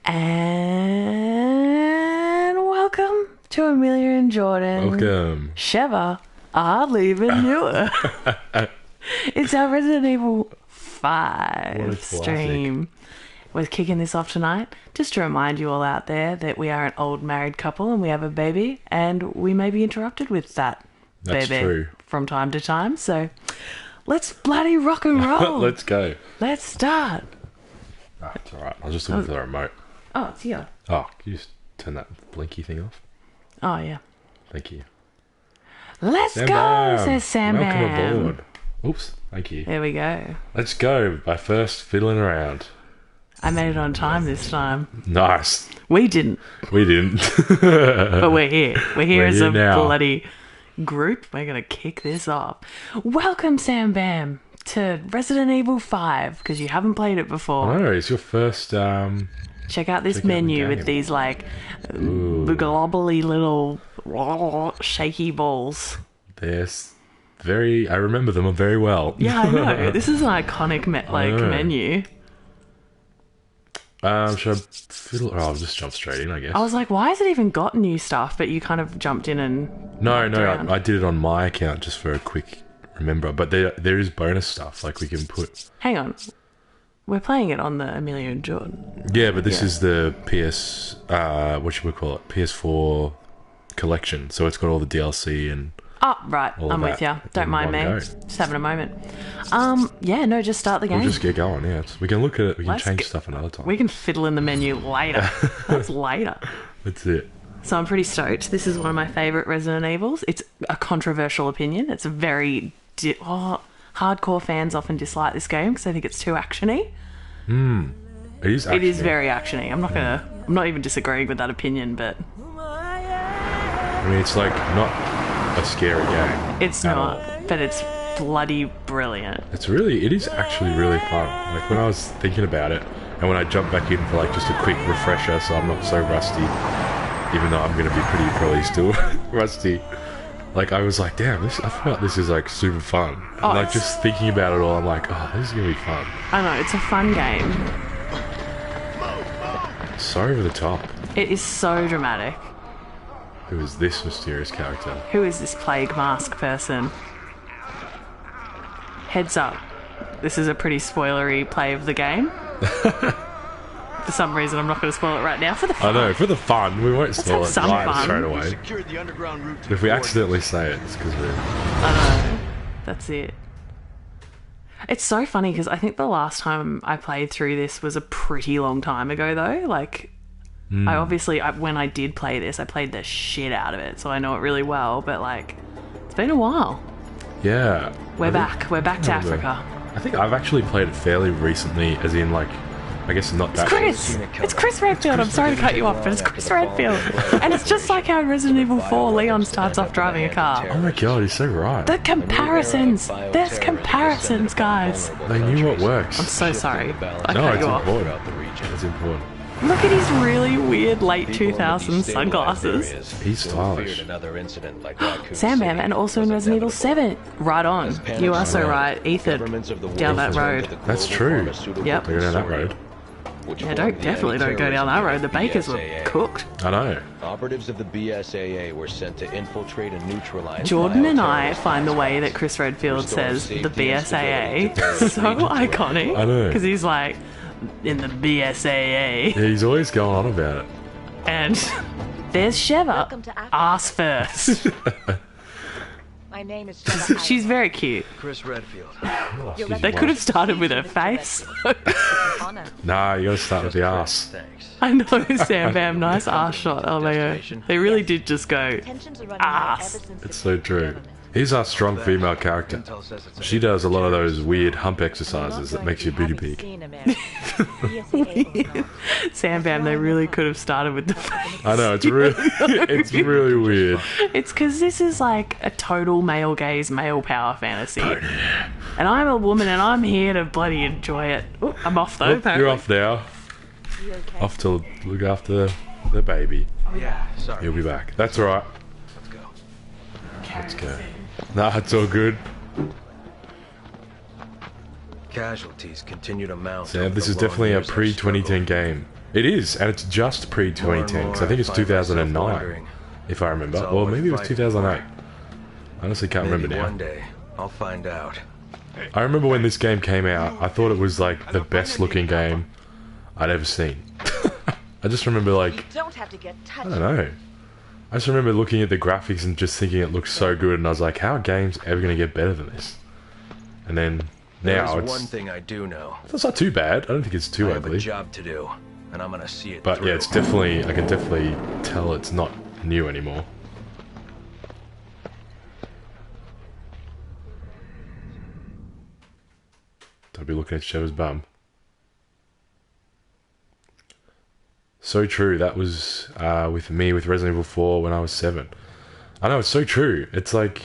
And welcome to Amelia and Jordan. Welcome. SHEVA, I hardly even knew her. It's our Resident Evil 5 stream. We're kicking this off tonight just to remind you all out there that we are an old married couple and we have a baby, and we may be interrupted with that baby from time to time. So let's bloody rock and roll. Let's go. Let's start. Oh, it's alright. I was just looking for the remote. Oh, it's here. Oh, can you just turn that blinky thing off? Oh, yeah. Thank you. Let's go, says Sam Welcome Bam. aboard. Oops, thank you. There we go. Let's go by first fiddling around. I made it on time this time. Nice. We didn't. We didn't. But we're here. We're here as a now. bloody group. We're going to kick this off. Welcome, Sam Bam, to Resident Evil 5, because you haven't played it before. I know, it's your first... Check out this check out the menu with game. these, like, globbly little shaky balls. They're very... I remember them very well. Yeah, I know. This is an iconic menu. Should I fiddle... Oh, I'll just jump straight in, I guess. I was like, why has it even got new stuff? But you kind of jumped in and... No, around. I did it on my account just for a quick remember. But there is bonus stuff, like we can put... Hang on. We're playing it on the Amelia and Jordan. Yeah, but this is the PS... what should we call it? PS4 collection. So it's got all the DLC and... Oh, right. all I'm of with that you. Don't in mind me. one go. Just having a moment. Yeah, no, just start the game. We'll just get going, yeah. We can look at it. We can change stuff another time. We can fiddle in the menu later. That's later. That's it. So I'm pretty stoked. This is one of my favourite Resident Evils. It's a controversial opinion. It's a very... hardcore fans often dislike this game because I think it's too actiony. It is It is very actiony. I'm not even disagreeing with that opinion, but... I mean, it's like not a scary game. It's at not, all. but it's bloody brilliant. It is actually really fun. Like when I was thinking about it, and when I jumped back in for like just a quick refresher, so I'm not so rusty, even though I'm going to be probably still rusty. Like I was like, damn, I feel like this is like super fun. Oh, Like just thinking about it all, I'm like, oh, this is going to be fun. I know, it's a fun game. So over the top. It is so dramatic. Who is this mysterious character? Who is this plague mask person? Heads up. This is a pretty spoilery play of the game. For some reason, I'm not going to spoil it right now. For the fun. I know, for the fun. We won't spoil have it some live fun. straight away. If we accidentally say it, it's because we're... I know. That's it. It's so funny because I think the last time I played through this was a pretty long time ago, though. Like, when I did play this, I played the shit out of it, so I know it really well. But like, it's been a while. Yeah. We're back. We're back to Africa. I think I've actually played it fairly recently, as in like, I guess not that. It's Chris Redfield. I'm sorry to cut you off, but it's Chris Redfield. And it's just like how in Resident Evil 4, Leon starts off driving a car. Oh my god, he's so right. The comparisons. There's comparisons, guys. They knew what works. I'm so sorry. I No, cut it's you off. important. It's important. Look at his really weird late 2000s sunglasses. He's stylish. Sam Bam, and also in Resident Evil 7. Right on. You are so right. Ethan. Down that road. That's true. Yep. They go down that road. Yeah, definitely don't go down that road. The bakers were cooked. I know. Operatives of the BSAA were sent to infiltrate and neutralize. Jordan and I find the way that Chris Redfield says the BSAA so iconic. I know. Because he's like, in the BSAA. Yeah, he's always going on about it. And there's SHEVA. Welcome to Africa. Ass first. My name is SHEVA. She's very cute. Chris Redfield. They could have started with her face. Honor. Nah, you gotta start with the ass. Thanks. I know, Sam Bam, nice ass shot. Oh my god. They really did just go. Tensions are running Ass. high ever since It's so true. He's our strong female character. Intel says it's She does a lot of those weird hump exercises that makes your booty peak. Sam Bam, they really could have started with the face. I know, it's really weird. It's because this is like a total male gaze, male power fantasy. And I'm a woman and I'm here to bloody enjoy it. Ooh, I'm off though, apparently. You're off now. Off to look after the baby. Yeah, sorry. He'll be back. That's alright. Let's go. Let's go. Nah, it's all good. Casualties continue to mount. Sam, over this the is long definitely a years of pre-2010 struggle. game. It is, and it's just pre-2010, because I think it's 2009, if I remember. Or maybe it was 2008. I honestly can't remember now. One day, I'll find out. I remember when this game came out, I thought it was like the best looking game I'd ever seen. I just remember like, You don't have to get touched. I don't know. I just remember looking at the graphics and just thinking it looked so good, and I was like, how are games ever going to get better than this? And then now There's it's... one thing I do know. It's not too bad. I don't think it's too I have a ugly. job to do, and I'm gonna see it But through. yeah, it's definitely... I can definitely tell it's not new anymore. Don't be looking at SHEVA's bum. So true. That was with me with Resident Evil 4 when I was 7. I know, it's so true. It's like...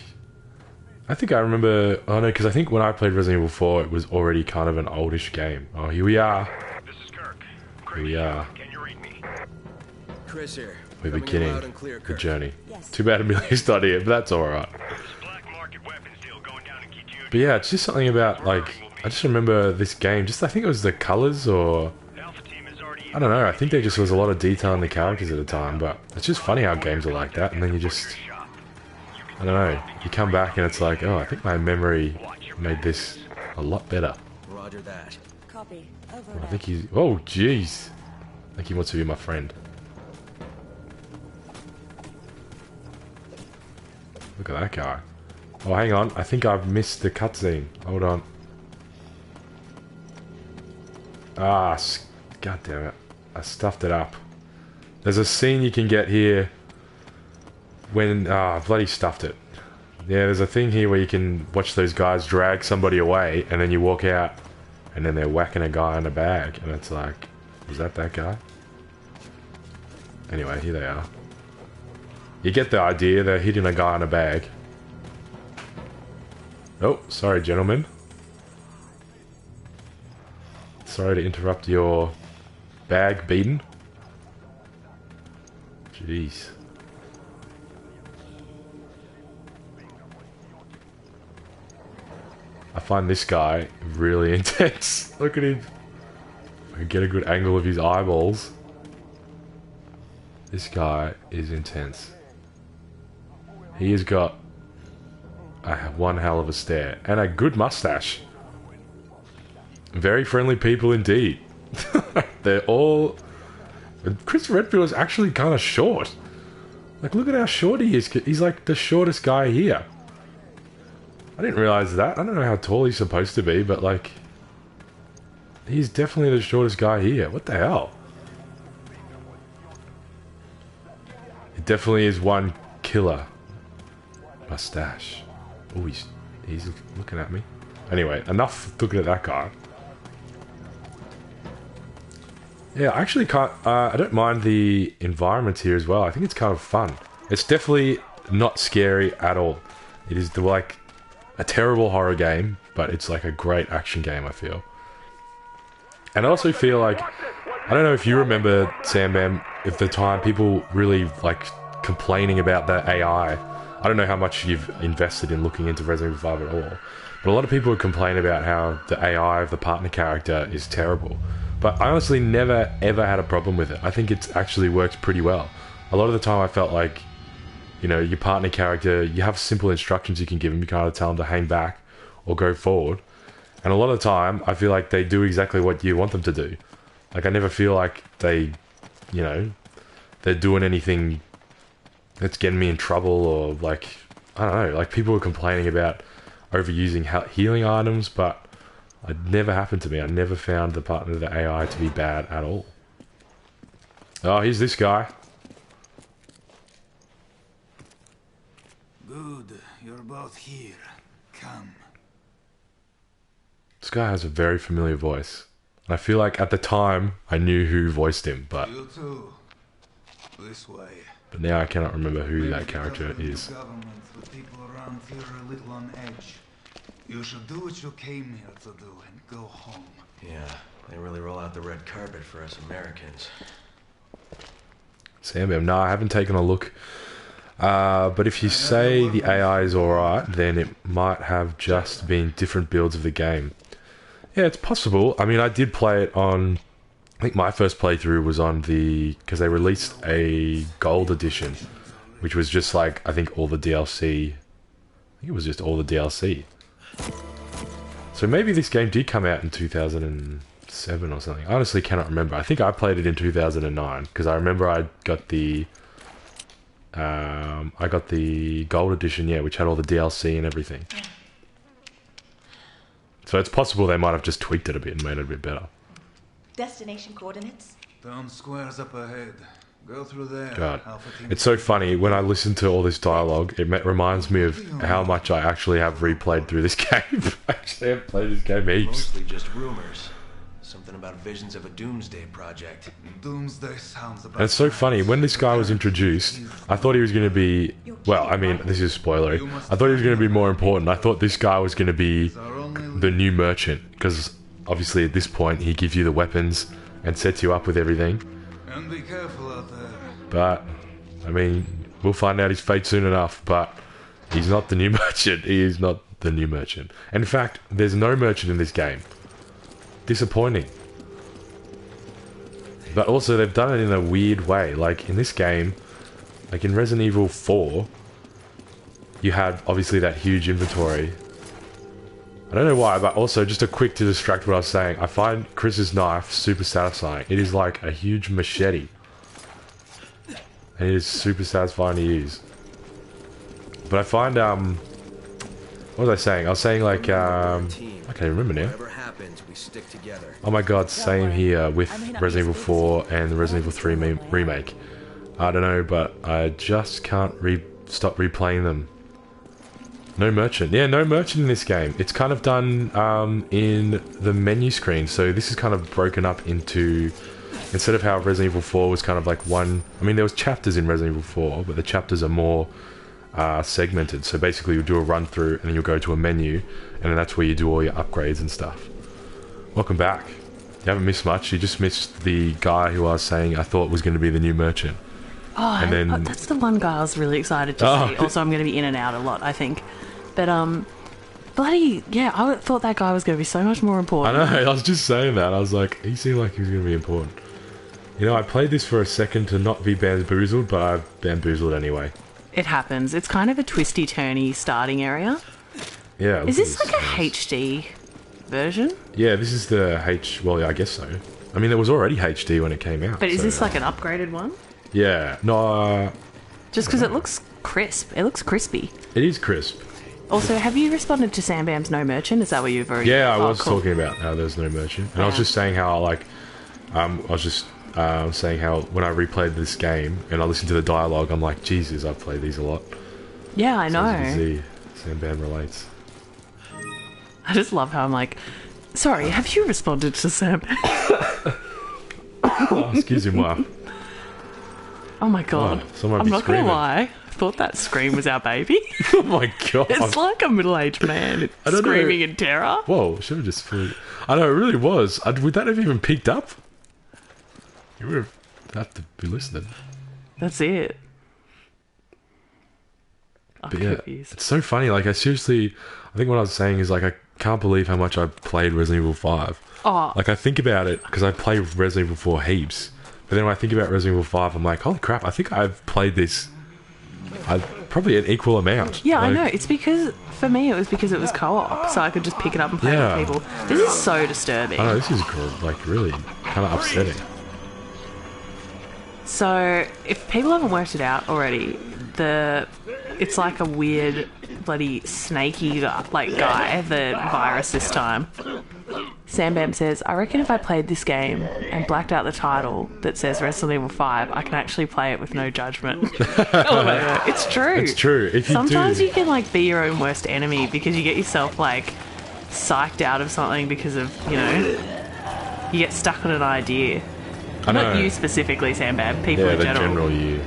I think I remember... Oh no, because I think when I played Resident Evil 4, it was already kind of an oldish game. Oh, here we are. This is Kirk. Here we are. Can you read me? Chris here. We're Coming in beginning loud and clear, the Kirk. journey. Yes. Too bad Amelia's not here, but that's alright. There's a black market weapons deal going down in Kijun. But yeah, it's just something about, like... I just remember this game, just I think it was the colours or... Alpha team is already I don't know, I think there just was a lot of detail in the characters at the time, but it's just funny how games are like that, and then you just... I don't know, you come back and it's like, oh, I think my memory made this a lot better. Roger that. Copy. Over I and out. think he's... Oh, jeez. I think he wants to be my friend. Look at that guy. Oh, hang on, I think I've missed the cutscene. Hold on. Ah, god damn it. I stuffed it up. There's a scene you can get here when... Ah, I bloody stuffed it. Yeah, there's a thing here where you can watch those guys drag somebody away, and then you walk out, and then they're whacking a guy in a bag, and it's like, was that guy? Anyway, here they are. You get the idea, they're hitting a guy in a bag. Oh, sorry gentlemen. Sorry to interrupt your bag beating. Jeez. I find this guy really intense. Look at him. I can get a good angle of his eyeballs. This guy is intense. He has got one hell of a stare and a good mustache. Very friendly people indeed. They're all... And Chris Redfield is actually kind of short. Like, look at how short he is. He's like the shortest guy here. I didn't realize that. I don't know how tall he's supposed to be, but like... He's definitely the shortest guy here. What the hell? It definitely is one killer mustache. Oh, he's looking at me. Anyway, enough looking at that guy. Yeah, I actually can't... I don't mind the environment here as well. I think it's kind of fun. It's definitely not scary at all. It is like a terrible horror game, but it's like a great action game, I feel. And I also feel like... I don't know if you remember, Sam Bam, at the time people really like complaining about the AI. I don't know how much you've invested in looking into Resident Evil 5 at all. But a lot of people would complain about how the AI of the partner character is terrible. But I honestly never ever had a problem with it. I think it actually works pretty well. A lot of the time I felt like, you know, your partner character, you have simple instructions you can give them. You can either tell them to hang back or go forward. And a lot of the time I feel like they do exactly what you want them to do. Like I never feel like they, you know, they're doing anything that's getting me in trouble or like, I don't know, like people were complaining about overusing healing items, but it never happened to me. I never found the partner of the AI to be bad at all. Oh, here's this guy. Good, you're both here. Come. This guy has a very familiar voice. And I feel like at the time I knew who voiced him, but You too. This way. now I cannot remember who that character Maybe is. the government, the people around here are a little on edge. You should do what you came here to do and go home. Yeah, they really roll out the red carpet for us Americans. Sam Bam, no, I haven't taken a look. But if you say the AI is alright, then it might have just been different builds of the game. Yeah, it's possible. I mean, I did play it on think my first playthrough was on because they released a gold edition, which was just like, I think all the DLC. I think it was just all the DLC. So maybe this game did come out in 2007 or something. I honestly cannot remember. I think I played it in 2009 because I remember I got the gold edition, yeah, which had all the DLC and everything. So it's possible they might have just tweaked it a bit and made it a bit better. Destination coordinates. Town square's up ahead. Go through there. God, Alpha team. it's so funny when I listen to all this dialogue. It reminds me of how much I actually have replayed through this game. I actually have played this game heaps. Mostly just rumors. Something about visions of a doomsday project. Doomsday sounds about. And it's so funny, when this guy was introduced, I thought he was going to be, well, I mean, this is spoilery. I thought he was going to be more important. I thought this guy was going to be the new merchant, because obviously at this point he gives you the weapons and sets you up with everything. And be careful out there. But, I mean, we'll find out his fate soon enough, but he's not the new merchant. He is not the new merchant. In fact, there's no merchant in this game. Disappointing. But also, they've done it in a weird way. Like, in this game, like in Resident Evil 4, you had, obviously, that huge inventory. I don't know why, but also, just a quick to distract what I was saying, I find Chris's knife super satisfying. It is like a huge machete. And it is super satisfying to use. But I find, what was I saying? I was saying, like, I can't remember now. Whatever happens, we stick together. Oh my god, same here with Resident Evil 4 and the Resident Evil 3 remake. I don't know, but I just can't stop replaying them. No merchant. Yeah, no merchant in this game. It's kind of done in the menu screen. So this is kind of broken up into... Instead of how Resident Evil 4 was kind of like one... I mean, there was chapters in Resident Evil 4, but the chapters are more segmented. So basically you'll do a run through and then you'll go to a menu, and then that's where you do all your upgrades and stuff. Welcome back. You haven't missed much. You just missed the guy who I was saying I thought was going to be the new merchant. Oh, And then- that's the one guy I was really excited to see. Also, I'm going to be in and out a lot, I think. But, bloody, yeah, I thought that guy was going to be so much more I important. know, I was just saying that. I was like, he seemed like he was going to be important. You know, I played this for a second to not be bamboozled, but I'm bamboozled anyway. It happens. It's kind of a twisty-turny starting area. Yeah. Is this like a HD version? Yeah, this is the Well, yeah, I guess so. I mean, there was already HD when it came out. But is so- this like an upgraded one? Yeah. No, Just because it looks crisp. It looks crispy. it is crisp. Also, have you responded to Sam Bam's no merchant? Is that what you've already... Yeah, I Oh, was cool. talking about how there's no merchant. And I was Yeah. just saying how, like... I was just saying how when I replayed this game and I listened to the dialogue, I'm like, Jesus, I've played these a lot. Yeah, I So as you can know. see, Sam Bam relates. I just love how I'm like, sorry, have you responded to Sam Bam? Oh, excusez-moi. Oh my god. Oh, someone I'm be not going to screaming. lie. I thought that scream was our baby. Oh my god. It's like a middle-aged man I don't know. screaming in terror. Whoa, should have just... I know, it really was. Would that have even picked up? You would have to be listening. That's it. I'm But yeah, confused. it's so funny. Like, I think what I was saying is, like, I can't believe how much I played Resident Evil 5. Oh, Like, I think about it, because I play Resident Evil 4 heaps. But then when I think about Resident Evil 5, I'm like, holy crap, I think I've played this probably an equal amount. yeah, I Like, know. It's because, for me, it was because it was co-op, so I could just pick it up and play Yeah. with people. This is so disturbing. I know, this is, like, really kind of upsetting. So, if people haven't worked it out already, it's like a weird, bloody snaky guy, the virus this time. Sam Bam says, I reckon if I played this game and blacked out the title that says Resident Evil 5, I can actually play it with no judgment. It's true. It's true. If you Sometimes do, you can like be your own worst enemy because you get yourself like psyched out of something because of, you get stuck on an idea. I know. Not you specifically, Sam Bam, people yeah, in the general. general you.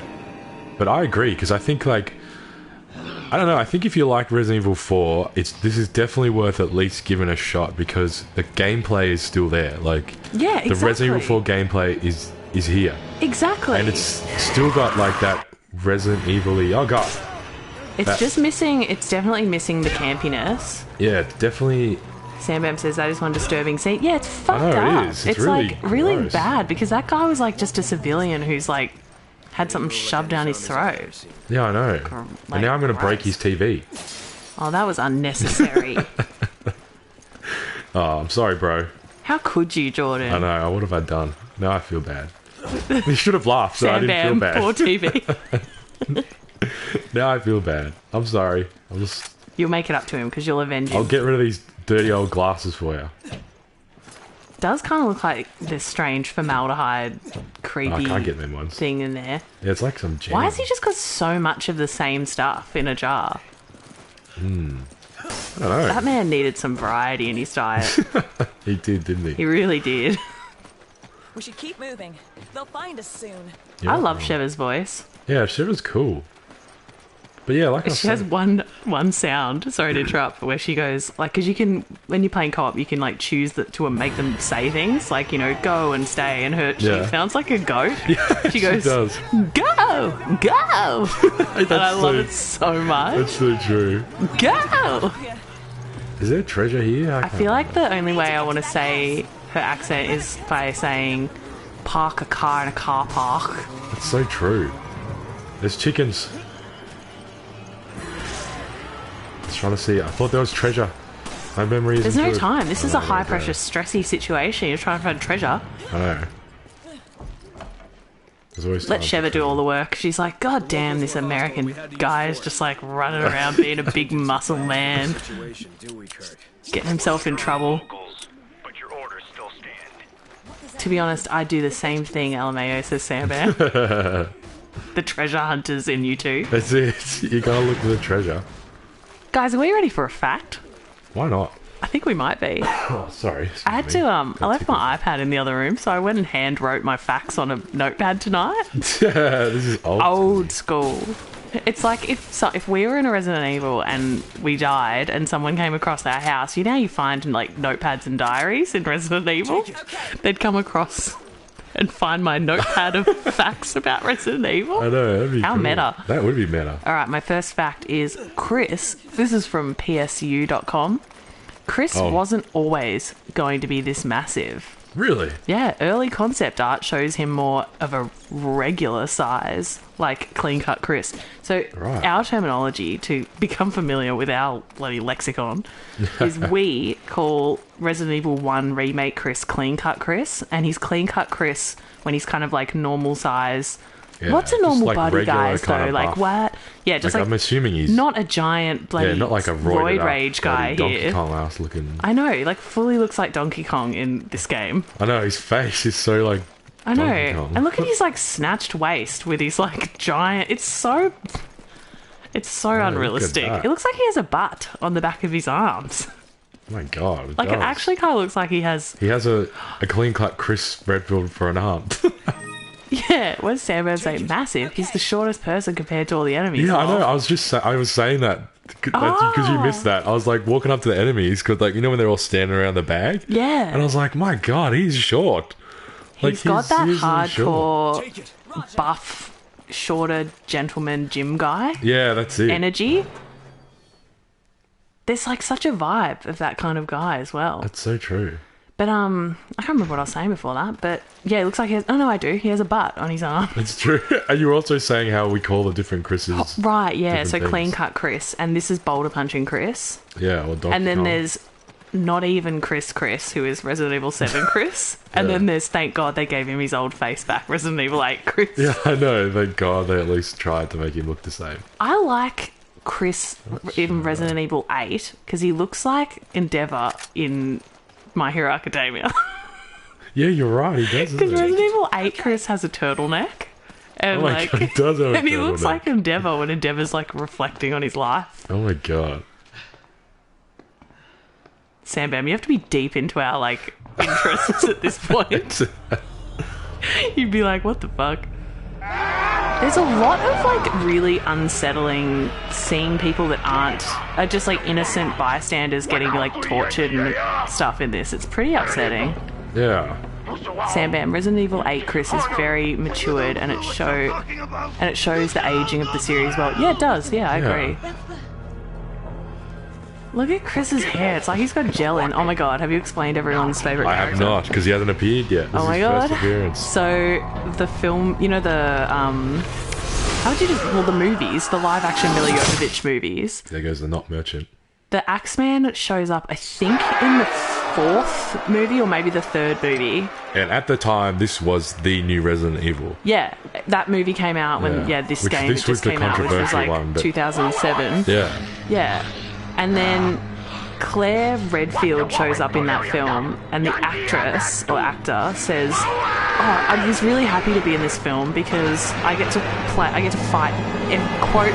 But I agree, because I think, like, I don't know, I think if you like Resident Evil 4, this is definitely worth at least giving a shot, because the gameplay is still there. Like, Yeah, exactly. the Resident Evil 4 gameplay is here. Exactly. And it's still got, like, that Resident Evil-y, oh god. It's just missing, it's definitely missing the campiness. Yeah, it's definitely, Sam Bam says that is one disturbing scene. Yeah, it's fucked I know, up. it is. It's really like really gross. bad because that guy was like just a civilian who's like had something shoved down his throat. Yeah, I know. Like, And now I'm going to break his TV. Oh, that was unnecessary. Oh, I'm sorry, bro. How could you, Jordan? I know. What have I done? Now I feel bad. You should have laughed, so I Sam didn't feel Bam, bad. poor TV. Now I feel bad. I'm sorry. You'll make it up to him because you'll avenge him. I'll get rid of these dirty old glasses for you. Does kind of look like this strange formaldehyde, creepy I can't get them ones. thing in there. Yeah, it's like some jam. Why has he just got so much of the same stuff in a jar? I don't know. That man needed some variety in his diet. He did, didn't he? He really did. We should keep moving. They'll find us soon. You're I not love wrong. Sheva's voice. Yeah, Shiva's cool. But yeah, like I She has said, one sound, sorry to interrupt, where she goes, like, because you can, when you're playing co-op, you can, like, choose to make them say things, like, you know, go and stay, and she Yeah. sounds like a goat. She goes, does. go, go! And I love so- it so much. That's so true. Go! Is there treasure here? I feel like the only way I want to say her accent is by saying, park a car in a car park. It's so true. There's chickens. I was trying to see. I thought there was treasure. My memory isn't There's no good. time. This is Oh, a high okay. pressure, stressy situation. You're trying to find treasure. I know. There's always Let time for Sheva do all the work. She's like, God damn, this American guy is just like running around being a big muscle man, getting himself in trouble. Locals, but your orders still stand. To be honest, I do the same thing, LMAO, says Sam Bear. The treasure hunters in you too. That's it. You gotta look for the treasure. Guys, are we ready for a fact? Why not? I think we might be. Oh, sorry. I had to, I left my iPad in the other room, so I went and hand wrote my facts on a notepad tonight. This is old. Old school. It's like if we were in a Resident Evil and we died and someone came across our house, you know how you find like notepads and diaries in Resident Evil? They'd come across and find my notepad of facts about Resident Evil. I know. That'd be How cool. meta. That would be meta. All right, my first fact is Chris, this is from psu.com. Chris Oh. wasn't always going to be this massive. Really? Yeah, early concept art shows him more of a regular size, like clean-cut Chris. So Right. our terminology, to become familiar with our bloody lexicon, is we call Resident Evil 1 Remake Chris clean-cut Chris, and he's clean-cut Chris when he's kind of like normal size. Yeah, What's a just normal like body, regular guys, kinda though? Like, buff. what? Yeah, just Like, like I'm assuming he's not a giant bloody not like a roid up, rage guy bloody Donkey here. Kong ass looking. I know, like fully looks like Donkey Kong in this game. I know his face is so like. I know. Donkey Kong. And look at his like snatched waist with his like giant. It's so look at unrealistic. that. It looks like he has a butt on the back of his arms. Oh my god! Like it does. actually kind of looks like he has. He has a clean cut Chris Redfield for an arm. Yeah, what does Sam Bam say? Massive. He's the shortest person compared to all the enemies. Yeah, I know. Oh. I was saying that because you missed that. I was like walking up to the enemies because, like, you know when they're all standing around the bag. Yeah. And I was like, my god, he's short. He's got that seriously short. hardcore, buff, shorter gentleman gym guy Yeah, that's it. energy. There's like such a vibe of that kind of guy as well. That's so true. But I can't remember what I was saying before that. But yeah, it looks like he has. Oh no, I do. He has a butt on his arm. It's true. And you were also saying how we call the different Chris's. Right, yeah. different So things. clean cut Chris, and this is boulder-punching Chris, Yeah, or Donkey and then Kong. there's not even Chris, who is Resident Evil 7 Chris, and Yeah. then there's thank God they gave him his old face back, Resident Evil 8 Chris. Yeah, I know. Thank God they at least tried to make him look the same. I like Chris in Resident Evil 8 because he looks like Endeavour in My Hero Academia. Yeah, you're right. He does. Because Doesn't he? Resident Evil 8 Chris has a turtleneck. And Oh my like, God, he does have a and he looks turtleneck. like Endeavour when Endeavour's like reflecting on his life. Oh my god. Sam Bam, you have to be deep into our like interests at this point. You'd be like, what the fuck? There's a lot of like really unsettling seeing people that are just like innocent bystanders getting like tortured and stuff in this. It's pretty upsetting. Yeah. Sam Bam, Resident Evil 8 Chris is very matured and it shows the aging of the series well. Yeah, it does. Yeah, I Yeah. agree. Look at Chris's hair. It's like he's got gel in. Oh my god, have you explained everyone's favourite I character? have not, because he hasn't appeared yet. This Oh my is his god. first appearance. So, the film, you know the, how would you just, well, the movies, the live-action Mila Jovovich movies. There goes the not merchant. The Axeman shows up, I think, in the 4th movie or maybe the 3rd movie. And at the time, this was the new Resident Evil. Yeah, that movie came out when, this Which game this just was the came out, which was controversial like one, but- 2007. Yeah. Yeah. And then Claire Redfield shows up in that film, and the actress or actor says, "Oh, I was really happy to be in this film because I get to fight, quote,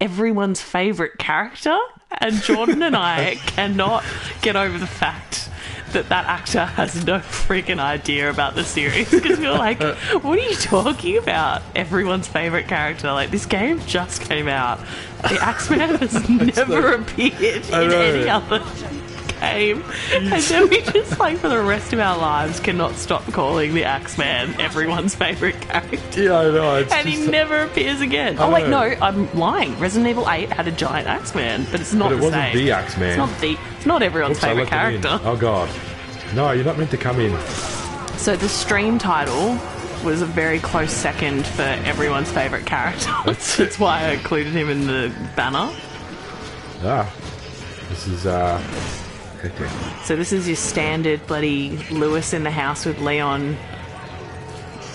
everyone's favourite character." And Jordan and I cannot get over the fact that actor has no freaking idea about the series, because we're like, what are you talking about? Everyone's favourite character. Like, this game just came out. The Axeman has never appeared in any other game. And then we just, like, for the rest of our lives cannot stop calling the Axeman everyone's favourite character. Yeah, I know. And he never appears again. Oh, wait, no, I'm lying. Resident Evil 8 had a giant Axeman, but it's not But it the wasn't same. the Axeman. It's not everyone's Oops, I favourite let them in. character. Oh, God. No, you're not meant to come in. So the stream title was a very close second for everyone's favourite character. That's why I included him in the banner. This is, hectic. So this is your standard bloody Lewis in the house with Leon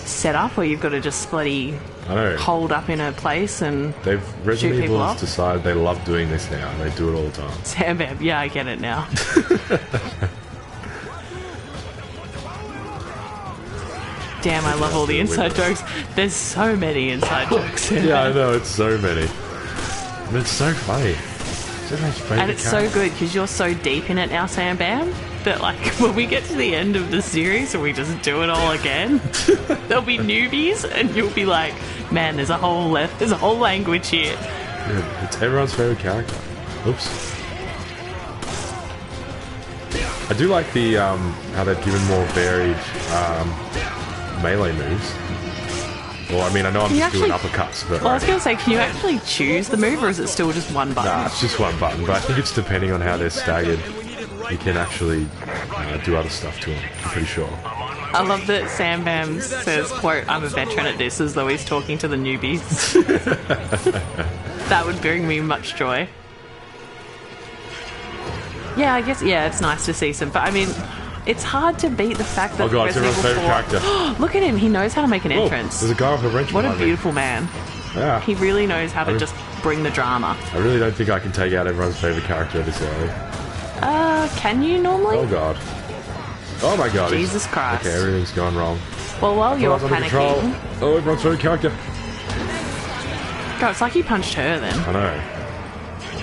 setup, where you've got to just bloody I know. hold up in a place and shoot Resident people Evil up. has decided they love doing this now, and they do it all the time. Sam Bam, yeah, I get it now. Damn, I love all the inside jokes. There's so many inside jokes in Yeah, I there. know, it's so many. But it's so funny. It's everyone's favourite And it's so character. good because you're so deep in it now, Sam Bam, that like when we get to the end of the series and we just do it all again, there'll be newbies and you'll be like, man, there's a whole language here. Yeah, it's everyone's favourite character. Oops. I do like the how they've given more varied melee moves. Well, I mean, I know I'm just doing uppercuts, but Well, I was going to say, can you actually choose the move, or is it still just one button? nah, it's just one button. But I think it's depending on how they're staggered. You can actually do other stuff to them. I'm pretty sure. I love that Sam Bam says, quote, "I'm a veteran at this," as though he's talking to the newbies. That would bring me much joy. Yeah, I guess, yeah, it's nice to see some, but I mean, it's hard to beat the fact that Oh god, it's Resident everyone's Evil favourite 4 character. Look at him, he knows how to make an Oh, entrance. there's a guy with a wrench What a behind me. beautiful man. Yeah. He really knows how to just bring the drama. I really don't think I can take out everyone's favourite character this early. Can you normally? Oh god. Oh my god. Jesus Christ. Okay, everything's gone wrong. Well, while you're Everyone's under control. panicking... Oh, everyone's favourite character. God, it's like he punched her then. I know.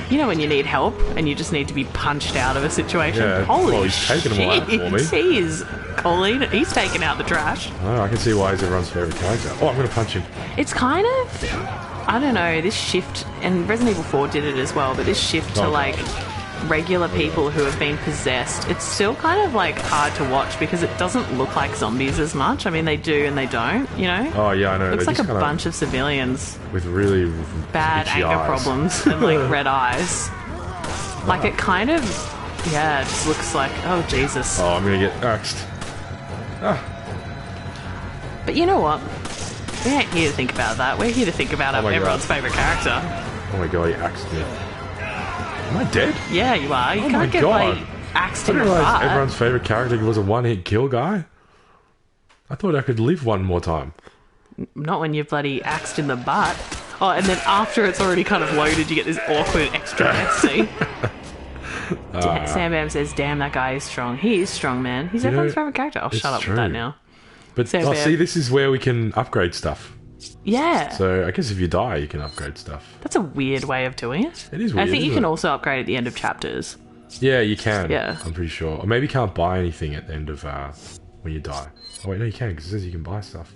You know when you need help and you just need to be punched out of a situation? Yeah, Holy well, he's taken them away for me. He's Colleen. He's taken out the trash. I know, I can see why he's everyone's favourite character. Oh, I'm going to punch him. It's kind of... I don't know, this shift... And Resident Evil 4 did it as well, but this shift to, Oh, like, God. regular people who have been possessed, it's still kind of, like, hard to watch because it doesn't look like zombies as much. I mean, they do and they don't, you know? Oh, yeah, I know. Looks They're like a just kinda bunch of civilians. with really Bad itchy anger eyes. problems and, like, red eyes. Like, it kind of... Yeah, it just looks like... Oh, Jesus. Oh, I'm going to get axed. But you know what? We ain't here to think about that. We're here to think about my everyone's God. favourite character. Oh my god, he axed me. Am I dead? Yeah, you are. You Oh my can't get, God. like, axed I in the didn't realise butt. everyone's favourite character was a one-hit kill guy. I thought I could live one more time. Not when you're bloody axed in the butt. Oh, and then after it's already kind of loaded, you get this awkward extra death scene. Sam Bam says, damn, that guy is strong. He is strong, man. He's everyone's favourite character. Oh, it's shut up true. with that now. But Sam Bam. see, this is where we can upgrade stuff. Yeah. So I guess if you die, you can upgrade stuff. That's a weird way of doing it. It is I weird, think you isn't can it? also upgrade at the end of chapters. Yeah, you can. Yeah. I'm pretty sure. Or maybe you can't buy anything at the end of when you die. Oh wait, no, you can because it says you can buy stuff.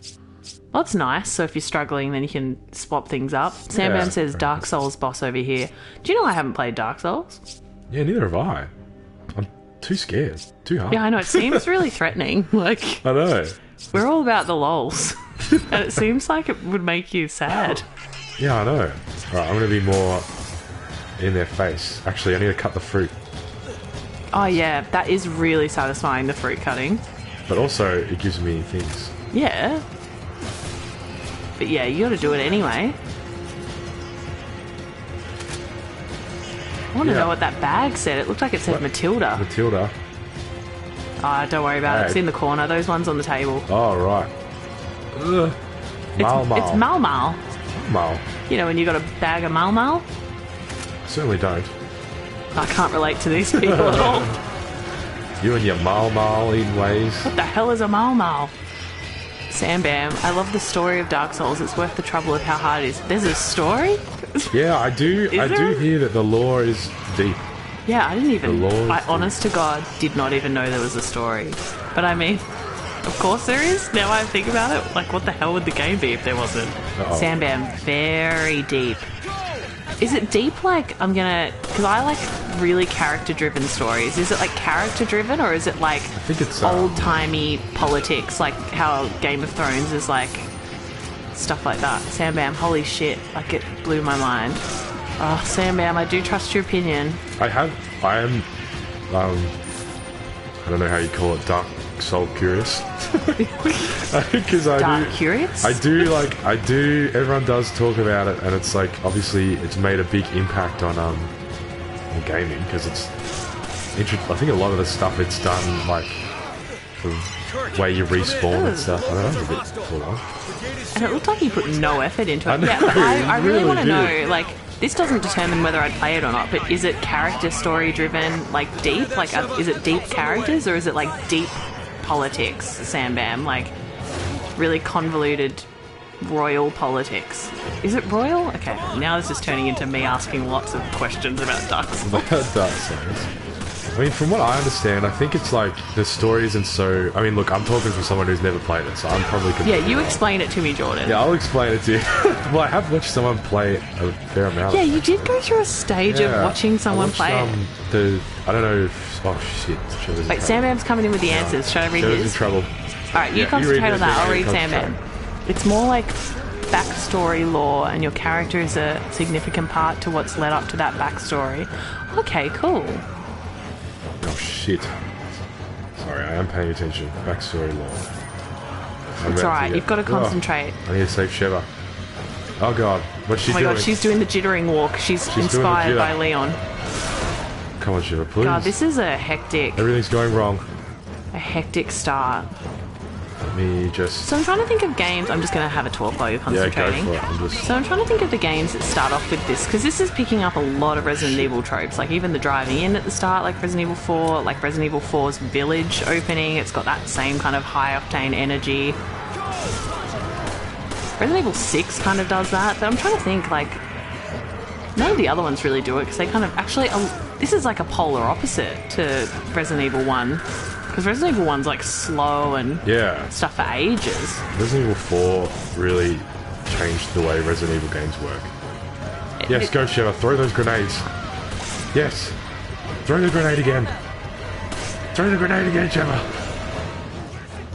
Well, it's nice. So if you're struggling, then you can swap things up. Sam Yeah, Bam says, fair Dark enough. Souls boss over here. Do you know I haven't played Dark Souls? Yeah, neither have I. I'm too scared. Too hard. Yeah, I know. It seems really threatening. Like, I know. we're all about the lols. And it seems like it would make you sad. Yeah, I know. Alright, I'm going to be more in their face. Actually, I need to cut the fruit. Oh yeah, that is really satisfying, the fruit cutting. But also, it gives me things. Yeah. But yeah, you gotta do it anyway. I want to know what that bag said. It looked like it said Matilda. Matilda. Oh, don't worry about it. It's in the corner. Those ones on the table. Oh, right. Ugh. It's Mal Mal. Mal. You know when you got a bag of Mal Mal? Certainly don't. I can't relate to these people at all. You and your Mal in ways. What the hell is a Mal Mal? Sam Bam, I love the story of Dark Souls. It's worth the trouble of how hard it is. There's a story? Yeah, I do. I do hear that the lore is deep. Yeah, I didn't even. I, deep. honest to God, did not even know there was a story. But I mean, of course there is. Now I think about it, like, what the hell would the game be if there wasn't? Sam Bam, very deep. Is it deep? Like, I'm gonna, because I like really character-driven stories. Is it like character-driven, or is it like I think it's old-timey politics, like how Game of Thrones is, like stuff like that? Sam Bam, holy shit! Like, it blew my mind. Oh, Sam Bam, I do trust your opinion. I am. I don't know how you call it. Dark Soul curious. Because Dark curious? I do. Everyone does talk about it, and it's like, obviously it's made a big impact on gaming, because it's I think a lot of the stuff it's done, like the way you respawn and stuff. I don't know, it's a bit full on. And it looked like you put no effort into it. I know, Yeah, but I really want to did. know, like, this doesn't determine whether I'd play it or not, but is it character story driven, like deep? Like, is it deep characters, or is it like deep politics, Sam Bam? Like, really convoluted royal politics. Is it royal? Okay, now this is turning into me asking lots of questions about Dark Souls. Dark Souls. I mean, from what I understand, I think it's like the story isn't so. I mean, look, I'm talking from someone who's never played it, so I'm probably Yeah, you explain it to me, Jordan. Yeah, I'll explain it to you. Well, I have watched someone play a fair amount. Yeah, you did go through a stage of watching someone play it. I don't know if... Oh, shit. Wait, Sam Bam's coming in with the answers. Should I read Trevor's his? in trouble. Alright, you concentrate on that. I'll read Sam Bam. It's more like backstory lore, and your character is a significant part to what's led up to that backstory. Okay, cool. Oh, shit. Sorry, I am paying attention. Backstory lore. It's alright, you've got to concentrate. I need to save Sheva. Oh, God. What's she doing? Oh, my God, she's doing the jittering walk. She's inspired by Leon. Come on, Sheva, please. God, this is a hectic... Everything's going wrong. A hectic start. Let me just... So I'm trying to think of games... I'm just going to have a talk while you're concentrating. Yeah, go for it. So I'm trying to think of the games that start off with this, because this is picking up a lot of Resident Evil tropes. Like, even the driving in at the start, like Resident Evil 4, like Resident Evil 4's village opening. It's got that same kind of high-octane energy. Resident Evil 6 kind of does that, but I'm trying to think, like... None of the other ones really do it, because they kind of... Actually, this is like a polar opposite to Resident Evil 1. Because Resident Evil 1's like slow and stuff for ages. Resident Evil 4 really changed the way Resident Evil games work. Yes, go Sheva, throw those grenades. Yes. Throw the grenade again. Throw the grenade again, Sheva.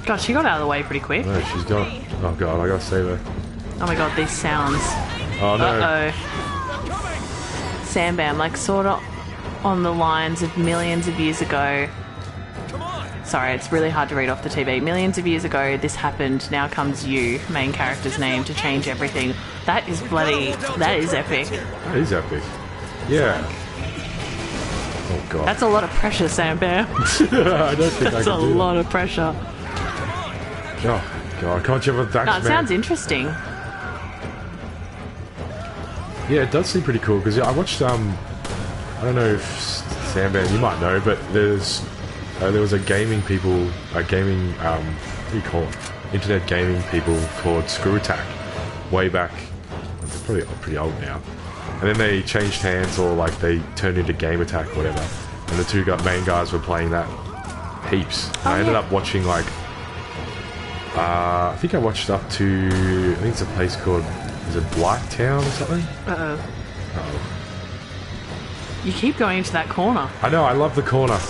God, she got out of the way pretty quick. No, she's gone. Oh God, I gotta save her. Oh my God, these sounds. Oh no. Uh-oh. Sam Bam, like sort of on the lines of millions of years ago. Sorry, it's really hard to read off the TV. Millions of years ago, this happened. Now comes you, main character's name, to change everything. That is bloody... That is epic. That is epic. Yeah. Oh God. That's a lot of pressure, Sam Bam. I don't think I can do that. That's a lot of pressure. Oh God, can't you have a dash, No, it sounds interesting. Yeah, it does seem pretty cool, because I watched, I don't know if Sam Bam, you might know, but there was a gaming, what do you call it? Internet gaming people called Screw Attack, way back. They're probably pretty old now. And then they changed hands, or like they turned into Game Attack or whatever. And the two main guys were playing that heaps. And I ended up watching like, I think I watched up to, I think it's a place called, is it Blighttown or something? Uh-oh. You keep going into that corner. I know, I love the corner.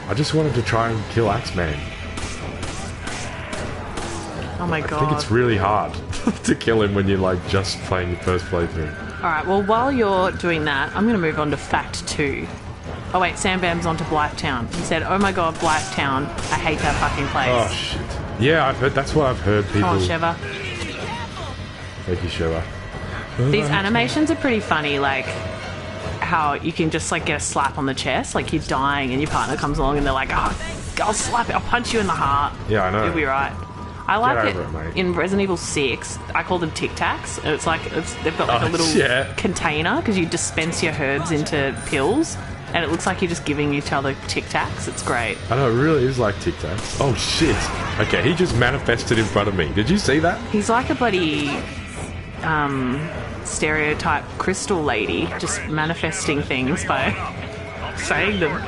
I just wanted to try and kill Axeman. Oh my God. I think it's really hard to kill him when you're like just playing your first playthrough. Alright, well while you're doing that, I'm going to move on to Fact 2. Oh wait, Sam Bam's onto Blythetown. He said, "Oh my god, Blythetown! I hate that fucking place." Oh shit. Yeah, I've heard. That's what I've heard people. Come on, Sheva. Thank you, Sheva. These animations are pretty funny, like how you can just like get a slap on the chest, like you're dying and your partner comes along and they're like, "Oh, I'll slap it, I'll punch you in the heart." Yeah, I know. You'll be right. I like over it, mate. in Resident Evil 6. I call them Tic Tacs. It's like they've got like a little container because you dispense your herbs into pills, and it looks like you're just giving each other Tic Tacs. It's great. I know, it really is like Tic Tacs. Oh shit! Okay, he just manifested in front of me. Did you see that? He's like a bloody stereotype crystal lady, just manifesting things by saying them.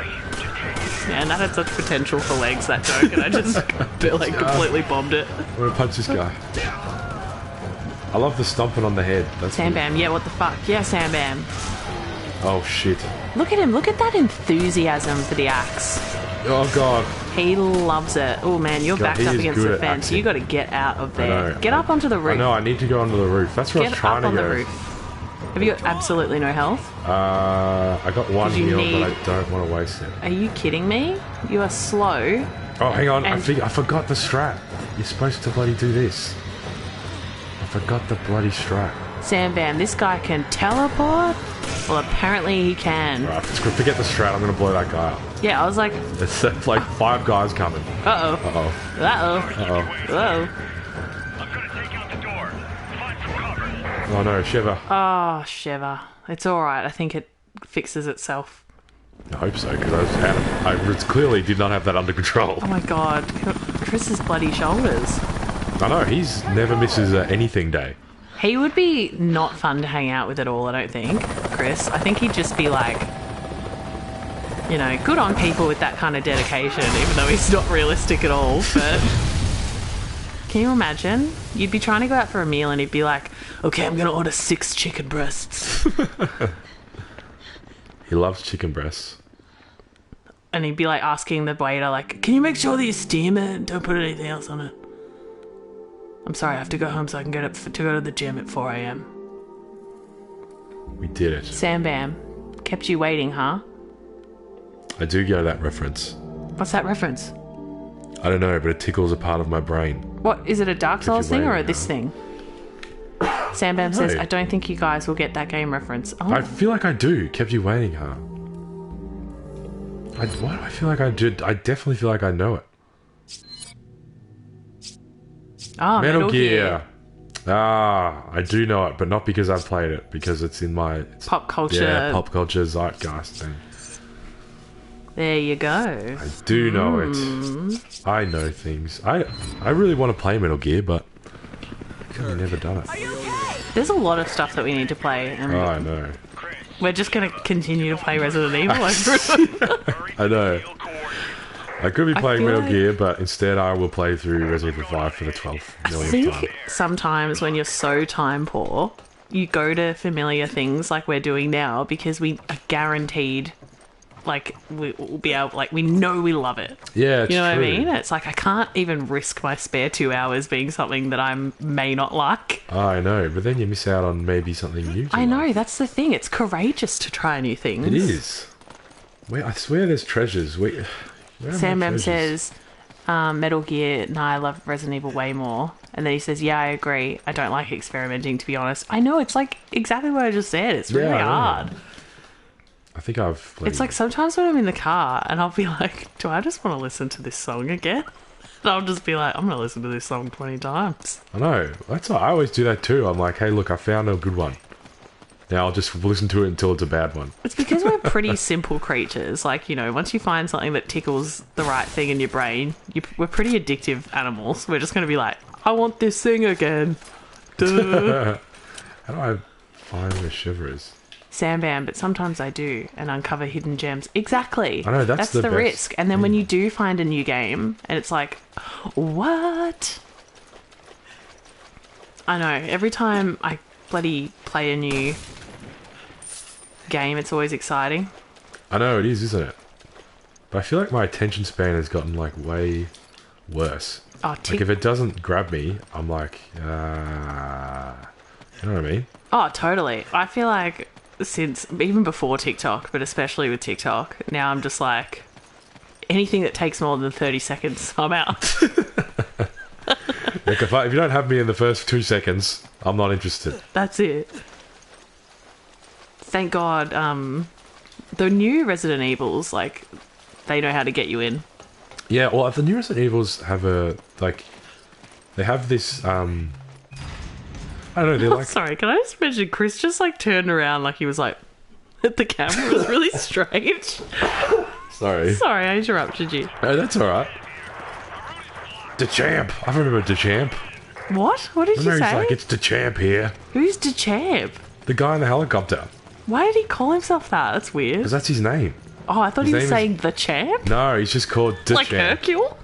Man, that had such potential for legs, that joke, and I just like completely bombed it. I'm gonna punch this guy. I love the stomping on the head. That's Sam Bam, yeah, what the fuck? Yeah, Sam Bam. Oh shit. Look at him, look at that enthusiasm for the axe. Oh god. He loves it. Oh man, you're God, backed up against the fence. You gotta get out of there. Get up onto the roof. I know, I need to go onto the roof. That's where I was trying to go. Get up on the roof. Have you got absolutely no health? I got one heal, but I don't want to waste it. Are you kidding me? You are slow. Oh, hang on. I forgot the strat. You're supposed to bloody do this. I forgot the bloody strat. Sam Bam, this guy can teleport? Well, apparently he can. Right, forget the strat. I'm going to blow that guy up. Yeah, I was like... There's like 5 guys coming. Uh-oh. Uh-oh. Uh-oh. Uh-oh. Uh-oh. I'm gonna take out the door. Find some cover. Oh no, Sheva. Oh, Sheva. It's alright. I think it fixes itself. I hope so, because I clearly did not have that under control. Oh my god. Chris's bloody shoulders. I know, he's never misses anything day. He would be not fun to hang out with at all, I don't think, Chris. I think he'd just be like, you know, good on people with that kind of dedication, even though he's not realistic at all, but... Can you imagine? You'd be trying to go out for a meal and he'd be like, okay, I'm going to order 6 chicken breasts. He loves chicken breasts. And he'd be like asking the waiter, like, can you make sure that you steam it and don't put anything else on it? I'm sorry, I have to go home so I can go to the gym at 4 a.m. We did it. Sam Bam, kept you waiting, huh? I do get that reference. What's that reference? I don't know, but it tickles a part of my brain. What, is it a Dark Souls thing or this thing? Sam Bam says, I don't think you guys will get that game reference. Oh. I feel like I do. Kept you waiting, huh? Why do I feel like I did? I definitely feel like I know it. Oh, Metal Gear. I do know it, but not because I've played it, because it's in my... pop culture. Yeah, pop culture zeitgeist thing. There you go. I do know it. I know things. I really want to play Metal Gear, but I've never done it. Are you okay? There's a lot of stuff that we need to play. And I know. we're just going to continue to play Resident Evil. I know. I could be playing Metal Gear, but instead I will play through Resident Evil 5 for the 12th millionth time. Sometimes when you're so time poor, you go to familiar things like we're doing now because we are guaranteed... like we'll be able, like we know we love it. Yeah, it's you know true. what I mean? It's like I can't even risk my spare 2 hours being something that I may not like. Oh, I know, but then you miss out on maybe something new. I know, that's the thing. It's courageous to try new things. It is. I swear, there's treasures. Sam Bam says, Metal Gear. Nah, I love Resident Evil way more. And then he says, yeah, I agree. I don't like experimenting, to be honest. I know, it's like exactly what I just said. It's really hard. I think I've... It's like sometimes when I'm in the car and I'll be like, do I just want to listen to this song again? And I'll just be like, I'm going to listen to this song 20 times. I know. That's what I always do that too. I'm like, hey, look, I found a good one. Now I'll just listen to it until it's a bad one. It's because we're pretty simple creatures. Like, you know, once you find something that tickles the right thing in your brain, we're pretty addictive animals. We're just going to be like, I want this thing again. Duh. How do I find where SHEVA is? Sam Bam, but sometimes I do and uncover hidden gems. Exactly. I know, that's the best risk. And then when you do find a new game and it's like, what? I know, every time I bloody play a new game, it's always exciting. I know, it is, isn't it? But I feel like my attention span has gotten like way worse. Like if it doesn't grab me, I'm like, you know what I mean? Oh, totally. I feel like since even before TikTok, but especially with TikTok, now I'm just like, anything that takes more than 30 seconds, I'm out. Like if you don't have me in the first 2 seconds, I'm not interested. That's it. Thank God, the new Resident Evils, like, they know how to get you in. Yeah, well, the new Resident Evils have they have this, I don't know, they're like... Sorry, can I just mention Chris just, like, turned around like he was, like, at the camera. It was really strange. Sorry, I interrupted you. Oh, that's alright. DeChamp! I remember DeChamp. What? What did you say? He's like, it's DeChamp here. Who's DeChamp? The guy in the helicopter. Why did he call himself that? That's weird. Because that's his name. Oh, I thought His he was name saying the champ? No, he's just called DeChamp. Like Hercule?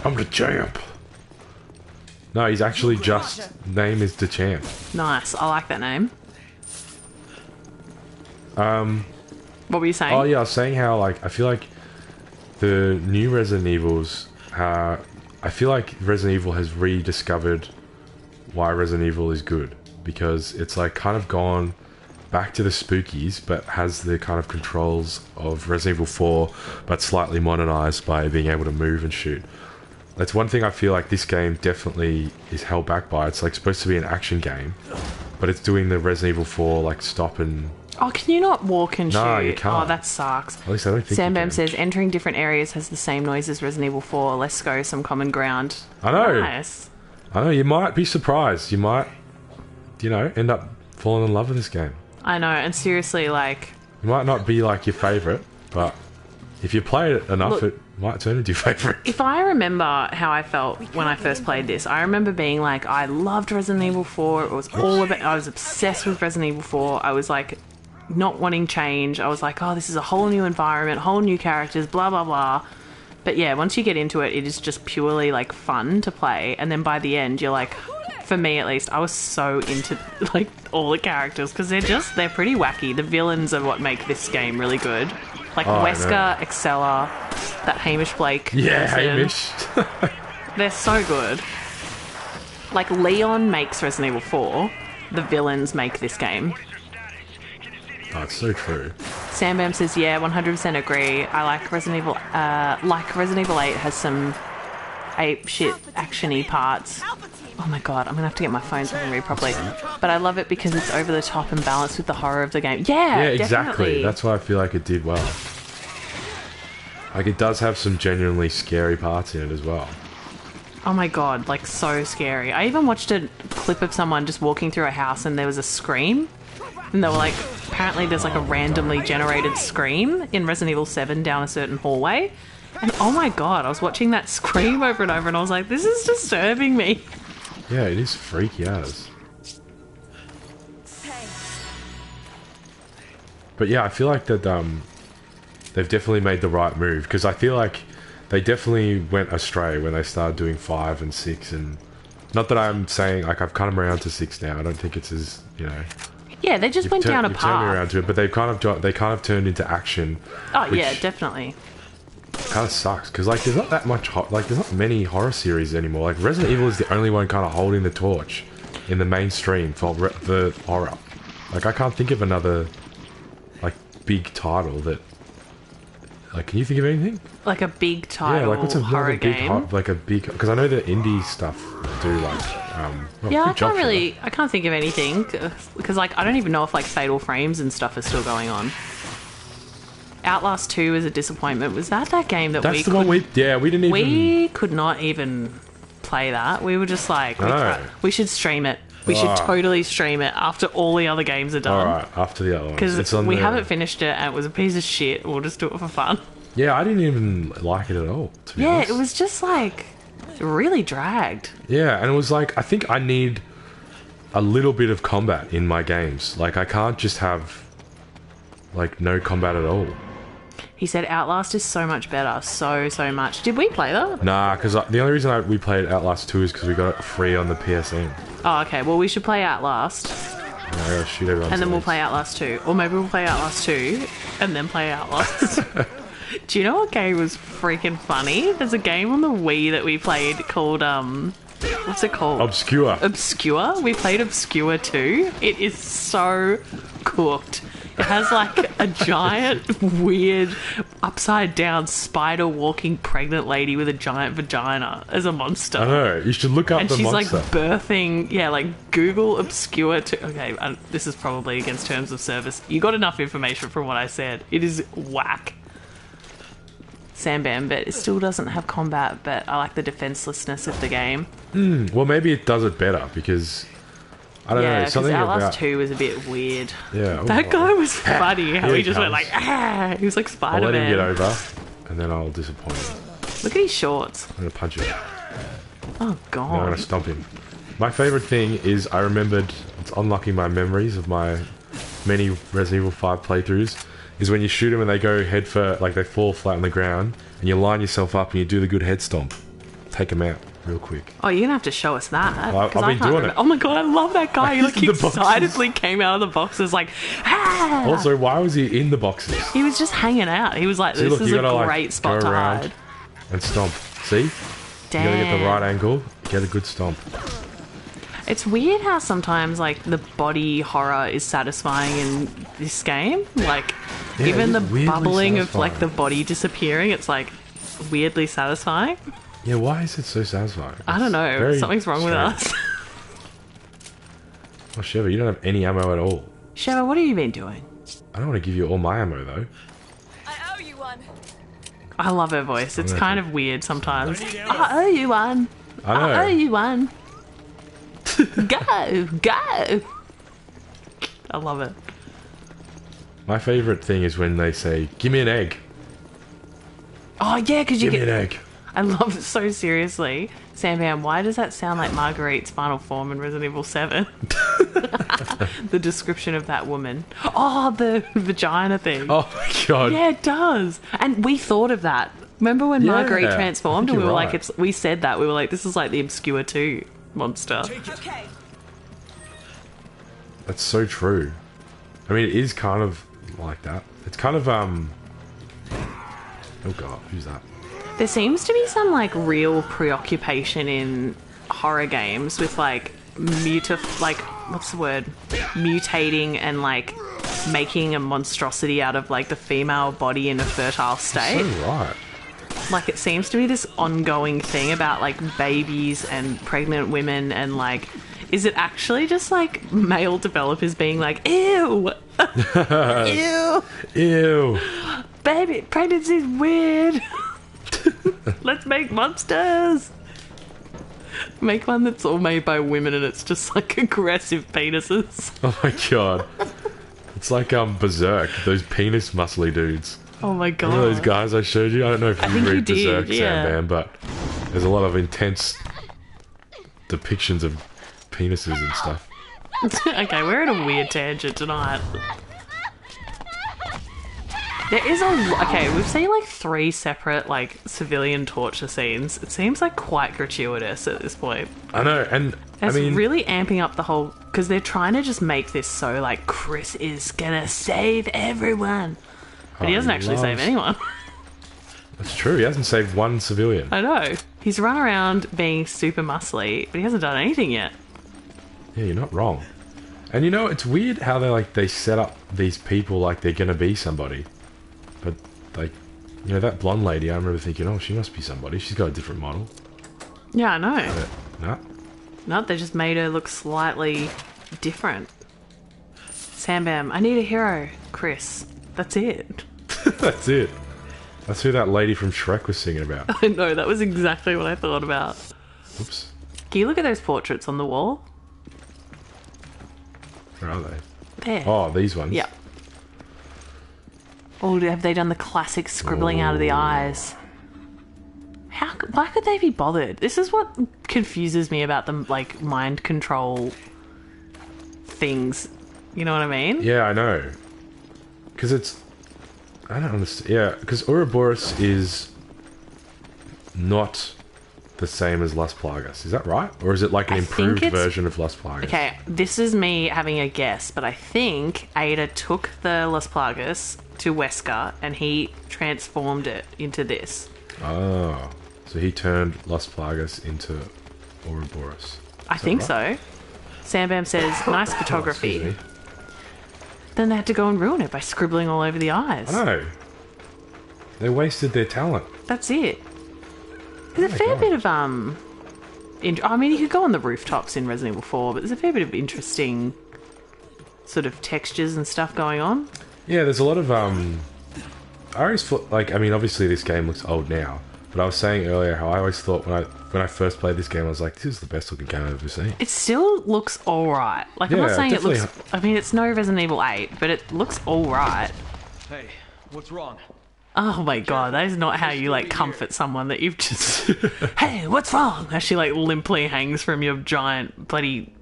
I'm DeChamp. No, he's actually just... Name is DeChamp. Nice. I like that name. What were you saying? Oh, yeah, I was saying how, like, I feel like the new Resident Evils... I feel like Resident Evil has rediscovered why Resident Evil is good. Because it's, like, kind of gone back to the spookies, but has the kind of controls of Resident Evil 4, but slightly modernized by being able to move and shoot. That's one thing I feel like this game definitely is held back by. It's, like, supposed to be an action game, but it's doing the Resident Evil 4, like, stop and... Oh, can you not walk and shoot? No, you can't. Oh, that sucks. At least I don't think Sam you Bam can. says, entering different areas has the same noise as Resident Evil 4. Let's go, some common ground. I know. Nice. I know, you might be surprised. You might, you know, end up falling in love with this game. I know, and seriously, like... It might not be, like, your favourite, but if you play it enough, Look, it might turn into your favourite. If I remember how I felt when I first played this, I remember being like, I loved Resident Evil 4. It was all about... I was obsessed with Resident Evil 4. I was, like, not wanting change. I was like, oh, this is a whole new environment, whole new characters, blah, blah, blah. But yeah, once you get into it, it is just purely, like, fun to play. And then by the end, you're like... For me, at least, I was so into, like, all the characters, because they're pretty wacky. The villains are what make this game really good. Like, Wesker, Excella, that Hamish Blake Yeah, person. Hamish. They're so good. Like, Leon makes Resident Evil 4. The villains make this game. Oh, it's so true. Sam Bam says, yeah, 100% agree. I like Resident Evil... like, Resident Evil 8 has some ape shit action-y parts. Oh my god, I'm gonna have to get my phone so I can read properly. But I love it because it's over the top and balanced with the horror of the game. Yeah, exactly. Definitely. That's why I feel like it did well. Like, it does have some genuinely scary parts in it as well. Oh my god, like, so scary. I even watched a clip of someone just walking through a house and there was a scream. And they were like, apparently there's like a randomly generated scream in Resident Evil 7 down a certain hallway. And oh my god, I was watching that scream over and over and I was like, this is disturbing me. Yeah, it is freaky as. But yeah, I feel like that they've definitely made the right move, because I feel like they definitely went astray when they started doing 5 and 6, and not that I'm saying, like, I've come around to 6 now. I don't think it's as, you know. Yeah, they just went down a you've turned me path. around to it, but they kind of turned into action. Oh yeah, definitely. Kind of sucks, because, like, there's not that much there's not many horror series anymore. Like, Resident Evil is the only one kind of holding the torch in the mainstream for the horror. Like, I can't think of another, like, big title that, like, can you think of anything? Like a big title, yeah, like, what's horror another big game? because I know the indie stuff do, like, well, Yeah, good job, I can't think of anything, because, like, I don't even know if, like, Fatal Frames and stuff are still going on. Outlast 2 is a disappointment. Was that game that That's the one we didn't even... We could not even play that. We were just like, we should stream it. We should totally stream it after all the other games are done. Alright, after the other ones. Because we haven't finished it and it was a piece of shit. We'll just do it for fun. Yeah, I didn't even like it at all, to be honest. Yeah, it was just like, really dragged. Yeah, and it was like, I think I need a little bit of combat in my games. Like, I can't just have, like, no combat at all. He said Outlast is so much better. So much. Did we play that? Nah, because the only reason we played Outlast 2 is because we got it free on the PSN. Oh, okay. Well, we should play Outlast. I gotta shoot everyone. And then we'll play Outlast 2. Or maybe we'll play Outlast 2 and then play Outlast. Do you know what game was freaking funny? There's a game on the Wii that we played called, what's it called? Obscure. Obscure? We played Obscure 2. It is so cooked. It has like a giant, weird, upside down spider walking pregnant lady with a giant vagina as a monster. I know. You should look up And the she's monster. like birthing, like Google obscure. Okay, this is probably against terms of service. You got enough information from what I said. It is whack. Sambam, but it still doesn't have combat, but I like the defenselessness of the game. Well, maybe it does it better because I don't know, something Outlast about 2 was a bit weird. Yeah, That guy was funny. How Here he he just went comes. like, ah! He was like I'll Spider-Man. let him get over, and then I'll disappoint him. Look at his shorts. I'm gonna punch him. Oh No, I'm god. gonna stomp him. My favourite thing is I remembered, it's unlocking my memories of my many Resident Evil 5 playthroughs, is when you shoot them and they go head for, like they fall flat on the ground, and you line yourself up and you do the good head stomp. Take them out real quick. Oh, you're gonna have to show us that. I've 'cause been I can't doing remember. it. Oh my god, I love that guy. He like In the boxes. excitedly came out of the boxes like, ah! Also, why was he in the boxes? He was just hanging out. He was like, See, this look, is you a gotta, great like, spot go to around hide. and stomp. See? You gotta get the Damn. right angle, get a good stomp. It's weird how sometimes like the body horror is satisfying in this game. Like Yeah, even it the is weirdly bubbling of satisfying. like the body disappearing, it's like weirdly satisfying. Yeah, why is it so satisfying? I don't It's know. very Something's wrong strange. with us. Oh, Sheva, you don't have any ammo at all. Sheva, what have you been doing? I don't want to give you all my ammo, though. I owe you one. I love her voice. It's gonna kind of weird sometimes. I owe you one. I know. I owe you one. Go, go. I love it. My favourite thing is when they say, give me an egg. Oh yeah, because you Give me get. an egg. I love it so seriously. Sambam, why does that sound like Marguerite's final form in Resident Evil 7? The description of that woman. Oh, the vagina thing. Oh my god. Yeah, it does. And we thought of that. Remember when Yeah, Marguerite I transformed think and we you're were right. like, we said that. We were like, this is like the Obscure 2 monster. Okay. That's so true. I mean, it is kind of like that. It's kind of, oh god, who's that? There seems to be some like real preoccupation in horror games with like what's the word? Mutating and like making a monstrosity out of like the female body in a fertile state. So right. Like it seems to be this ongoing thing about like babies and pregnant women and like is it actually just like male developers being like, ew, ew, Ew. baby, pregnancy's weird. Let's make monsters. Make one that's all made by women and it's just like aggressive penises. Oh my god. It's like Berserk, those penis muscly dudes. Oh my god. Remember those guys I showed you? I don't know if I you think read you did, Berserk, yeah. Sandman, but there's a lot of intense depictions of penises and stuff. Okay, we're at a weird tangent tonight. There is okay, we've seen like 3 separate like civilian torture scenes. It seems like quite gratuitous at this point. I know, and It's I mean, really amping up the whole because they're trying to just make this so like Chris is gonna save everyone, but he doesn't actually save anyone. That's true. He hasn't saved one civilian. I know. He's run around being super muscly, but he hasn't done anything yet. Yeah, you're not wrong. And you know, it's weird how they set up these people like they're gonna be somebody, but like, you know, that blonde lady. I remember thinking, oh, she must be somebody. She's got a different model. Yeah, I know. But no. No, they just made her look slightly different. Sambam, I need a hero. Chris. That's it. That's it. That's who that lady from Shrek was singing about. I know, that was exactly what I thought about. Oops. Can you look at those portraits on the wall? Where are they? There. Oh, these ones. Yep. Or have they done the classic scribbling out of the eyes? Why could they be bothered? This is what confuses me about them, like, mind control things. You know what I mean? Yeah, I know. Because it's... I don't understand. Yeah, because Ouroboros is not the same as Las Plagas. Is that right? Or is it like an I improved think it's- version of Las Plagas? Okay, this is me having a guess, but I think Ada took the Las Plagas to Wesker and he transformed it into this. Oh. So he turned Las Plagas into Ouroboros. I think so. Sambam says, nice photography. Excuse me. Then they had to go and ruin it by scribbling all over the eyes. I know. They wasted their talent. That's it. There's a fair bit of I mean, you could go on the rooftops in Resident Evil 4, but there's a fair bit of interesting sort of textures and stuff going on. Yeah, there's a lot of I always thought, like, I mean, obviously this game looks old now, but I was saying earlier how I always thought when I first played this game, I was like, this is the best looking game I've ever seen. It still looks alright. Like, I'm not saying it looks... I mean, it's no Resident Evil 8, but it looks alright. Hey, what's wrong? Oh my god, that is not how you, like, comfort someone that you've just... Hey, what's wrong? As she, like, limply hangs from your giant bloody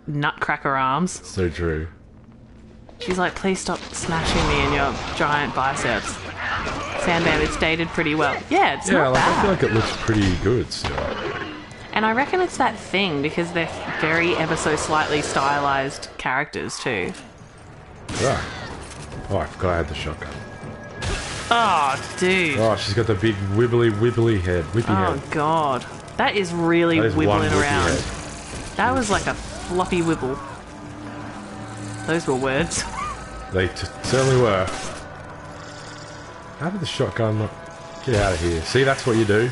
nutcracker arms. So true. She's like, please stop smashing me in your giant biceps. Sandbam, it's dated pretty well. Yeah, it's not bad. I feel like it looks pretty good still. And I reckon it's that thing because they're very ever so slightly stylized characters too. Right. Oh, I forgot I had the shotgun. Oh, dude. Oh, she's got the big wibbly head. Whippy head. Oh, God. That is really wibbling around. That was like a floppy wibble. Those were words. They certainly were. How did the shotgun look? Get out of here. See, that's what you do.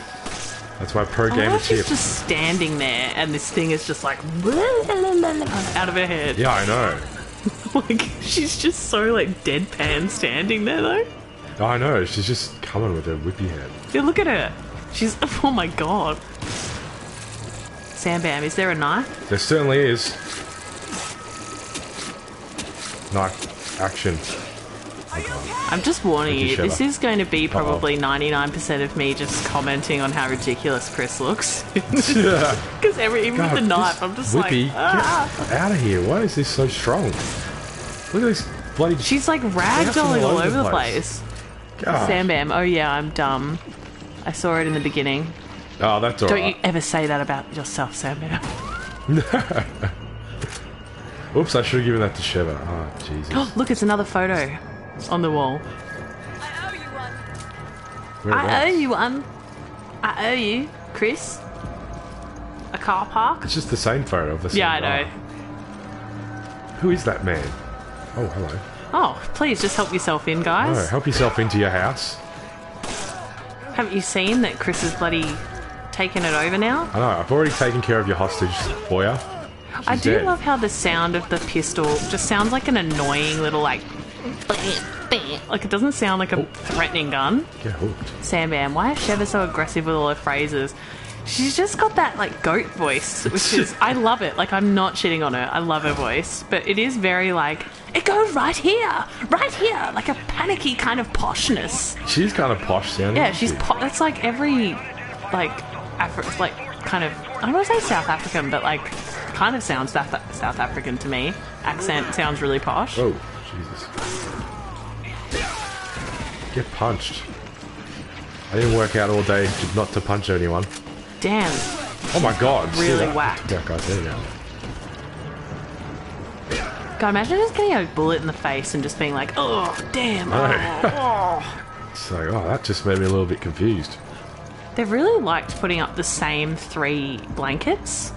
That's why pro gamer tip. She's just standing there and this thing is just like out of her head. Yeah, I know. Like, she's just so like deadpan standing there though. I know, she's just coming with her whippy head. Yeah, look at her. She's, oh my god. Sambam, is there a knife? There certainly is. Knife action. I'm just warning you, this SHEVA. is going to be probably 99% of me just commenting on how ridiculous Chris looks. Because even with the knife, I'm just whippy, like, ah. get out of here. Why is this so strong? Look at this bloody... She's like ragdolling all over the place. Sambam, oh yeah, I'm dumb. I saw it in the beginning. Oh, that's alright. Don't you ever say that about yourself, Sambam. Oops, I should have given that to SHEVA. Oh, Jesus. Oh, look, it's another photo on the wall. I owe you one. I owe you one. I owe you, Chris. A car park? It's just the same photo of the same Yeah, I know. guy. Who is that man? Oh, hello. Oh, please just help yourself in, guys. Oh, help yourself into your house. Haven't you seen that Chris is bloody taking it over now? I know, I've already taken care of your hostage for you. I do love how the sound of the pistol just sounds like an annoying little like it doesn't sound like a threatening gun. Get hooked. Sambam, why is SHEVA so aggressive with all her phrases? She's just got that like goat voice, which is, I love it. Like, I'm not shitting on her. I love her voice, but it is very like, it goes right here, like a panicky kind of poshness. She's kind of posh sounding. Yeah, she's that's like every like like kind of, I don't want to say South African, but like kind of sounds South African to me. Accent sounds really posh. Oh, Jesus. Get punched. I didn't work out all day not to punch anyone. Damn. Oh my god. Really whacked. Yeah, guys, there you go. God, imagine just getting a bullet in the face and just being like, oh, damn. Oh. It's like, oh, that just made me a little bit confused. They've really liked putting up the same 3 blankets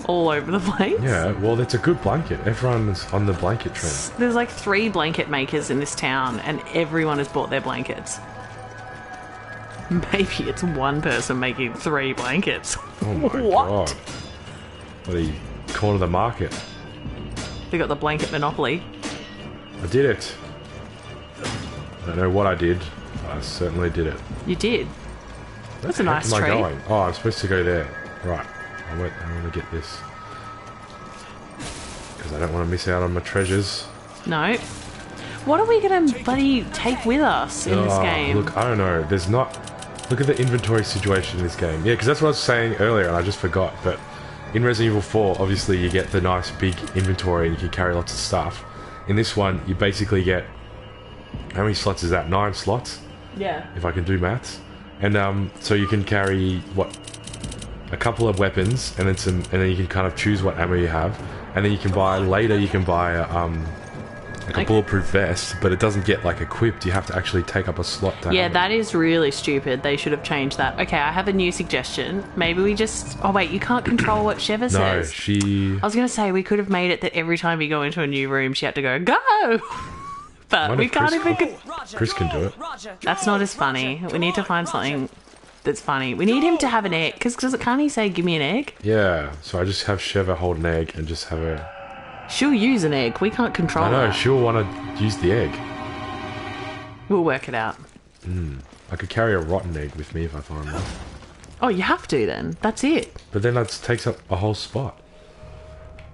all over the place. Yeah, well, it's a good blanket. Everyone's on the blanket trend. There's like 3 blanket makers in this town, and everyone has bought their blankets. Maybe it's one person making 3 blankets. Oh my god. Bloody corner the market. They got the blanket monopoly. I did it. I don't know what I did, but I certainly did it. You did. That's a nice tree. tree. Where am I going? Oh, I'm supposed to go there. Right. I want to get this. Because I don't want to miss out on my treasures. No. What are we going to bloody take with us in this game? Look, I don't know. There's not... Look at the inventory situation in this game. Yeah, because that's what I was saying earlier and I just forgot. But in Resident Evil 4, obviously you get the nice big inventory and you can carry lots of stuff. In this one, you basically get... How many slots is that? 9 slots? Yeah. If I can do maths. And so you can carry, what... a couple of weapons, and then you can kind of choose what ammo you have, and then you can buy later. You can buy like a bulletproof vest, but it doesn't get like equipped. You have to actually take up a slot to Yeah, have that it. is really stupid. They should have changed that. Okay, I have a new suggestion. Maybe we just... Oh, wait, you can't control what SHEVA No, says. she... I was going to say, we could have made it that every time you go into a new room, she had to go! But Wonder we if can't Chris- even... Chris can do it. That's not as funny. We need to find something that's funny. We need him to have an egg. Because can't he say, give me an egg? Yeah, so I just have SHEVA hold an egg and just have her... She'll use an egg. We can't control I know, that. she'll want to use the egg. We'll work it out. I could carry a rotten egg with me if I find one. Oh, you have to then. That's it. But then that takes up a whole spot.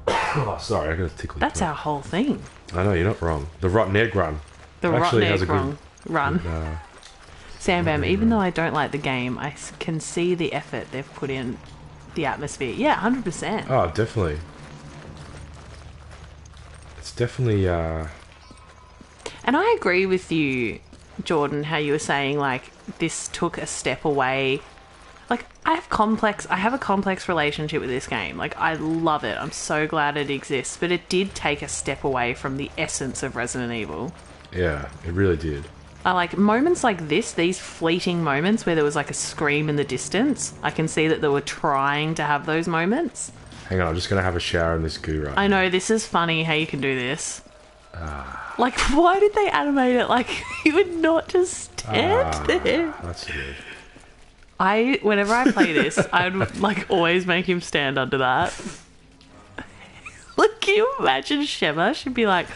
Oh, sorry, I got a tickly That's throat. our whole thing. I know, you're not wrong. The rotten egg run. The It actually rotten has egg a good- run. Sam Bam, even though I don't like the game, I can see the effort they've put in the atmosphere. Yeah, 100%. Oh, definitely. It's definitely, And I agree with you, Jordan, how you were saying, like, this took a step away. Like, I have a complex relationship with this game. Like, I love it. I'm so glad it exists. But it did take a step away from the essence of Resident Evil. yeah, it really did. I like moments like this, these fleeting moments where there was like a scream in the distance. I can see that they were trying to have those moments. Hang on, I'm just going to have a shower in this goo right I know, this is funny how you can do this. Like, why did they animate it like you would not just stand there? That's good. Whenever I play this, I'd like always make him stand under that. Like, can you imagine SHEVA? She'd be like,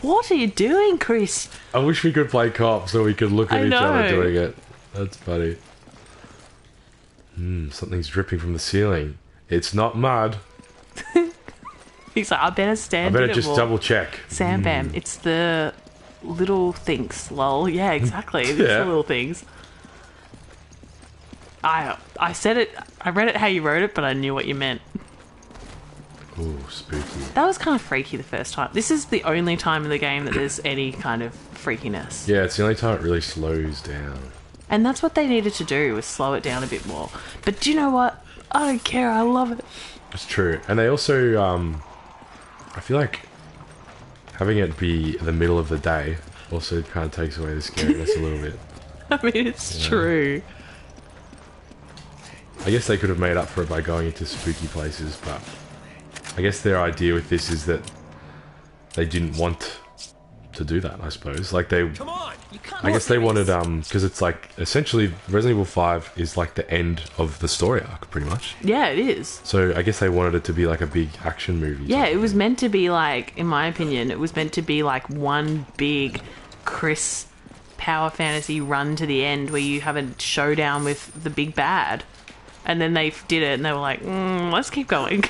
what are you doing, Chris? I wish we could play co-op so we could look at I each other know. doing it. That's funny. Something's dripping from the ceiling. It's not mud. He's like, I better I stand better in it just more. double check. Sam Bam, it's the little things, lol. Yeah, exactly. It's Yeah. the little things. I said it, I read it how you wrote it, but I knew what you meant. Ooh, spooky. That was kind of freaky the first time. This is the only time in the game that there's any kind of freakiness. Yeah, it's the only time it really slows down. And that's what they needed to do, was slow it down a bit more. But do you know what? I don't care, I love it. It's true. And they also, I feel like having it be the middle of the day also kind of takes away the scariness a little bit. I mean, it's true. I guess they could have made up for it by going into spooky places, but I guess their idea with this is that they didn't want to do that, I suppose. Like they... Come on! I guess they wanted, because it's like, essentially, Resident Evil 5 is like the end of the story arc, pretty much. Yeah, it is. So I guess they wanted it to be like a big action movie. Yeah, it was meant to be like, in my opinion, it was meant to be like one big Chris power fantasy run to the end where you have a showdown with the big bad. And then they did it and they were like, let's keep going.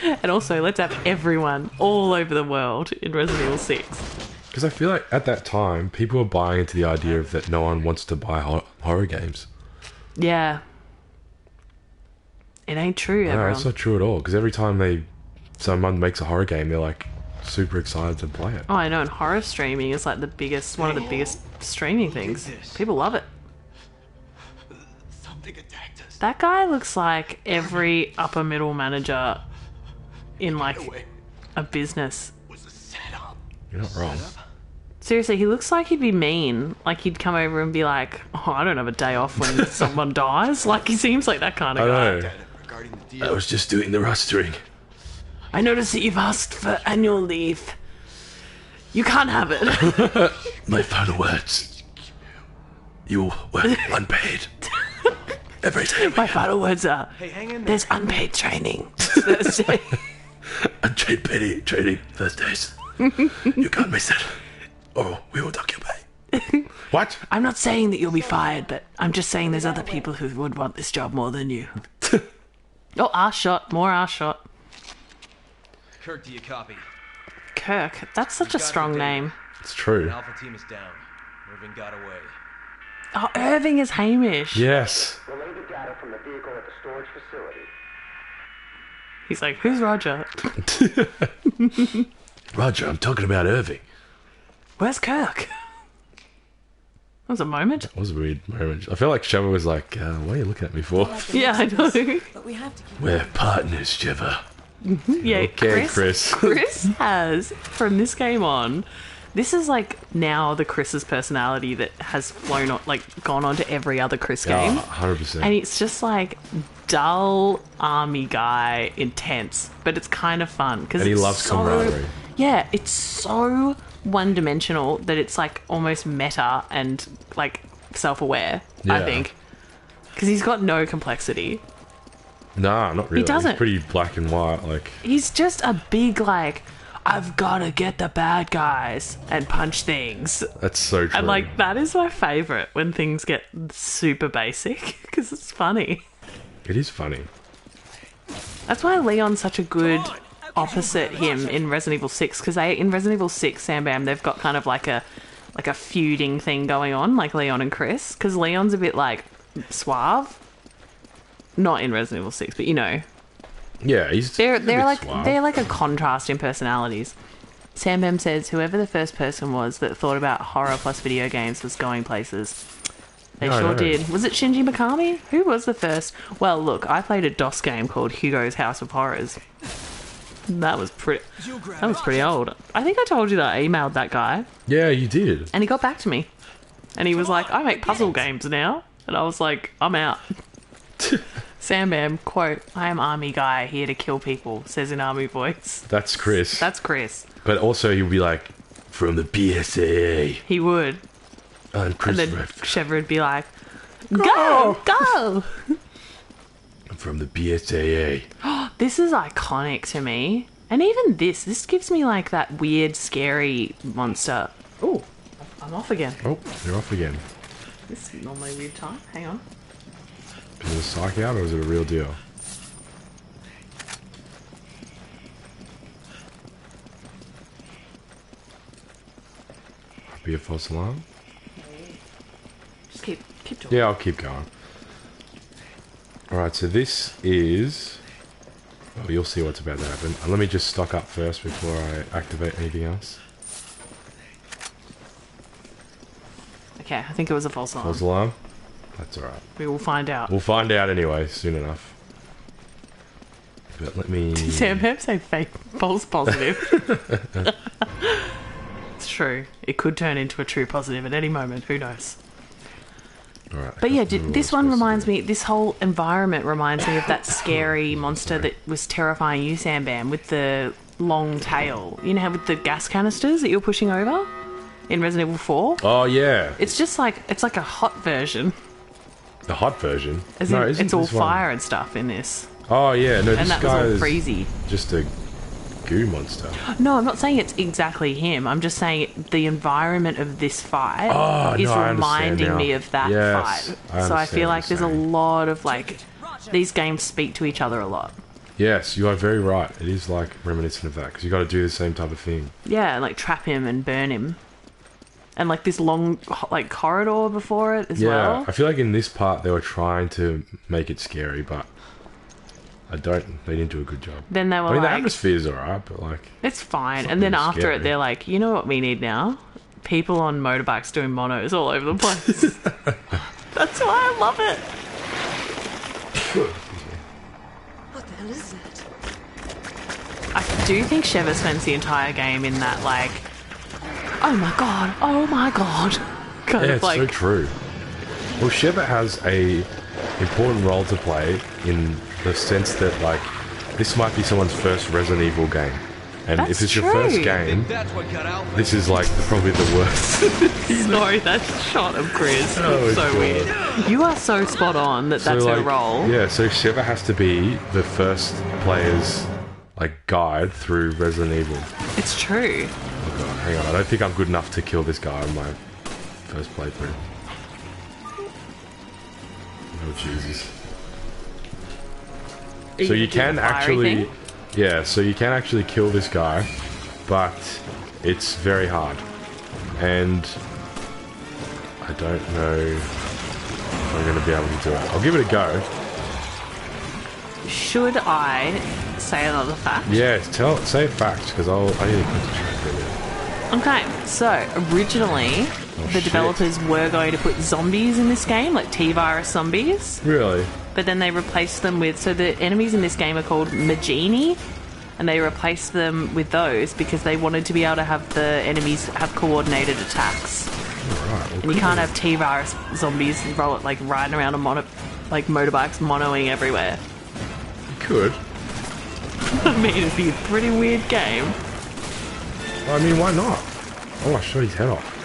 And also, let's have everyone all over the world in Resident Evil 6. Because I feel like at that time, people were buying into the idea of that no one wants to buy horror games. Yeah. It ain't true, No, everyone. it's not true at all. Because every time someone makes a horror game, they're like super excited to play it. Oh, I know, and horror streaming is like one of the biggest streaming things. People love it. Something attacked us. That guy looks like every upper middle manager in like a business. Was a setup. You're not wrong. Seriously, he looks like he'd be mean. Like he'd come over and be like, "Oh, I don't have a day off when someone dies." Like he seems like that kind of guy. I know. Regarding the deal. I was just doing the rustering. I noticed that you've asked for annual leave. You can't have it. My final words. You work unpaid. Every day. My final words are, Hey, hang in there. there's unpaid training. Thursday. Unpaid petty training Thursdays. You can't miss it. Or we will dock your pay. What? I'm not saying that you'll be fired, but I'm just saying there's other people who would want this job more than you. Oh, arse shot. More arse shot. Kirk, do you copy? Kirk. That's such a strong name. It's true. Alpha team is down. Irving got away. Oh, Irving is Hamish. Yes. Relay the data from the vehicle at the storage facility. He's like, who's Roger? Roger, I'm talking about Irving. Where's Kirk? That was a moment. That was a weird moment. I feel like SHEVA was like, what are you looking at me for? Yeah, I know. But we have to keep We're partners, SHEVA. Yeah, Okay, Chris. Chris has, from this game on, this is like now the Chris's personality that has flown on, like gone on to every other Chris game. 100%. And it's just like dull army guy, intense, but it's kind of fun because And he loves camaraderie. Yeah, it's so one-dimensional that it's like almost meta and like self-aware. I Yeah. think because he's got no complexity. Nah, not really. He doesn't. He's pretty black and white. Like, He's just a big like, I've got to get the bad guys and punch things. that's so true. And like that is my favorite when things get super basic because it's funny. It is funny. That's why Leon's such a good opposite him in Resident Evil 6 because in Resident Evil 6, Sam Bam, they've got kind of like a feuding thing going on, like Leon and Chris, because Leon's a bit like suave. Not in Resident Evil 6, but you know. Yeah, They're a bit like suave. they're like a contrast in personalities. Sam Bam says whoever the first person was that thought about horror plus video games was going places. They Yeah, I sure know. did. Was it Shinji Mikami? Who was the first? Well, look, I played a DOS game called Hugo's House of Horrors. That was pretty old. I think I told you that I emailed that guy Yeah, you did. and he got back to me. And he was like, I make puzzle games now. And I was like, I'm out. Sam Bam, quote, I am army guy here to kill people, says in army voice. That's Chris. That's Chris. But also he'll be like, from the BSAA. He would. And Chris And then Redford. Sheva would be like, go, go. From the BSAA. This is iconic to me. And even this gives me like that weird, scary monster. Oh, I'm off again. Oh, you're off again. This is normally a weird time. Hang on. Is it a psych out or is it a real deal? Be a false alarm? Just keep talking. Yeah, I'll keep going. Alright, so this is... Oh, you'll see what's about to happen. Let me just stock up first before I activate anything else. Okay, I think it was a false alarm. False alarm? That's alright. We will find out. We'll find out anyway, soon enough. But let me... Sam Bam say fake, false positive. It's true. It could turn into a true positive at any moment. Who knows? Alright. But yeah, this one reminds me, this whole environment reminds me of that scary monster that was terrifying you, Sam Bam, with the long tail. You know how with the gas canisters that you're pushing over in Resident Evil 4? Oh, yeah. It's just like, it's like a hot version. The hot version? As No, in, isn't it's all this one- fire and stuff in this. Oh, yeah. No, And this that was guy all is freezy. just a goo monster. No, I'm not saying it's exactly him. I'm just saying the environment of this fight Oh, is no, I understand reminding now. me of that Yes, fight. I So I understand feel what like you're there's a saying. lot of like these games speak to each other a lot. Yes, you are very right. It is like reminiscent of that because you got to do the same type of thing. Yeah, and like trap him and burn him. And like this long like corridor before it as Yeah, well. I feel like in this part they were trying to make it scary, but they didn't do a good job. Then they were I mean, the like, atmosphere's alright, but like, it's fine. It's And then not really after scary. it, they're like, you know what we need now? People on motorbikes doing monos all over the place. That's why I love it. What the hell is that? I do think Sheva spends the entire game in that like, oh my god, kind yeah, of it's like, so true. Well, Sheva has a important role to play in the sense that like this might be someone's first Resident Evil game, and That's if it's your first true. game, That's what got out. this is like probably the worst. sorry, that shot of Chris Oh, was so God. weird. You are so spot on that that's her role. Yeah, so Sheva has to be the first player's like guide through Resident Evil. It's true. Oh god, hang on, I don't think I'm good enough to kill this guy on my first playthrough. Oh Jesus. Are So you gonna do can the fiery actually, thing? yeah, so you can actually kill this guy, but it's very hard. And I don't know if I'm going to be able to do it. I'll give it a go. Should I say another fact? Yeah, say a fact, because I need to concentrate for a minute. Okay, so originally the shit. developers were going to put zombies in this game, like T-virus zombies, Really? but then they replaced them with, so the enemies in this game are called Magini, and they replaced them with those because they wanted to be able to have the enemies have coordinated attacks. Alright, well, And you can't have T-virus zombies riding around on motorbikes monoing everywhere. you could. I mean, it'd be a pretty weird game. I mean, why not? Oh, I shot his head off.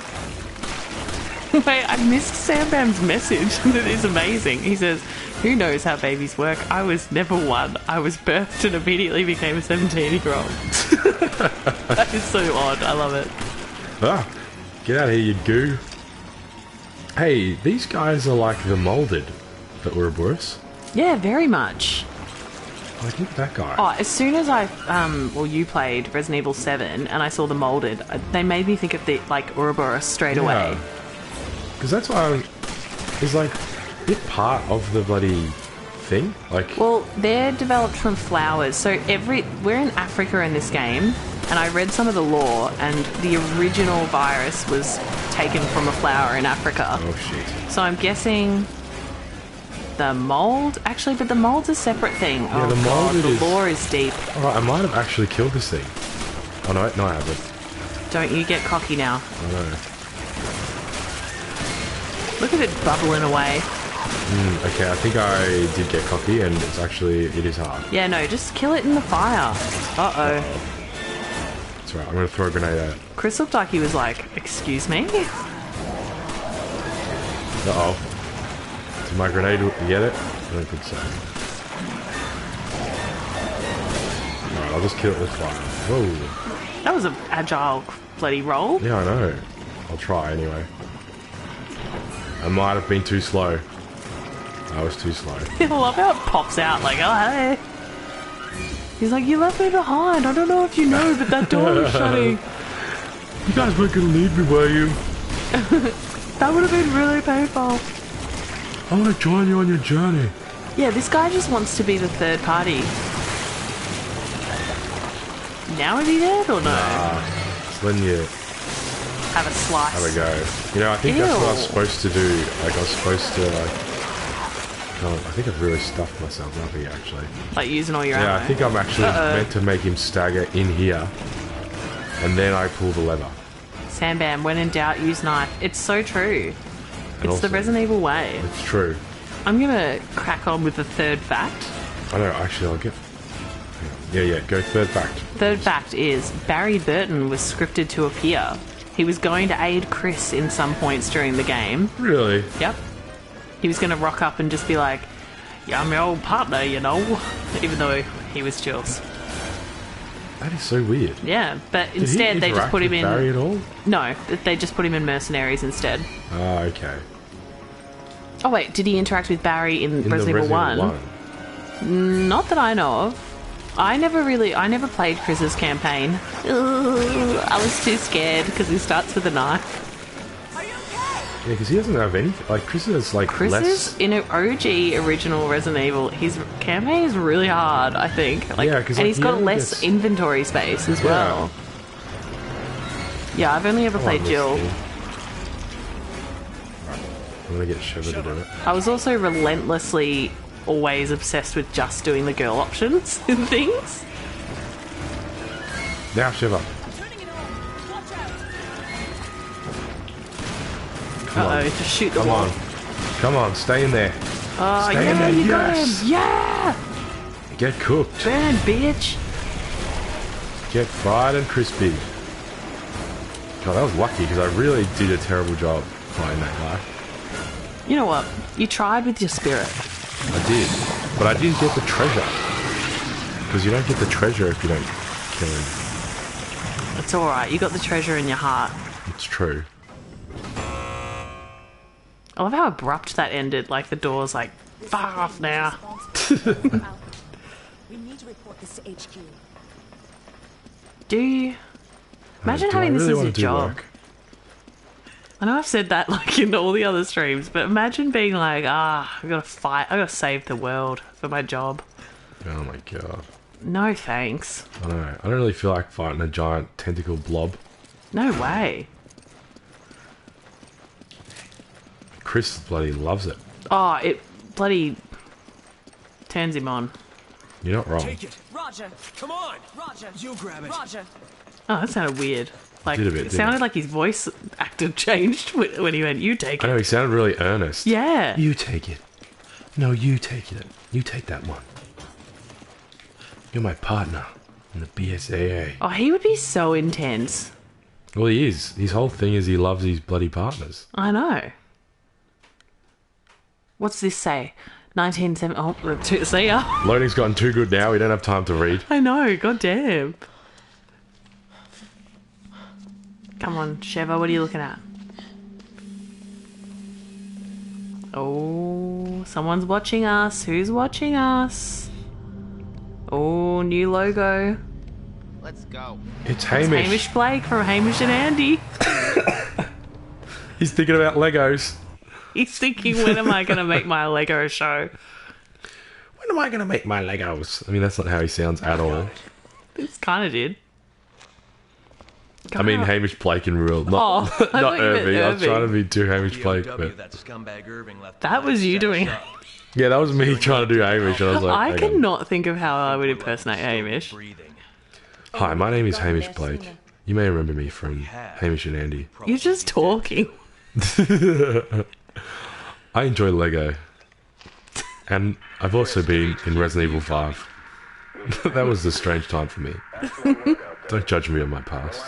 Wait, I missed Sam Bam's message. That is amazing. He says, "Who knows how babies work? I was never one. I was birthed and immediately became a 17-year-old." That is so odd. I love it. Ah, get out of here, you goo. Hey, these guys are like the molded that were worse. Yeah, very much. Like, look at that guy. Oh, as soon as you played Resident Evil 7 and I saw the molded, they made me think of the, Ouroboros straight away. Because that's why it's like a bit part of the bloody thing. Like, Well, they're developed from flowers. So we're in Africa in this game, and I read some of the lore, and the original virus was taken from a flower in Africa. oh shit. So I'm guessing the mold. Actually, but the mold's a separate thing. Yeah, oh the god, mold the is- lore is deep. Alright, I might have actually killed this thing. Oh no, I haven't. Don't you get cocky now. I know. Look at it bubbling away. Okay, I think I did get cocky, and it is hard. Yeah, no, just kill it in the fire. Uh-oh. It's alright, I'm gonna throw a grenade at it. Chris looked like he was like, excuse me? Uh-oh. Did my grenade get it? I don't think so. Alright, I'll just kill it with fire. Whoa. That was an agile bloody roll. Yeah, I know. I'll try anyway. I might have been too slow. I was too slow. I love how it pops out like, oh, hey. He's like, you left me behind. I don't know if you know, but that door is shutting. You guys weren't gonna leave me, were you? That would have been really painful. I want to join you on your journey. Yeah, this guy just wants to be the third party. Now is he dead or no? It's letting you Have a slice. have a go. You know, I think that's what I was supposed to do. Like, I was supposed to, I think I've really stuffed myself up here, actually. Like using all your Yeah, ammo. I think I'm actually meant to make him stagger in here, and then I pull the lever. Sam Bam, when in doubt, use knife. It's so true. And It's the also- Resident Evil way. It's true. I'm gonna crack on with the third fact. I know, actually, I'll get... Yeah, go third fact. Third fact is Barry Burton was scripted to appear. He was going to aid Chris in some points during the game. Really? Yep. He was going to rock up and just be like, yeah, I'm your old partner, you know, even though he was Jules. That is so weird. Yeah, but Did instead he they just interact put him with in... Barry at all? No, they just put him in Mercenaries instead. Ah, okay. Oh wait, did he interact with Barry in In Resident Evil 1? 1. Not that I know of. I never played Chris's campaign. Ugh, I was too scared because he starts with a knife. Yeah, because he doesn't have anything. Like, Chris is, like, Chris's less... in an OG original Resident Evil, his campaign is really hard, I think. Like, Yeah, 'cause, and like, he's he got only less gets- inventory space as Yeah. well. Yeah, I've only ever played this Jill. thing. I'm gonna get SHEVA to do it. I was also relentlessly always obsessed with just doing the girl options in things. Now, SHEVA. Uh-oh, just shoot the Come wall. on. Come on, stay in there. Oh, Stay in yeah, there, you yes. got him. Yeah! Get cooked. Burn, bitch. Get fried and crispy. God, that was lucky, because I really did a terrible job playing that guy. You know what? You tried with your spirit. I did. But I didn't get the treasure. Because you don't get the treasure if you don't kill him. It's alright. You got the treasure in your heart. It's true. I love how abrupt that ended. Like, the door's like, fuck off now. We need to report this to HQ. Do you? Imagine Do I having this really as wanna your do job. work? I know I've said that like in all the other streams, but imagine being like, I gotta fight, I gotta save the world for my job. Oh my god. No thanks. I don't know. I don't really feel like fighting a giant tentacle blob. No way. Chris bloody loves it. Oh, it bloody turns him on. You're not wrong. Take it. Roger. Come on. Roger. You grab it. Roger. Oh, that sounded weird. Like, Did a bit, it didn't sounded it? like his voice actor changed when he went, you take I know, it. he sounded really earnest. Yeah. You take it. No, you take it. You take that one. You're my partner in the BSAA. Oh, he would be so intense. Well, he is. His whole thing is he loves his bloody partners. I know. What's this say? 1970. Oh, see ya. Loading's gotten too good now. We don't have time to read. I know. God damn. Come on, SHEVA. What are you looking at? Oh, someone's watching us. Who's watching us? Oh, new logo. Let's go. It's It's Hamish. Hamish Blake from Hamish and Andy. He's thinking about Legos. He's thinking, when am I going to make my Lego show? When am I going to make my Legos? I mean, that's not how he sounds at all. It's kind of did. I mean, Hamish Blake in real, not, Oh, I not thought you meant Irving. I was Irving. trying to be too Hamish Blake, POW, but that scumbag Irving left That was you doing. yeah, that was me trying to do Hamish, and I was like, I hang on. cannot think of how I would impersonate Hamish. Breathing. Hi, my name is Hamish Blake. You may remember me from Hamish and Andy. You're just talking. I enjoy Lego, and I've also been in Resident Evil 5. That was a strange time for me. Don't judge me on my past.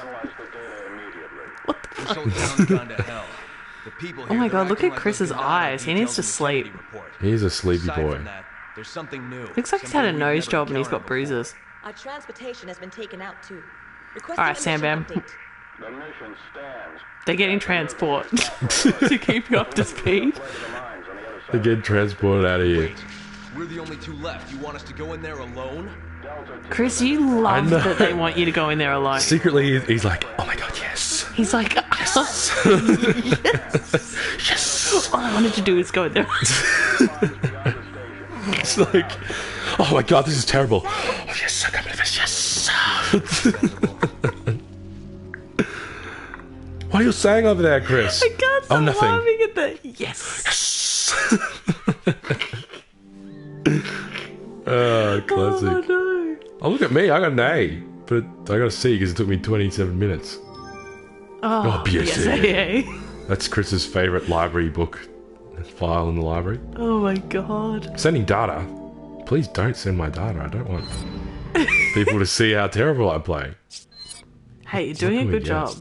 This whole town's gone to hell. The people Oh here, my they're God, look acting at like Chris's they've been out on eyes. He needs to details in the sleep. Kennedy report. He's a sleepy Aside boy. from that, there's something new. Looks like he's had a Something we've nose never job and he's got encountered before. bruises. Our transportation has been taken out too. Requesting All right, a Sam mission Bam. update. They're getting transport to keep you up to speed. They get transported out of here. Wait, we're the only two left. You want us to go in there alone? Chris, you love know. that they want you to go in there alone. Secretly, he's like, oh my god, yes. He's like, yes. Yes. All I wanted to do is go in there. It's like, oh my god, this is terrible. Oh yes, I can't believe this, yes. What are you saying over there, Chris? I can't stop nothing. laughing at the yes. Oh, classic. Oh no. Oh, look at me, I got an A. But I got a C because it took me 27 minutes. Oh, BSAA. BSAA. That's Chris's favourite library book file in the library. Oh my God. Sending data. Please don't send my data. I don't want people to see how terrible I play. Hey, you're doing a can we good get? job.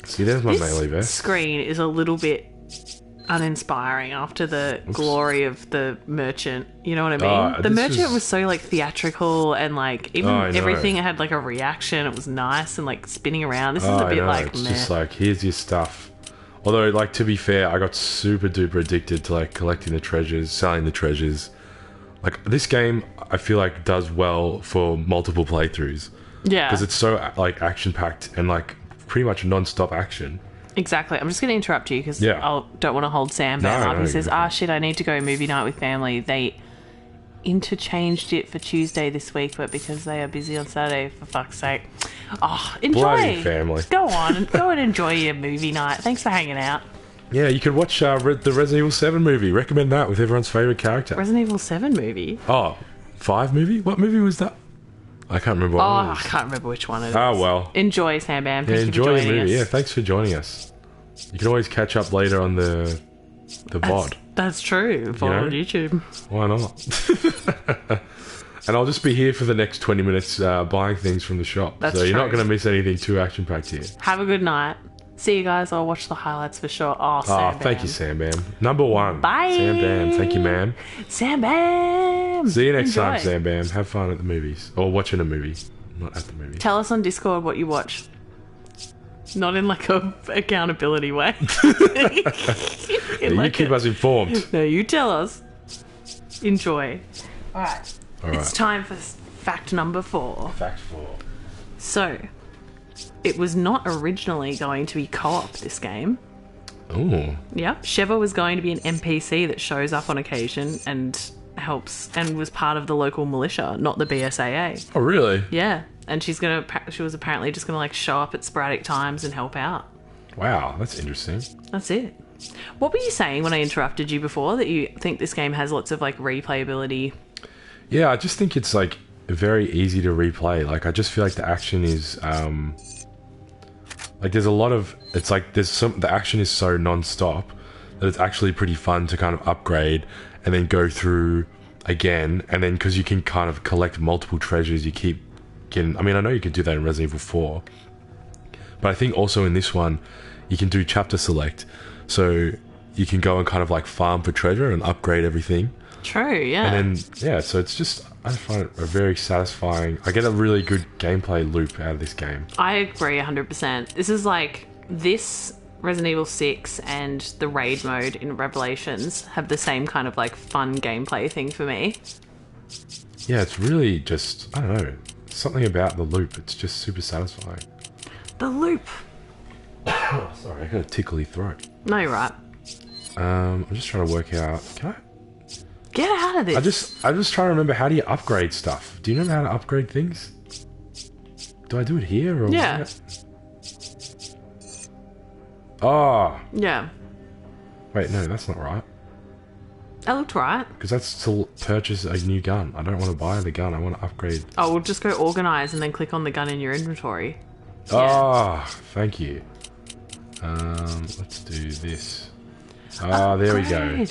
See, there's my melee This vest. screen is a little bit uninspiring after the glory of the merchant. You know what I mean? The this merchant was so like theatrical and like even Oh, I know. everything had like a reaction. It was nice and like spinning around. This is Oh, a I bit know. like It's meh. just like, here's your stuff. Although, like, to be fair, I got super duper addicted to like collecting the treasures, selling the treasures. Like, this game, I feel like does well for multiple playthroughs Yeah, because it's so like action packed and like pretty much non-stop action. exactly. I'm just going to interrupt you because Yeah. I don't want to hold Sam back No, up. no, He says, you're fine. shit, I need to go movie night with family. They interchanged it for Tuesday this week, but because they are busy on Saturday, for fuck's sake. Oh, enjoy. Bloody family. Just go on and go and enjoy your movie night. Thanks for hanging out. Yeah, you could watch the Resident Evil 7 movie. Recommend that with everyone's favourite character. Resident Evil 7 movie. Oh, 5 movie? What movie was that? I can't remember what Oh, it I was. can't remember which one it is. Oh, well. Enjoy, Sam Bam. Yeah, Thank you for enjoy joining the movie. us. Yeah, thanks for joining us. You can always catch up later on the VOD. That's true. For know? on YouTube. Why not? And I'll just be here for the next 20 minutes buying things from the shop. That's so you're not true. going to miss anything too action-packed here. Have a good night. See you guys. I'll watch the highlights for sure. Oh, Sam Bam. Thank you, Sam Bam. Number 1. Bye. Sam Bam. Thank you, ma'am. Sam Bam. See you next time, Enjoy. Sam Bam. Have fun at the movies. Or watching a movie. Not at the movies. Tell us on Discord what you watch. Not in like a accountability way. You keep us informed. No, you tell us. Enjoy. All right. All It's right. time for fact number 4. Fact 4. So, it was not originally going to be co-op, this game. Ooh. Yeah. SHEVA was going to be an NPC that shows up on occasion and helps and was part of the local militia, not the BSAA. Oh, really? Yeah. And she was apparently just going to like show up at sporadic times and help out. Wow, that's interesting. That's it. What were you saying when I interrupted you before? That you think this game has lots of like replayability? Yeah, I just think it's like very easy to replay. Like I just feel like the action is like there's a lot of, it's like the action is so non-stop that it's actually pretty fun to kind of upgrade and then go through again, and then because you can kind of collect multiple treasures, you keep getting, I mean, I know you can do that in Resident Evil 4, but I think also in this one you can do chapter select, so you can go and kind of like farm for treasure and upgrade everything. True, yeah. And then, yeah, so it's just, I find it a very satisfying, I get a really good gameplay loop out of this game. I agree 100%. This is like, this Resident Evil 6 and the raid mode in Revelations have the same kind of like fun gameplay thing for me. Yeah, it's really just, I don't know, something about the loop, it's just super satisfying. The loop. Oh, sorry, I got a tickly throat. No, you're right. I'm just trying to work out, can I? Get out of this. I'm just trying to remember, how do you upgrade stuff? Do you know how to upgrade things? Do I do it here or? Yeah. Oh. Yeah. Wait, no, that's not right. That looked right. Because that's to purchase a new gun. I don't want to buy the gun. I want to upgrade. Oh, we'll just go organize and then click on the gun in your inventory. Ah, thank you. Let's do this. Ah, there we go.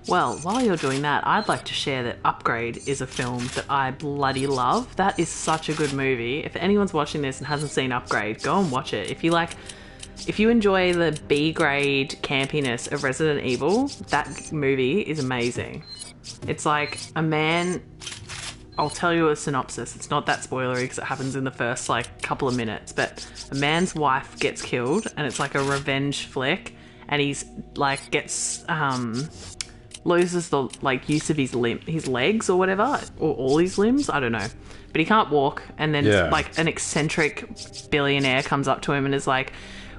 Well, while you're doing that, I'd like to share that Upgrade is a film that I bloody love. That is such a good movie. If anyone's watching this and hasn't seen Upgrade, go and watch it. If you enjoy the B-grade campiness of Resident Evil, that movie is amazing. It's like a man... I'll tell you a synopsis. It's not that spoilery because it happens in the first like couple of minutes, but a man's wife gets killed and it's like a revenge flick, and he's like loses the like use of his legs or whatever, or all his limbs, I don't know, but he can't walk, and then like an eccentric billionaire comes up to him and is like,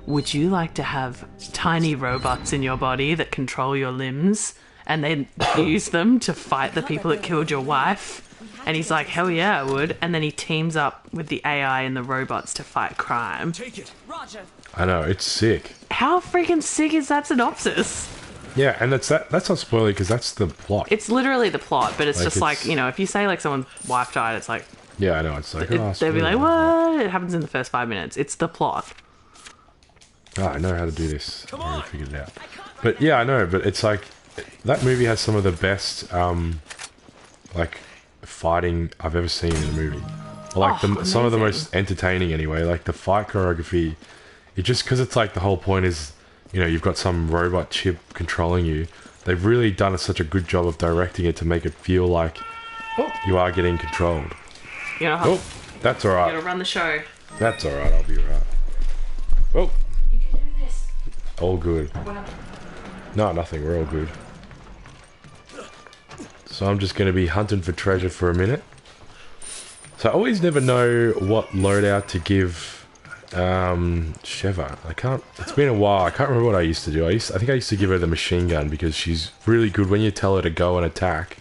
would you like to have tiny robots in your body that control your limbs and then use them to fight the people that killed your wife? And he's like, hell yeah, I would. And then he teams up with the AI and the robots to fight crime. Take it. Roger. I know, it's sick. How freaking sick is that synopsis? Yeah, and that's not spoilery because that's the plot. It's literally the plot, but it's like, just like, you know, if you say like someone's wife died, it's like... Yeah, I know, it's like... they'll be like, what? It happens in the first 5 minutes. It's the plot. Oh, I know how to do this. I already figured it out. But yeah, I know, but it's like... That movie has some of the best, like... fighting I've ever seen in a movie, or like some of the most entertaining anyway. Like the fight choreography, it just, because it's like the whole point is, you know, you've got some robot chip controlling you. They've really done such a good job of directing it to make it feel like you are getting controlled. That's all right. You gotta run the show. That's all right. I'll be alright. Oh, you can do this. All good. No, nothing. We're all good. So I'm just going to be hunting for treasure for a minute. So I always never know what loadout to give SHEVA. I can't... It's been a while. I can't remember what I used to do. I think I used to give her the machine gun because she's really good. When you tell her to go and attack,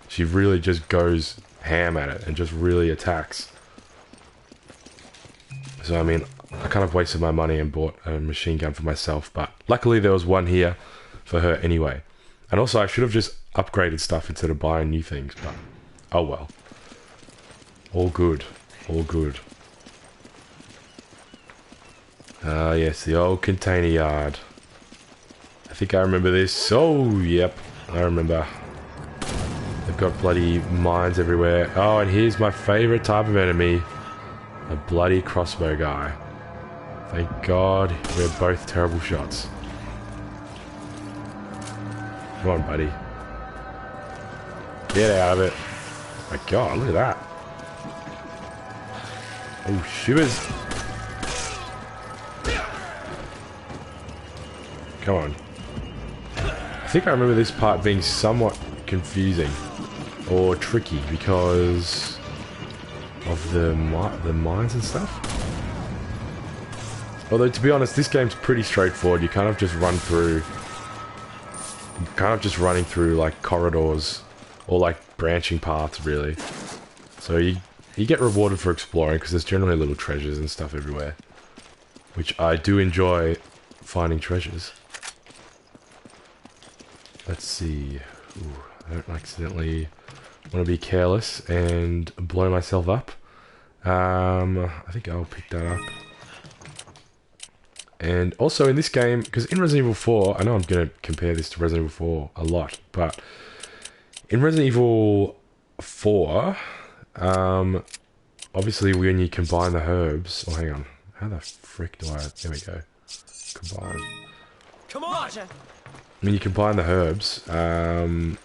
she really just goes ham at it and just really attacks. So I mean, I kind of wasted my money and bought a machine gun for myself, but luckily there was one here for her anyway. And also I should have just upgraded stuff instead of buying new things, but oh well. All good. All good. Ah, yes, the old container yard. I think I remember this. Oh, yep, I remember. They've got bloody mines everywhere. Oh, and here's my favourite type of enemy. A bloody crossbow guy. Thank God we're both terrible shots. Come on, buddy. Get out of it. Oh my God, look at that. Oh, shivers. Come on. I think I remember this part being somewhat confusing or tricky because of the mines and stuff. Although, to be honest, this game's pretty straightforward. You kind of just run through... running through, like, corridors or, like, branching paths, really. So you get rewarded for exploring because there's generally little treasures and stuff everywhere. Which I do enjoy finding treasures. Let's see. Ooh, I don't accidentally want to be careless and blow myself up. I think I'll pick that up. And also in this game, because in Resident Evil 4, I know I'm going to compare this to Resident Evil 4 a lot, but in Resident Evil 4, obviously when you combine the herbs... Oh, hang on. How the frick do I... There we go. Combine. Come on! When you combine the herbs, I don't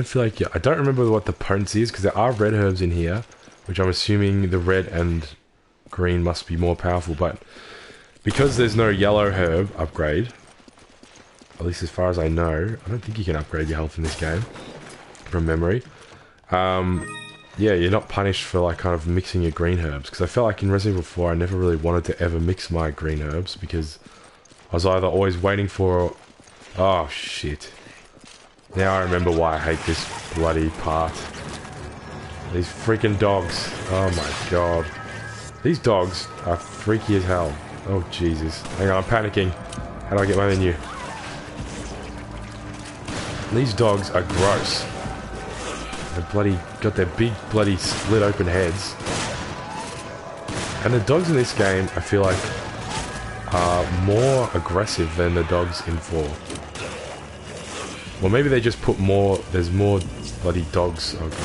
feel like... I don't remember what the potency is, because there are red herbs in here, which I'm assuming the red and green must be more powerful, but because there's no yellow herb upgrade, at least as far as I know, I don't think you can upgrade your health in this game, from memory. Yeah, you're not punished for like kind of mixing your green herbs, because I felt like in Resident Evil 4 I never really wanted to ever mix my green herbs, because I was either always waiting for... Oh shit. Now I remember why I hate this bloody part. These freaking dogs. Oh my god. These dogs are freaky as hell. Oh Jesus. Hang on, I'm panicking. How do I get my menu? These dogs are gross. They're bloody... got their big bloody split open heads. And the dogs in this game, I feel like, are more aggressive than the dogs in 4. Well, maybe they just put more... There's more bloody dogs. Oh god.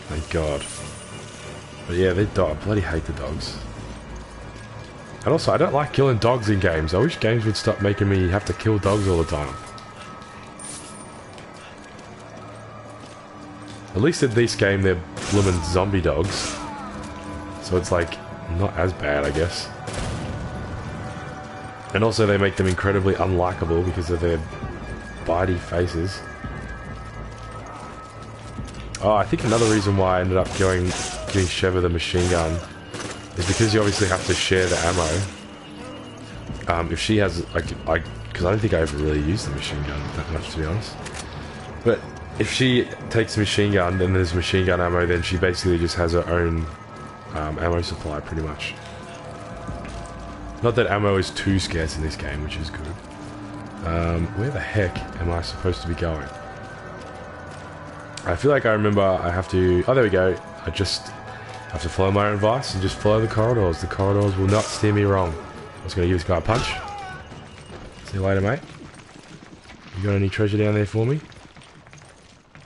Thank god. But yeah, I bloody hate the dogs. And also, I don't like killing dogs in games. I wish games would stop making me have to kill dogs all the time. At least in this game, they're blooming zombie dogs. So it's like, not as bad, I guess. And also they make them incredibly unlikable because of their bitey faces. Oh, I think another reason why I ended up getting SHEVA the machine gun is because you obviously have to share the ammo. If she has, because I don't think I ever really used the machine gun that much, to be honest. But if she takes the machine gun, then there's machine gun ammo, then she basically just has her own ammo supply, pretty much. Not that ammo is too scarce in this game, which is good. Where the heck am I supposed to be going? I feel like I remember I have to... Oh, there we go. I just have to follow my own advice and just follow the corridors. The corridors will not steer me wrong. I was going to give this guy a punch. See you later, mate. You got any treasure down there for me?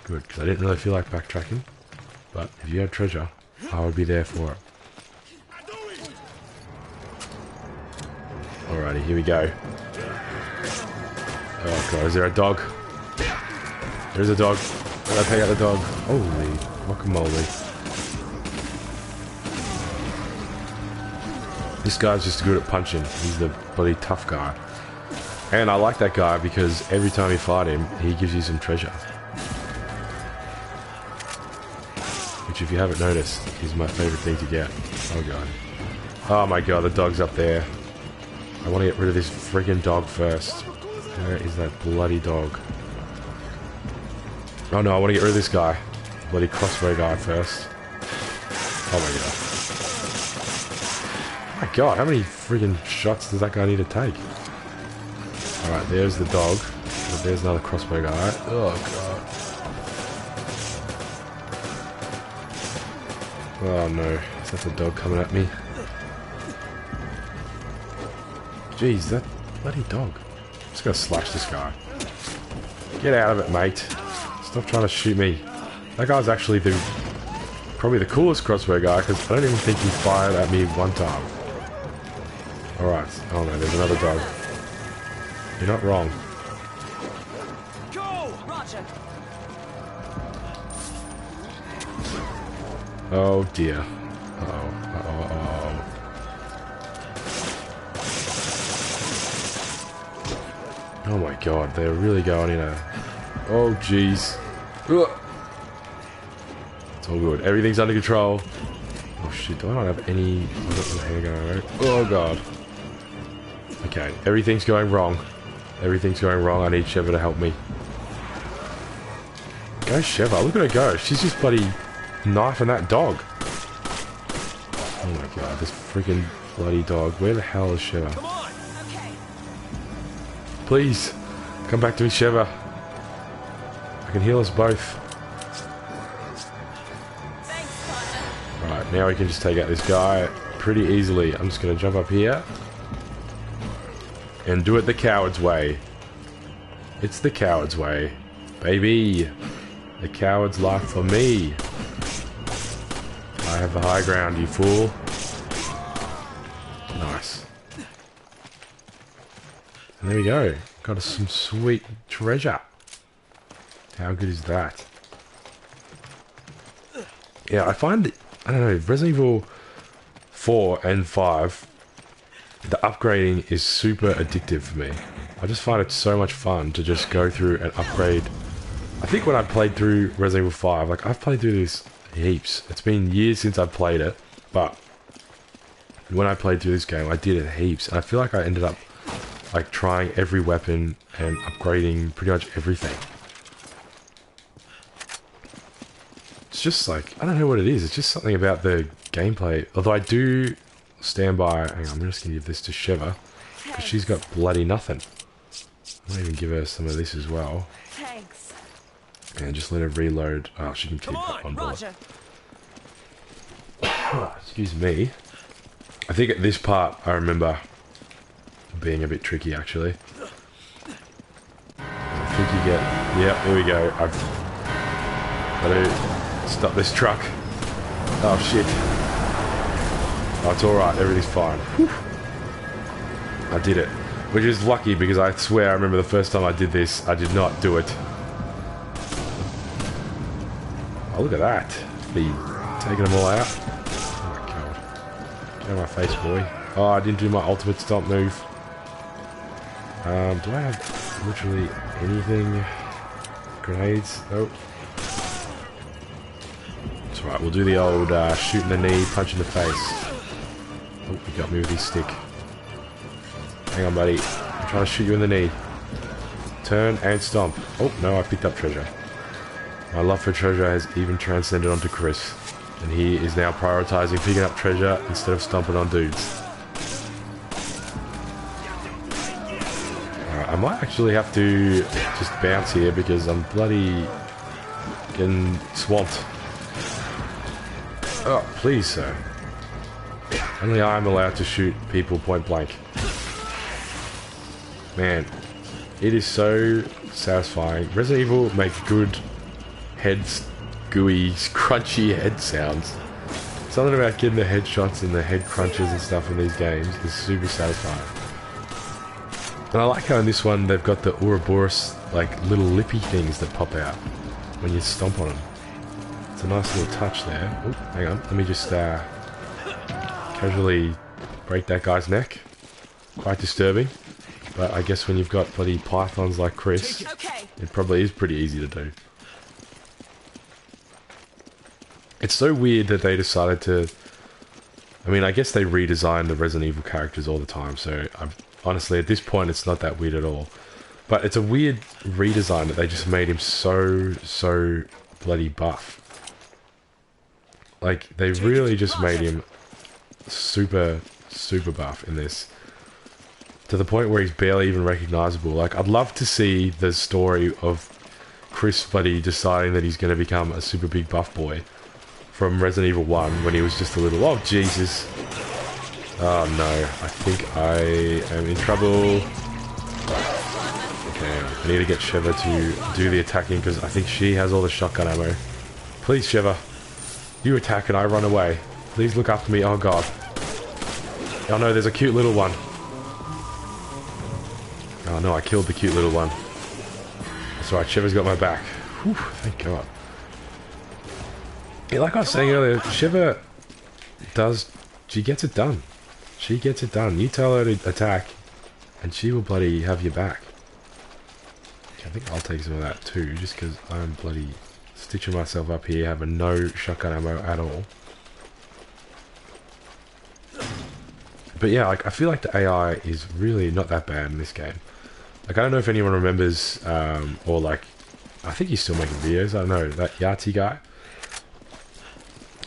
Good, because I didn't really feel like backtracking. But if you had treasure, I would be there for it. Alrighty, here we go. Oh god, is there a dog? There is a dog. Did I take out the dog? Holy guacamole. This guy's just good at punching. He's the bloody tough guy. And I like that guy because every time you fight him, he gives you some treasure. Which, if you haven't noticed, is my favourite thing to get. Oh god. Oh my god, the dog's up there. I want to get rid of this freaking dog first. Where is that bloody dog? Oh no, I want to get rid of this guy. Bloody crossbow guy first. Oh my god. Oh my god, how many freaking shots does that guy need to take? Alright, there's the dog. There's another crossbow guy. Oh god. Oh no, is that the dog coming at me? Jeez, that bloody dog. I'm just gonna slash this guy. Get out of it, mate. Stop trying to shoot me. That guy's actually probably the coolest crossbow guy, because I don't even think he fired at me one time. Alright. Oh no, there's another dog. You're not wrong. Go, Roger. Oh dear. Uh-oh. Uh-oh. Uh-oh. Oh my god, they're really going in a... Oh jeez. It's all good. Everything's under control. Oh shit, do I not have any... I've got some handgun, right? Oh god. Okay, everything's going wrong. Everything's going wrong. I need SHEVA to help me. Go SHEVA, look at her go. She's just bloody knifing that dog. Oh my god, this freaking bloody dog. Where the hell is SHEVA? Come on. Okay. Please. Come back to me, SHEVA. I can heal us both. Right, now we can just take out this guy pretty easily. I'm just going to jump up here. And do it the coward's way. It's the coward's way. Baby. The coward's life for me. I have the high ground, you fool. Nice. And there we go. Got us some sweet treasure. How good is that? Yeah, I find, I don't know, Resident Evil 4 and 5, the upgrading is super addictive for me. I just find it so much fun to just go through and upgrade. I think when I played through Resident Evil 5, like I've played through this heaps. It's been years since I've played it, but when I played through this game, I did it heaps. And I feel like I ended up like trying every weapon and upgrading pretty much everything. It's just like, I don't know what it is. It's just something about the gameplay. Although I do stand by, hang on, I'm just going to give this to SHEVA, because she's got bloody nothing. I might even give her some of this as well. Thanks. And just let her reload. Oh, she can keep that on board. Excuse me. I think at this part, I remember being a bit tricky, actually. I think you get... Yep, here we go. I've got to stop this truck. Oh, shit. Oh, it's alright. Everything's fine. Whew. I did it. Which is lucky, because I swear I remember the first time I did this, I did not do it. Oh, look at that. Be taking them all out. Oh my god. Get out of my face, boy. Oh, I didn't do my ultimate stomp move. Do I have literally anything? Grenades? Nope. It's alright, we'll do the old shoot in the knee, punch in the face. Oh, he got me with his stick. Hang on, buddy. I'm trying to shoot you in the knee. Turn and stomp. Oh, no, I picked up treasure. My love for treasure has even transcended onto Chris. And he is now prioritizing picking up treasure instead of stomping on dudes. Alright, I might actually have to just bounce here because I'm bloody getting swamped. Oh, please, sir. Only I'm allowed to shoot people point blank. Man, it is so satisfying. Resident Evil makes good heads, gooey, crunchy head sounds. Something about getting the headshots and the head crunches and stuff in these games is super satisfying. And I like how in this one they've got the Ouroboros, like little lippy things that pop out when you stomp on them. It's a nice little touch there. Oh, hang on, let me just casually break that guy's neck. Quite disturbing. But I guess when you've got bloody pythons like Chris, it probably is pretty easy to do. It's so weird that they decided to... I mean, I guess they redesign the Resident Evil characters all the time, so honestly, at this point, it's not that weird at all. But it's a weird redesign that they just made him so bloody buff. Like, they really just made him super buff in this. To the point where he's barely even recognizable. Like, I'd love to see the story of Chris bloody deciding that he's going to become a super big buff boy from Resident Evil 1 when he was just a little... Oh, Jesus. Oh, no. I think I am in trouble. Okay, I need to get SHEVA to do the attacking because I think she has all the shotgun ammo. Please, SHEVA. You attack and I run away. Please look after me. Oh, God. Oh, no, there's a cute little one. Oh no, I killed the cute little one. That's right, SHEVA's got my back. Whew, thank God. Yeah, like I was saying earlier, SHEVA does... She gets it done. She gets it done. You tell her to attack, and she will bloody have your back. Okay, I think I'll take some of that too, just because I'm bloody stitching myself up here, having no shotgun ammo at all. But yeah, like, I feel like the AI is really not that bad in this game. Like, I don't know if anyone remembers, or like, I think he's still making videos, I don't know, that Yati guy.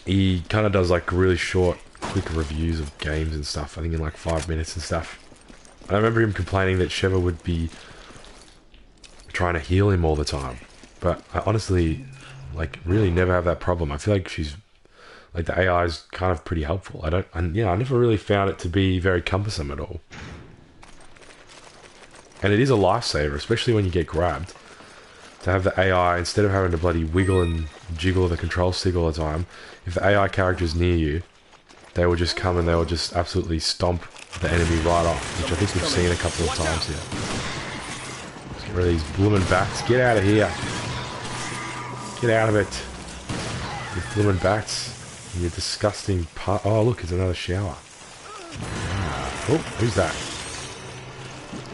He kind of does like really short, quick reviews of games and stuff, I think in like 5 minutes and stuff. And I remember him complaining that SHEVA would be trying to heal him all the time. But I honestly, like, really never have that problem. I feel like she's, like, the AI is kind of pretty helpful. I never really found it to be very cumbersome at all. And it is a lifesaver, especially when you get grabbed. To have the AI, instead of having to bloody wiggle and jiggle the control stick all the time, if the AI character is near you, they will just come and they will just absolutely stomp the enemy right off, which I think we've seen a couple of times here. Let's get rid of these blooming bats. Get out of here. Get out of it. You blooming bats. You disgusting part. Oh, look, it's another shower. Oh, who's that?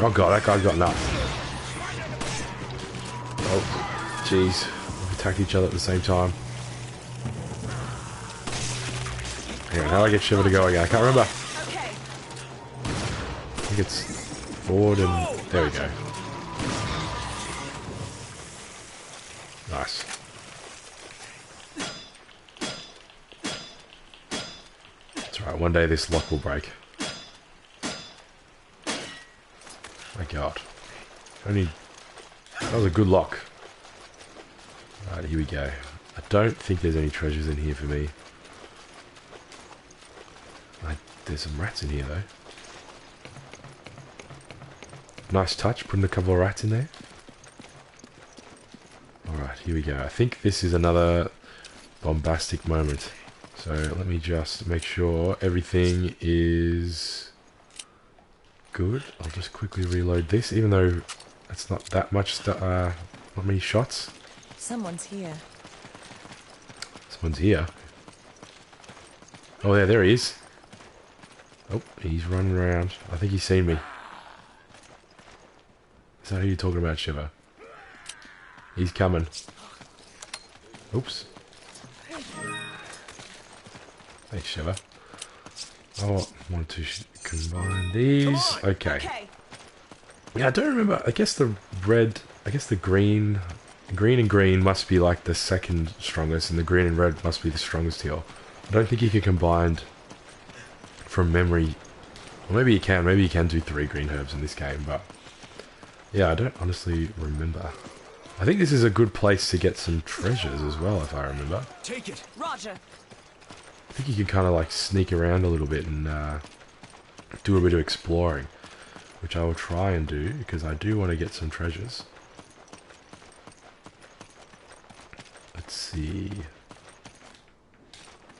Oh god, that guy's got nuts. Oh, jeez. We've attacked each other at the same time. Anyway, how do I get SHEVA to go again? I can't remember. I think it's forward and... There we go. Nice. That's right, one day this lock will break. My god. Only... That was a good lock. Alright, here we go. I don't think there's any treasures in here for me. There's some rats in here though. Nice touch, putting a couple of rats in there. Alright, here we go. I think this is another bombastic moment. So let me just make sure everything is good. I'll just quickly reload this, even though it's not that much, not many shots. Someone's here. Someone's here. Oh yeah, there he is. Oh, he's running around. I think he's seen me. Is that who you're talking about, SHEVA? He's coming. Oops. Thanks, SHEVA. Oh, I want to combine these. Okay. Yeah, I don't remember. I guess the red... I guess the green... Green and green must be like the second strongest, and the green and red must be the strongest heal. I don't think you can combine from memory. Or maybe you can. Maybe you can do 3 green herbs in this game, but... Yeah, I don't honestly remember. I think this is a good place to get some treasures as well, if I remember. Take it, Roger. I think you can kind of like sneak around a little bit and do a bit of exploring, which I will try and do because I do want to get some treasures. Let's see.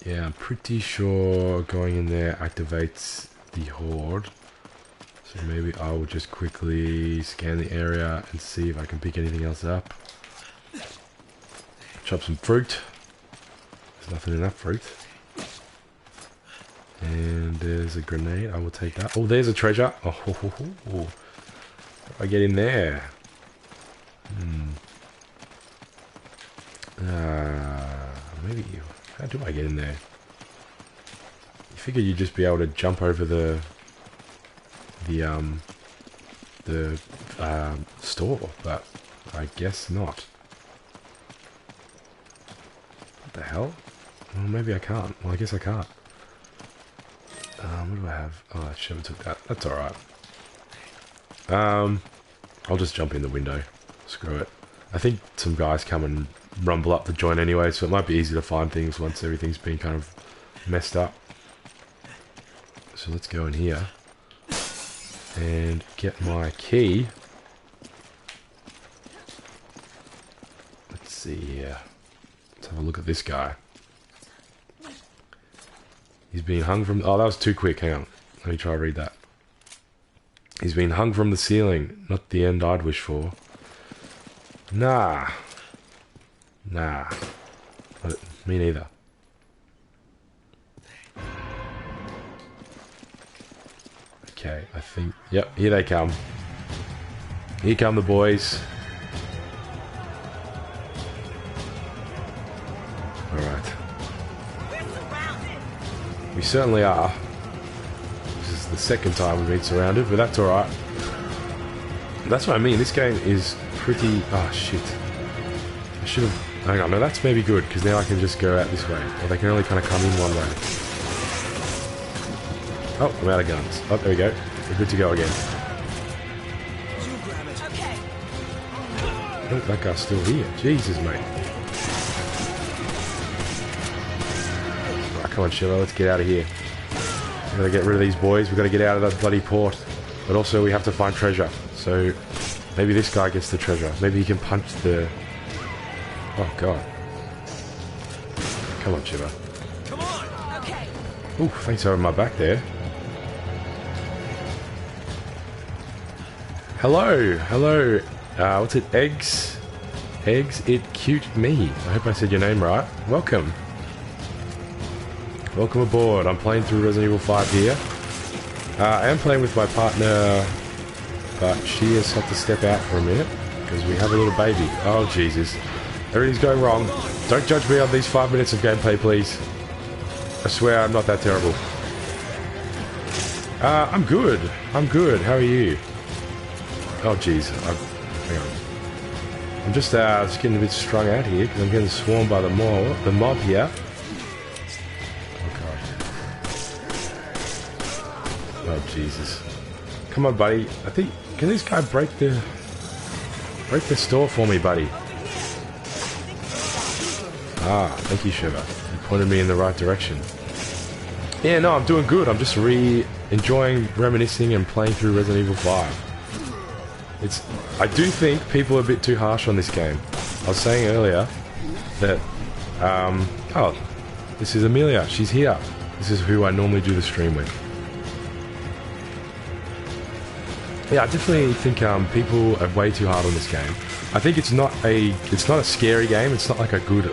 Yeah, I'm pretty sure going in there activates the horde. So maybe I will just quickly scan the area and see if I can pick anything else up. Chop some fruit. There's nothing in that fruit. And there's a grenade. I will take that. Oh, there's a treasure. Oh, ho, ho, ho, ho. How do I get in there? Maybe. How do I get in there? You figure you'd just be able to jump over the store, but I guess not. What the hell? Well, maybe I can't. Well, I guess I can't. What do I have? Oh, SHEVA took that. That's alright. I'll just jump in the window. Screw it. I think some guys come and rumble up the joint anyway, so it might be easy to find things once everything's been kind of messed up. So let's go in here and get my key. Let's see here. Let's have a look at this guy. He's being hung from... Oh, that was too quick. Hang on. Let me try to read that. He's been hung from the ceiling. Not the end I'd wish for. Nah. Nah. Me neither. Okay, I think... Yep, here they come. Here come the boys. Alright. We certainly are. This is the second time we've been surrounded, but that's alright. That's what I mean, this game is pretty... Oh, shit. I should have... Hang on, no, that's maybe good, because now I can just go out this way. Or they can only kind of come in one way. Oh, I'm out of guns. Oh, there we go. We're good to go again. Okay. Oh, that guy's still here. Jesus, mate. Right, come on, Sheva, let's get out of here. We gotta get rid of these boys. We gotta get out of that bloody port. But also, we have to find treasure. So, maybe this guy gets the treasure. Maybe he can punch the... Oh, God. Come on, Sheva. Come on. Okay. Ooh, thanks for having my back there. Hello, hello. What's it? Eggs, it cute me. I hope I said your name right. Welcome. Welcome aboard. I'm playing through Resident Evil 5 here. I am playing with my partner, but she has had to step out for a minute because we have a little baby. Oh, Jesus. Everything's going wrong. Don't judge me on these 5 minutes of gameplay, please. I swear I'm not that terrible. I'm good. I'm good. How are you? Oh, jeez. Hang on. I'm just getting a bit strung out here because I'm getting swarmed by the mob here. Oh, God. Oh, Jesus. Come on, buddy. I think... Can this guy break the store for me, buddy? Ah, thank you, Sheva. You pointed me in the right direction. Yeah, no, I'm doing good. I'm just enjoying reminiscing and playing through Resident Evil 5. I do think people are a bit too harsh on this game. I was saying earlier that, oh, this is Amelia. She's here. This is who I normally do the stream with. Yeah, I definitely think people are way too hard on this game. I think it's not a scary game. It's not like a good,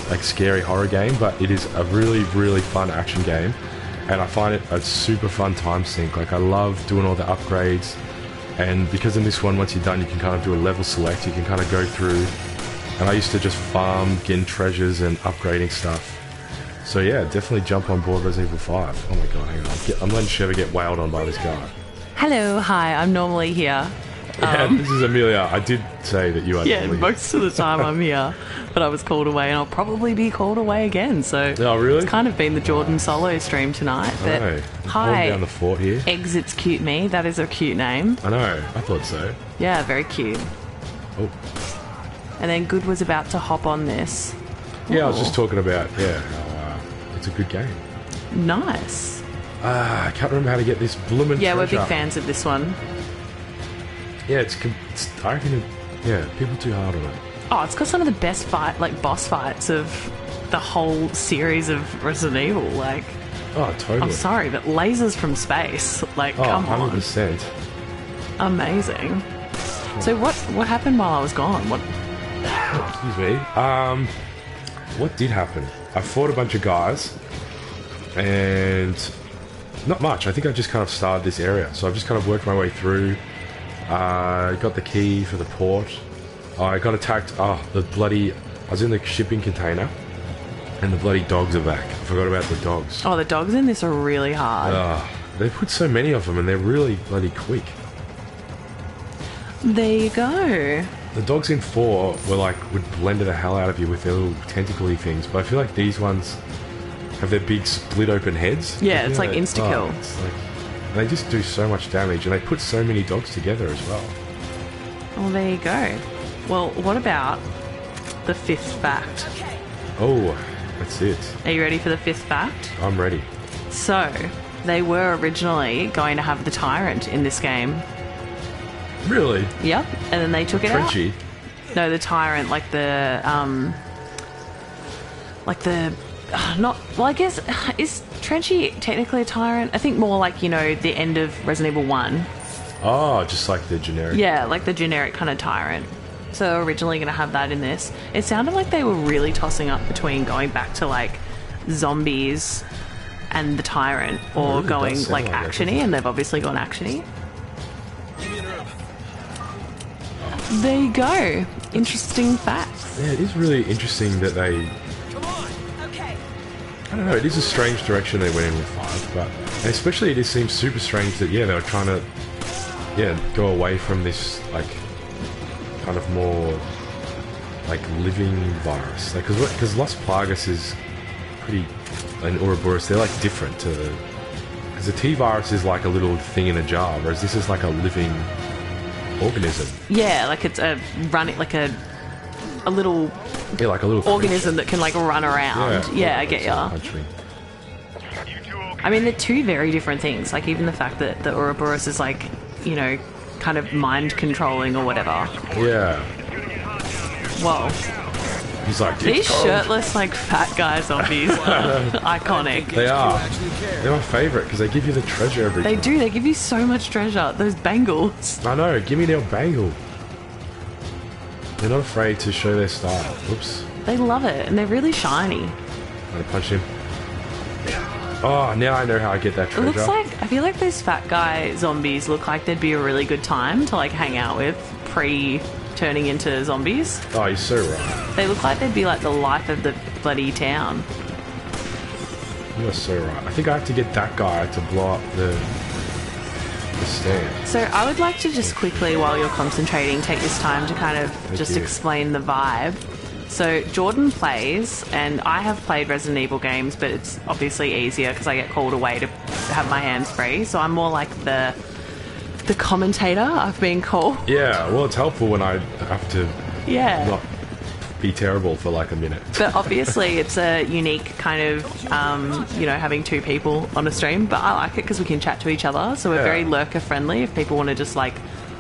like, scary horror game, but it is a really, really fun action game, and I find it a super fun time sink. Like, I love doing all the upgrades. And because in this one, once you're done, you can kind of do a level select. You can kind of go through. And I used to just farm, getting treasures and upgrading stuff. So yeah, definitely jump on board Resident Evil 5. Oh my god, hang on. I'm letting Sheva get wailed on by this guy. Hello, hi, I'm normally here. Yeah, this is Amelia. I did say that you are normally here. Most of the time I'm here. But I was called away, and I'll probably be called away again. So oh, really? It's kind of been the Jordan solo stream tonight. But I know. hi, down the fort here. Eggs, it's cute me. That is a cute name. I know. I thought so. Yeah, very cute. Oh. And then Good was about to hop on this. Yeah, Ooh. I was just talking about how it's a good game. Nice. I can't remember how to get this bloomin' treasure. Yeah, we're big fans of this one. Yeah, it's I reckon people too hard on it. Oh, it's got some of the best boss fights of the whole series of Resident Evil. Like, oh, totally. I'm sorry, but lasers from space. Like, come 100%. on. Amazing. So what happened while I was gone? What? Excuse me. What did happen? I fought a bunch of guys, and not much. I think I just kind of started this area, so I've just kind of worked my way through. I got the key for the port. I got attacked. Oh, I was in the shipping container, and the bloody dogs are back. I forgot about the dogs. Oh, the dogs in this are really hard. They put so many of them, and they're really bloody quick. There you go. The dogs in 4 would blender the hell out of you with their little tentacle-y things, but I feel like these ones have their big split open heads. Yeah, it's like insta-kill. They just do so much damage, and they put so many dogs together as well. Well, there you go. Well, what about the 5th fact? Oh, that's it. Are you ready for the 5th fact? I'm ready. So, they were originally going to have the Tyrant in this game. Really? Yep. And then they took it out. Trenchy? No, the Tyrant, I guess, is Trenchy technically a Tyrant? I think more like, the end of Resident Evil 1. Oh, just like the generic. Yeah, like the generic kind of Tyrant. So they were originally going to have that in this. It sounded like they were really tossing up between going back to, like, zombies and the Tyrant, or really going, like, action-y, and they've obviously gone action-y. There you go. Interesting facts. Yeah, it is really interesting that they... Come on. Okay. I don't know, it is a strange direction they went in with 5, but... And especially it just seems super strange that, they were trying to, go away from this, like, kind of more, like, living virus. Like, because Las Plagas is pretty... And Ouroboros, they're, like, different to... Because the T-virus is like a little thing in a jar, whereas this is like a living... organism. Yeah, like it's a running, like a little Yeah, like a little organism that can like run around. Yeah, I get ya. Punch me. I mean, they're two very different things. Like even the fact that the Ouroboros is like, you know, kind of mind controlling or whatever. Yeah. Whoa. He's like, These cold. shirtless, like, fat guy zombies are iconic. They are. They're my favourite because they give you the treasure every They time. do. They give you so much treasure. Those bangles. I know. Give me their bangle. They're not afraid to show their style. Oops. They love it, and they're really shiny. I'm gonna punch him. Oh, now I know how I get that It treasure. looks like, I feel like those fat guy zombies look like they'd be a really good time to, like, hang out with pre-turning into zombies. Oh, you're so right. They look like they'd be, like, the life of the bloody town. You are so right. I think I have to get that guy to blow up the stand. So I would like to just quickly, while you're concentrating, take this time to kind of just you. explain the vibe. So Jordan plays, and I have played Resident Evil games, but it's obviously easier because I get called away to have my hands free. So I'm more like the commentator, I've been called. Yeah, well, it's helpful when I have to Yeah. not be terrible for like a minute. But obviously it's a unique kind of, you know, having two people on a stream. But I like it because we can chat to each other. So we're Yeah. very lurker friendly if people want to just like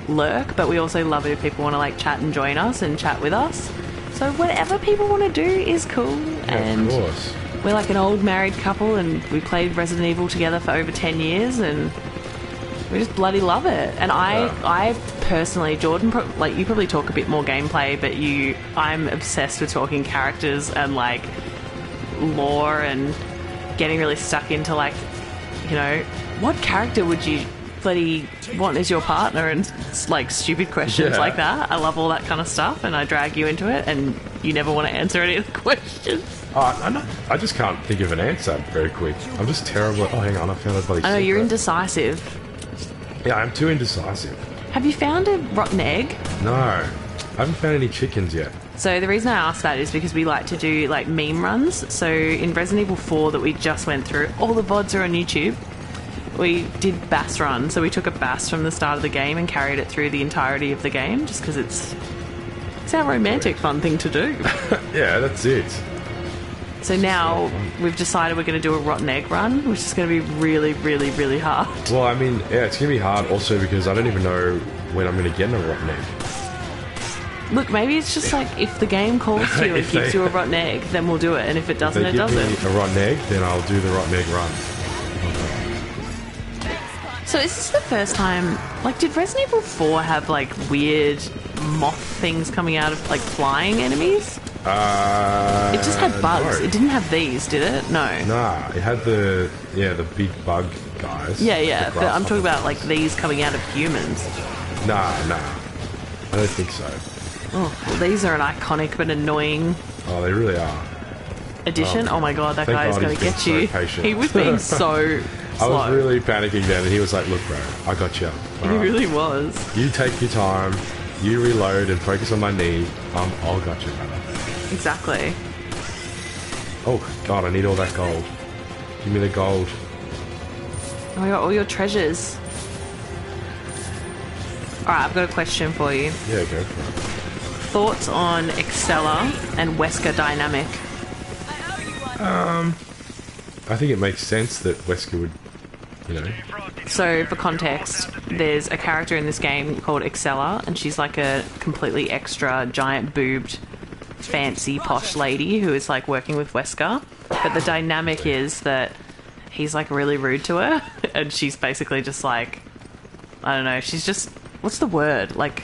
lurk. But we also love it if people want to like chat and join us and chat with us. So whatever people want to do is cool. Yeah, And of course. we're like an old married couple and we played Resident Evil together for over 10 years and we just bloody love it. And I personally, Jordan, like you probably talk a bit more gameplay, but I'm obsessed with talking characters and like lore and getting really stuck into like, you know, what character would you bloody want as your partner and like stupid questions Yeah. like that. I love all that kind of stuff and I drag you into it and you never want to answer any of the questions. I just can't think of an answer very quick. I'm just terrible. Oh, hang on, I found a bloody I know, you're secret. indecisive. Yeah, I'm too indecisive. Have you found a rotten egg? No, I haven't found any chickens yet. So the reason I asked that is because we like to do like meme runs. So in Resident Evil 4 that we just went through, all the VODs are on YouTube. We did bass run, so we took a bass from the start of the game and carried it through the entirety of the game, just because it's our romantic fun thing to do. Yeah, that's it. So now we've decided we're going to do a rotten egg run, which is going to be really, really, really hard. Well, I mean, yeah, it's going to be hard also because I don't even know when I'm going to get a rotten egg. Look, maybe it's just like if the game calls to you and If gives they- you a rotten egg, then we'll do it, and if it If doesn't, they it give doesn't. me a rotten egg, then I'll do the rotten egg run. So is this the first time, like, did Resident Evil 4 have, like, weird moth things coming out of, like, flying enemies? It just had bugs. No. It didn't have these, did it? No. Nah, it had the big bug guys. Yeah, The but I'm talking grasshoppers. about, like, these coming out of humans. Nah. I don't think so. Oh, well, these are an iconic but annoying Oh, they really are. addition. Oh my god, that Thank guy is God going to he's get been you. so patient. He was being so I slow. was really panicking then, and he was like, "Look, bro, I got you. He really was. You take your time. You reload and focus on my knee. I'll got you, brother." Exactly. Oh God, I need all that gold. Give me the gold. Oh my god, all your treasures. Alright, I've got a question for you. Yeah, go for it. Thoughts on Excella and Wesker dynamic? I think it makes sense that Wesker would, you know. So, for context, there's a character in this game called Excella, and she's like a completely extra, giant boobed, fancy, posh lady who is like working with Wesker. But the dynamic is that he's like really rude to her, and she's basically just like, I don't know, she's just, what's the word? Like,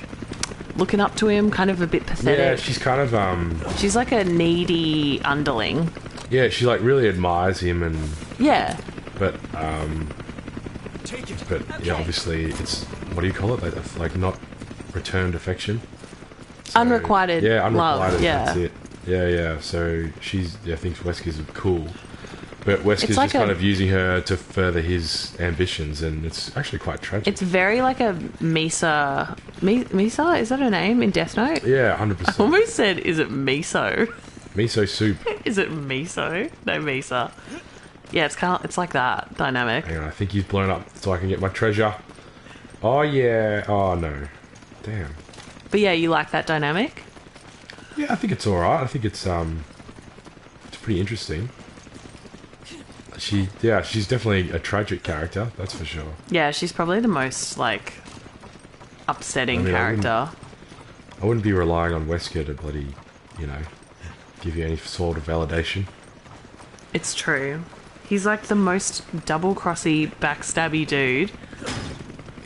looking up to him, kind of a bit pathetic. Yeah, she's kind of She's like a needy underling. yeah, she like really admires him and Yeah. but yeah, obviously it's what do you call it? Like not returned affection. So, Unrequited yeah, unrequited. love. Yeah. That's it. Yeah. So thinks Wesker's cool, but Wesker's It's like just kind of using her to further his ambitions, and it's actually quite tragic. It's very like a Misa. Misa? Is that her name in Death Note? Yeah, I 100%. almost said, is it miso? Miso soup. Is it miso? No, Misa. Yeah, it's like that dynamic. Hang on, I think he's blown up so I can get my treasure. Oh yeah. Oh no. damn. But yeah, you like that dynamic? Yeah, I think it's alright. I think it's pretty interesting. She's definitely a tragic character, that's for sure. Yeah, she's probably the most, like, upsetting character. I wouldn't be relying on Wesker to bloody, give you any sort of validation. It's true. He's like the most double-crossy, backstabby dude.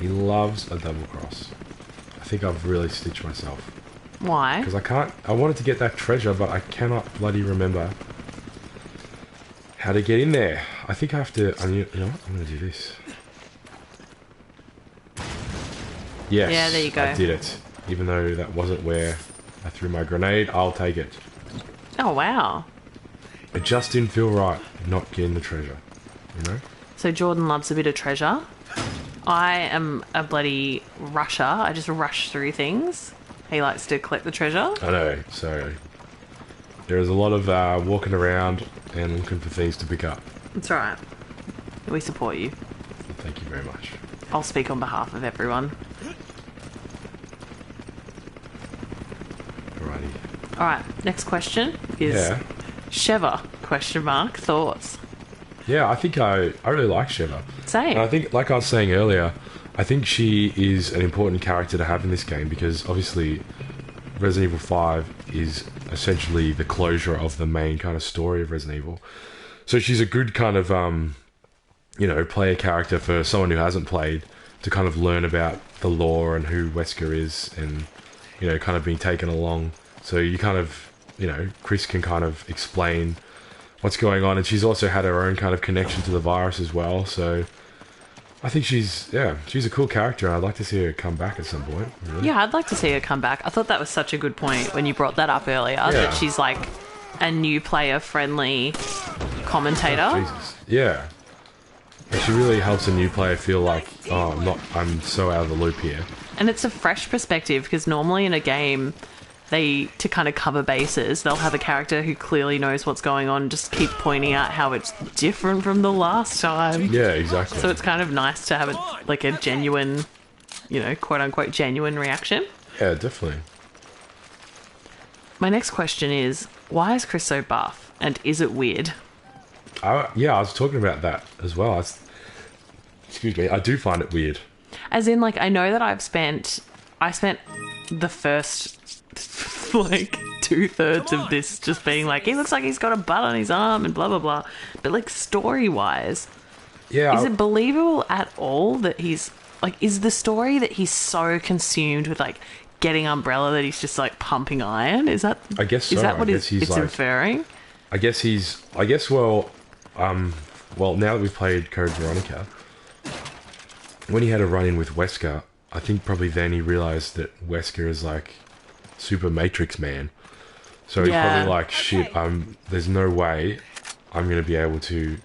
He loves a double cross. I think I've really stitched myself. Why? Because I wanted to get that treasure, but I cannot bloody remember how to get in there. I think I have to, you know what? I'm going to do this. Yes. Yeah, there you go. I did it. Even though that wasn't where I threw my grenade, I'll take it. Oh, wow. It just didn't feel right not getting the treasure, So Jordan loves a bit of treasure. I am a bloody rusher. I just rush through things. He likes to collect the treasure. I know, so there is a lot of walking around and looking for things to pick up. That's right. We support you. Thank you very much. I'll speak on behalf of everyone. Alrighty. Alright, next question is SHEVA, thoughts? Yeah, I think I really like SHEVA. Same. And I think, like I was saying earlier, I think she is an important character to have in this game because obviously Resident Evil 5 is essentially the closure of the main kind of story of Resident Evil. So she's a good kind of, player character for someone who hasn't played to kind of learn about the lore and who Wesker is and, kind of being taken along. So you kind of, Chris can kind of explain what's going on, and she's also had her own kind of connection to the virus as well, so I think she's a cool character, and I'd like to see her come back at some point. Really. Yeah, I'd like to see her come back. I thought that was such a good point when you brought that up earlier, that she's like a new player-friendly commentator. Oh, Jesus. Yeah. And she really helps a new player feel like, I'm so out of the loop here. And it's a fresh perspective, because normally in a game, to kind of cover bases, they'll have a character who clearly knows what's going on, just keep pointing out how it's different from the last time. Yeah, exactly. So it's kind of nice to have a genuine, quote-unquote genuine reaction. Yeah, definitely. My next question is, why is Chris so buff? And is it weird? I was talking about that as well. Excuse me, I do find it weird. As in, I know that I spent the first 2/3 of this just being he looks like he's got a butt on his arm and blah blah blah, but story wise, is it believable at all that he's is the story that he's so consumed with getting Umbrella that he's just pumping iron? Is that, I guess so. Is that what it's inferring? Well, now that we've played Code Veronica, when he had a run-in with Wesker, I think probably then he realised that Wesker is Super Matrix Man. So he's probably shit, there's no way I'm going to be able to...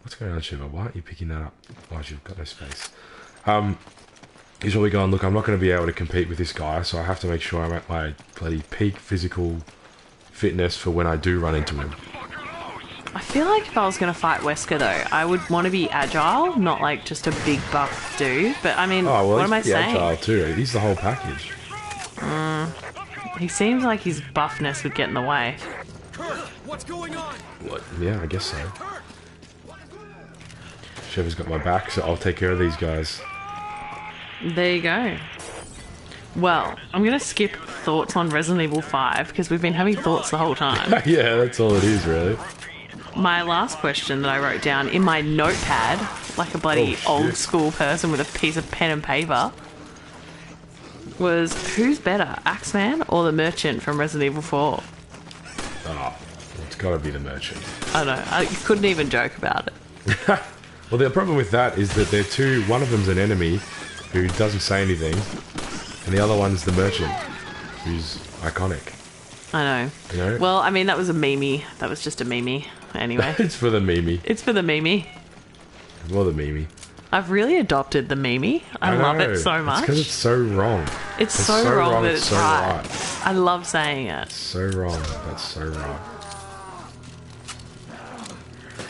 What's going on, Shiva? Why aren't you picking that up? Oh, you've got no space. He's probably going, look, I'm not going to be able to compete with this guy, so I have to make sure I'm at my bloody peak physical fitness for when I do run into him. I feel like if I was going to fight Wesker, though, I would want to be agile, not just a big buff dude. But, I mean, what am I saying? Agile too. He's the whole package. He seems like his buffness would get in the way. What's going on? What? Yeah, I guess so. Sheva's got my back, so I'll take care of these guys. There you go. Well, I'm going to skip thoughts on Resident Evil 5, because we've been having thoughts the whole time. Yeah, that's all it is, really. My last question that I wrote down in my notepad, like a bloody old school person with a piece of pen and paper, was who's better, Axeman or the Merchant from Resident Evil 4? Oh, it's got to be the Merchant. I know. I couldn't even joke about it. Well, the problem with that is that they're two... One of them's an enemy who doesn't say anything, and the other one's the Merchant, who's iconic. I know. You know? Well, I mean, that was a meme. That was just a meme. Anyway. It's for the meme. It's for the meme. More the meme. I've really adopted the meme. I love it so much. It's because it's so wrong. It's so wrong that it's so right. I love saying it. So wrong. That's so right.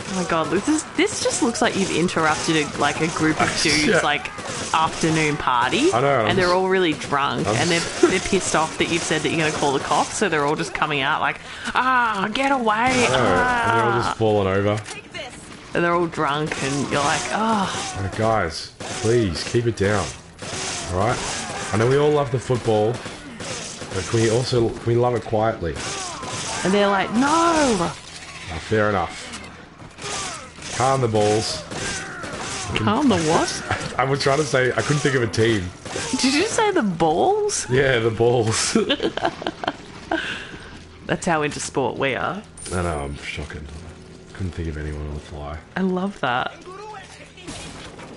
Oh my god, this just looks like you've interrupted a group of dudes Yeah. like afternoon party. I know, and they're all really drunk and they're pissed off that you've said that you're going to call the cops, so they're all just coming out like, get away! I know, and they're all just falling over. And they're all drunk, and you're like, Oh, guys, please keep it down. All right. I know we all love the football, but can we love it quietly? and they're like, no, Fair enough. Calm the balls. calm the what? I was trying to say, I couldn't think of a team. Did you say the balls? Yeah, the balls. That's how into sport we are. I know, I'm shocking. Couldn't think of anyone on the fly. I love that.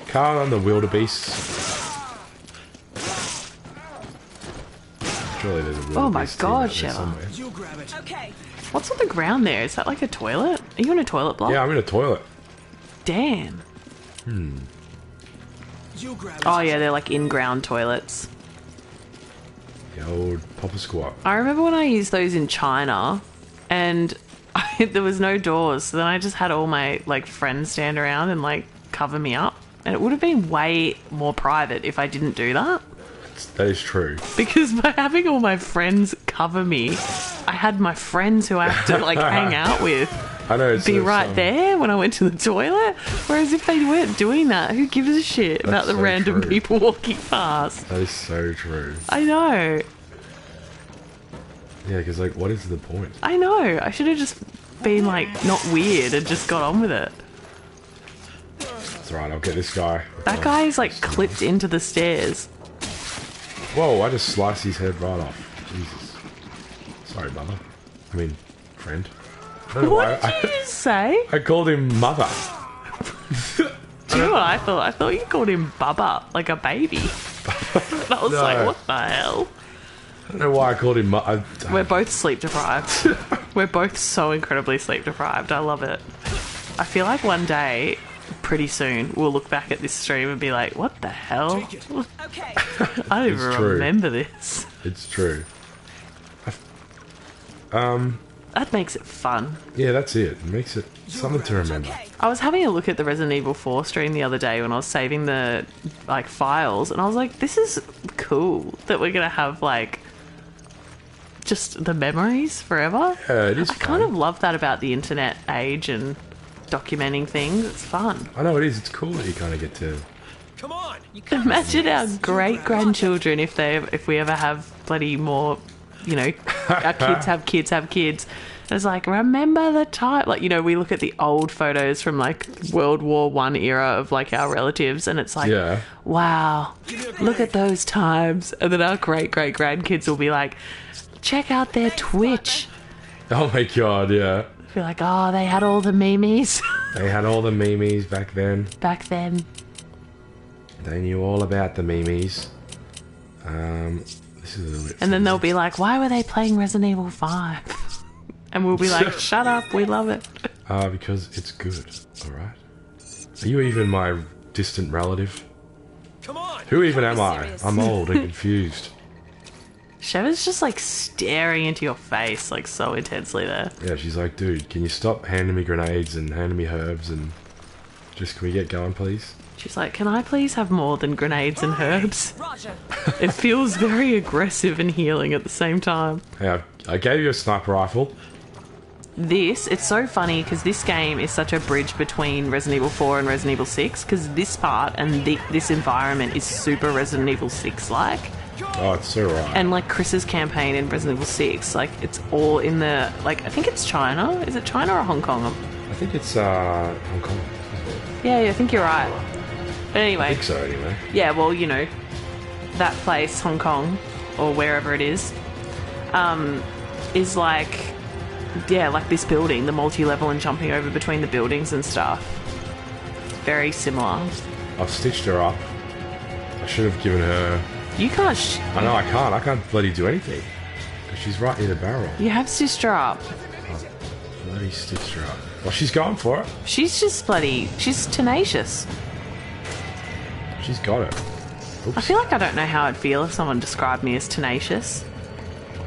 Calm the wildebeests. Surely there's a wildebeest Oh my team god, out there Sheva. somewhere. Okay. What's on the ground there? Is that like a toilet? Are you in a toilet block? Yeah, I'm in a toilet. Damn. Oh yeah, they're like in-ground toilets. The old Papa Squat. I remember when I used those in China, and there was no doors, so then I just had all my like friends stand around and like cover me up, and it would have been way more private if I didn't do that. That is true. Because by having all my friends cover me, I had my friends who I have to like hang out with I know. It's be right there when I went to the toilet. Whereas if they weren't doing that, who gives a shit about the so random true. people walking past? That is so true. I know. Yeah, because like, what is the point? I know. I should have just been like not weird and just got on with it. It's alright, I'll get this guy. That guy is like clipped into the stairs. Whoa, I just sliced his head right off. Jesus. Sorry, mother. I mean, friend. I don't know What why did you just say? I called him mother. Do you know what I thought? I thought you called him Bubba, like a baby. I was No. like, what the hell? I don't know why I called him mother. We're both sleep deprived. We're both so incredibly sleep deprived. I love it. I feel like one day, pretty soon, we'll look back at this stream and be like, what the hell? Okay. I don't It's even true. remember this. It's true. That makes it fun. Yeah, that's it. It makes it something to remember. Okay. I was having a look at the Resident Evil 4 stream the other day when I was saving the like files, and I was like, this is cool that we're gonna have like just the memories forever. Yeah, it is I kind of love that about the internet age and documenting things. It's fun. I know it is. It's cool that you kind of get to... Come on! Imagine our great grandchildren if we ever have bloody more, you know, our kids have kids have kids. It's like, remember the time, like, you know, we look at the old photos from like World War One era of like our relatives, and it's like, Yeah. wow, look at those times. And then our great grandkids will be like, check out their Twitch. Oh my god, yeah. Be like, oh, they had all the memes They had all the memes back then. back then. They knew all about the memes. This is a little bit... And then they'll be like, why were they playing Resident Evil 5? And we'll be like, shut up, we love it. Because it's good, alright? Are you even my distant relative? Come on! Who even am I? serious. I'm old and confused. Sheva's just like staring into your face like so intensely there. Yeah, she's like, dude, can you stop handing me grenades and handing me herbs and just, can we get going, please? She's like, can I please have more than grenades and herbs? Roger. It feels very aggressive and healing at the same time. Hey, I gave you a sniper rifle. It's so funny because this game is such a bridge between Resident Evil 4 and Resident Evil 6 because this part and this environment is super Resident Evil 6-like. Oh, it's so right. And like Chris's campaign in Resident Evil 6, like it's all in the, like, I think it's China. Is it China or Hong Kong? I think it's Hong Kong. Yeah, I think you're right. But I anyway, think so, anyway. yeah, well, you know, that place, Hong Kong, or wherever it is like, yeah, like this building, the multi-level and jumping over between the buildings and stuff. It's very similar. I've stitched her up. I should have given her... You can't, I know, I can't. I can't bloody do anything. Because she's right near the barrel. you have stitched her up. Bloody stitched her up. Well, she's going for it. She's just bloody, she's tenacious. She's got it. I feel like I don't know how I'd feel if someone described me as tenacious.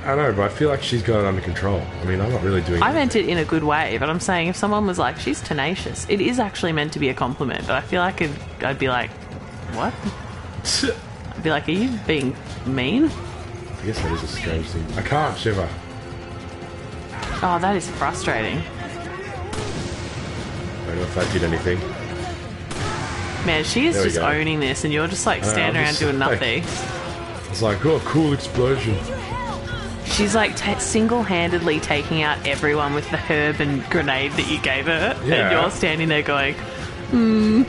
I know, but I feel like she's got it under control. I mean, I'm not really doing I meant it in a good way, but I'm saying if someone was like, she's tenacious, it is actually meant to be a compliment, but I feel like I'd be like, what? I'd be like, are you being mean? I guess that is a strange thing. I can't, Shiver. Oh, that is frustrating. I don't know if that did anything. Man, she is just owning this, and you're just like standing around doing nothing. It's like, oh, cool explosion. She's like single-handedly taking out everyone with the herb and grenade that you gave her, and you're standing there going, And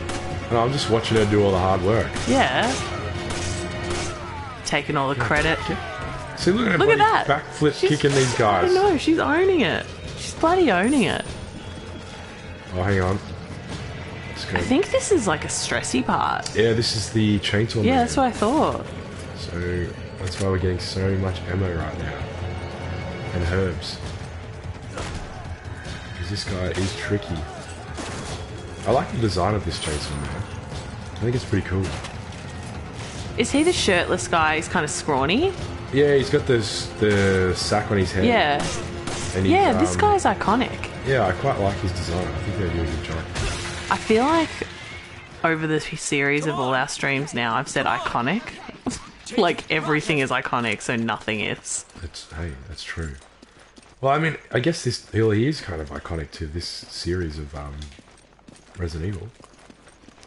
I'm just watching her do all the hard work. Yeah. Taking all the credit. See, look at her that. backflip kicking these guys. I know, she's owning it. She's bloody owning it. Oh, hang on. I think this is like a stressy part. Yeah, this is the chainsaw man. Yeah, that's what I thought. So, that's why we're getting so much ammo right now. And herbs. Because this guy is tricky. I like the design of this chainsaw man. I think it's pretty cool. Is he the shirtless guy? He's kind of scrawny. Yeah, he's got the sack on his head. Yeah. And yeah, this guy's iconic. Yeah, I quite like his design. I think they do a good job. I feel like over the series of all our streams now, I've said iconic. Like, everything is iconic, so nothing is. Hey, that's true. Well, I mean, I guess he is kind of iconic to this series of Resident Evil.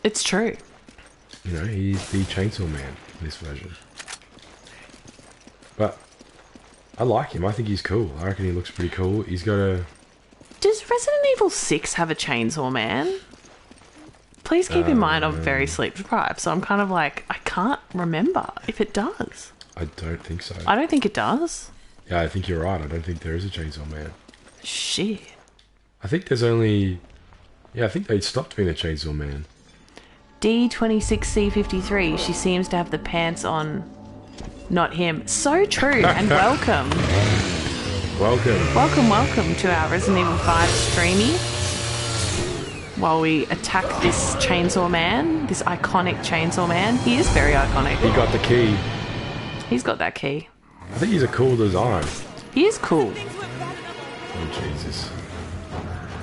It's true. You know, he's the Chainsaw Man in this version. But I like him. I think he's cool. I reckon he looks pretty cool. He's got a... Does Resident Evil 6 have a Chainsaw Man? Please keep in mind I'm very sleep deprived, so I'm kind of like, I can't remember if it does. I don't think so. I don't think it does. Yeah, I think you're right. I don't think there is a Chainsaw Man. Shit. I think there's only... Yeah, I think they stopped being a Chainsaw Man. D26C53, she seems to have the pants on, not him. So true, and welcome. Welcome to our Resident Evil 5 streamy. While we attack this Chainsaw Man, this iconic Chainsaw Man. He is very iconic. He got the key. He's got that key. I think he's a cool design. He is cool. Oh, Jesus.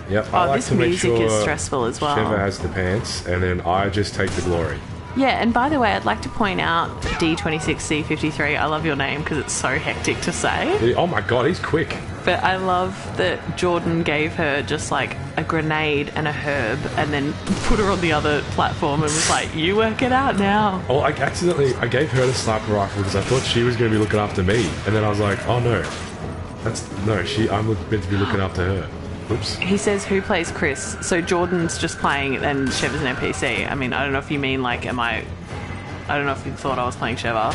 Yep, I like this to make music sure is stressful as well. SHEVA has the pants, and then I just take the glory. Yeah, and by the way, I'd like to point out D26C53. I love your name because it's so hectic to say. Oh my god, he's quick. But I love that Jordan gave her just like a grenade and a herb and then put her on the other platform and was like, you work it out now. Oh, I gave her the sniper rifle because I thought she was going to be looking after me. And then I was like, oh no. I'm meant to be looking after her. Oops. He says, who plays Chris? So Jordan's just playing and Sheva's an NPC. I mean, I don't know if you mean like, I don't know if you thought I was playing Sheva.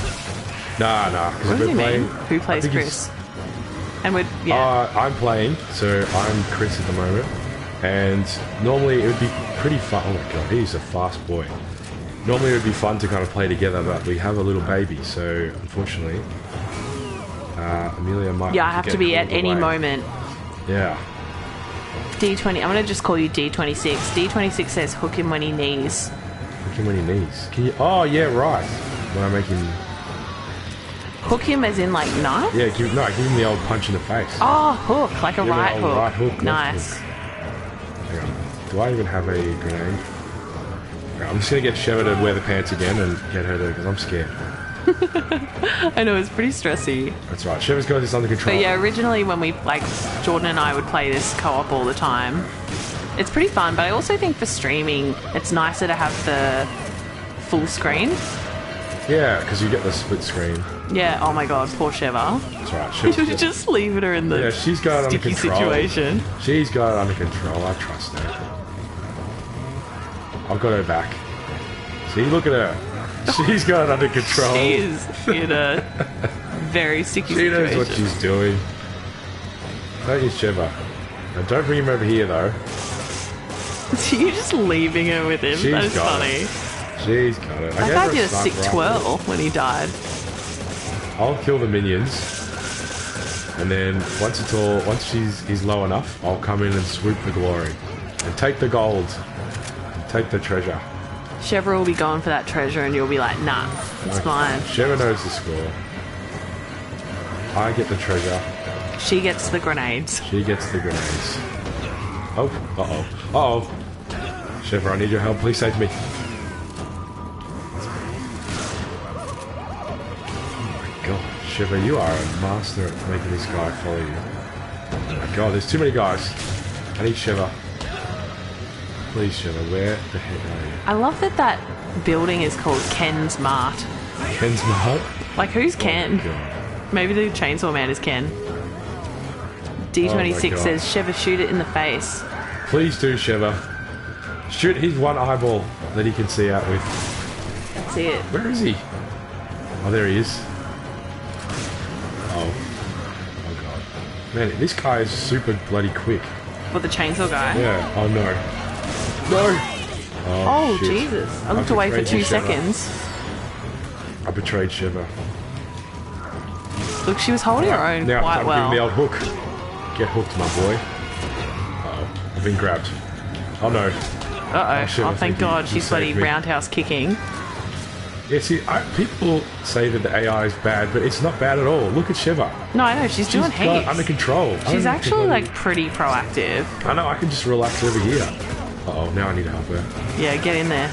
Nah. What does he mean? Who plays Chris? And I'm playing, so I'm Chris at the moment. And normally it would be pretty fun. Oh my god, he's a fast boy. Normally it would be fun to kind of play together, but we have a little baby, so unfortunately, Amelia might. Yeah, I have to be at any moment. Yeah. D20. I'm gonna just call you D26. D26 says hook him when he knees. Hook him when he knees. Can you? Oh yeah, right. When I make him. Hook him as in like knife? Yeah, give him the old punch in the face. Oh, hook, like a right hook. Right hook. Nice. Hang on. Do I even have a grenade? Right, I'm just gonna get SHEVA to wear the pants again and get her to, because I'm scared. I know, it's pretty stressy. That's right. SHEVA's got this under control. But yeah, originally when we, like, Jordan and I would play this co-op all the time, it's pretty fun, but I also think for streaming, it's nicer to have the full screen. Yeah, because you get the split screen. Yeah, oh my god, poor Sheva. That's right. You're just leaving her in the she's got it under control. Situation. She's got it under control. I trust her. I've got her back. See, look at her. She's got it under control. She is in a very sticky situation. She knows what she's doing. Don't you, Sheva? Now, don't bring him over here, though. You're just leaving her with him. That is funny. She's got it. That guy did a sick twirl when he died. I'll kill the minions, and then once he's low enough, I'll come in and swoop the glory, and take the gold, and take the treasure. Sheva will be going for that treasure, and you'll be like, nah, it's mine. Sheva knows the score. I get the treasure. She gets the grenades. She gets the grenades. Oh, uh-oh. Uh-oh. Sheva, I need your help. Please save me. Oh my god. Sheva, you are a master at making this guy follow you. Oh my god, there's too many guys. I need Sheva. Please, Sheva, where the heck are you? I love that building is called Ken's Mart. Ken's Mart? Like, who's Ken? Oh Maybe the Chainsaw Man is Ken. D26 God. says, Sheva, shoot it in the face. Please do, Sheva. Shoot his one eyeball that he can see out with. That's it. Where is he? Oh, there he is. Oh. Oh, God. Man, this guy is super bloody quick. What, the chainsaw guy? Yeah. Oh, no. No! Oh, shit. Jesus. I looked away for betrayed 2 you, Sheva. seconds. I betrayed Sheva. Look, she was holding her own Now quite I'm well. giving the old hook. Get hooked, my boy. Uh-oh. I've been grabbed. Oh, no. Uh-oh. Sheva, Oh, thank God. you She's bloody saved me. roundhouse kicking. Yeah, see, people say that the AI is bad, but it's not bad at all. Look at Sheva. No, I know. She's doing Got it heaps. under control. I She's don't even actually, think I like, pretty proactive. I know, I can just relax over here. Uh-oh, now I need to help her. Yeah, get in there.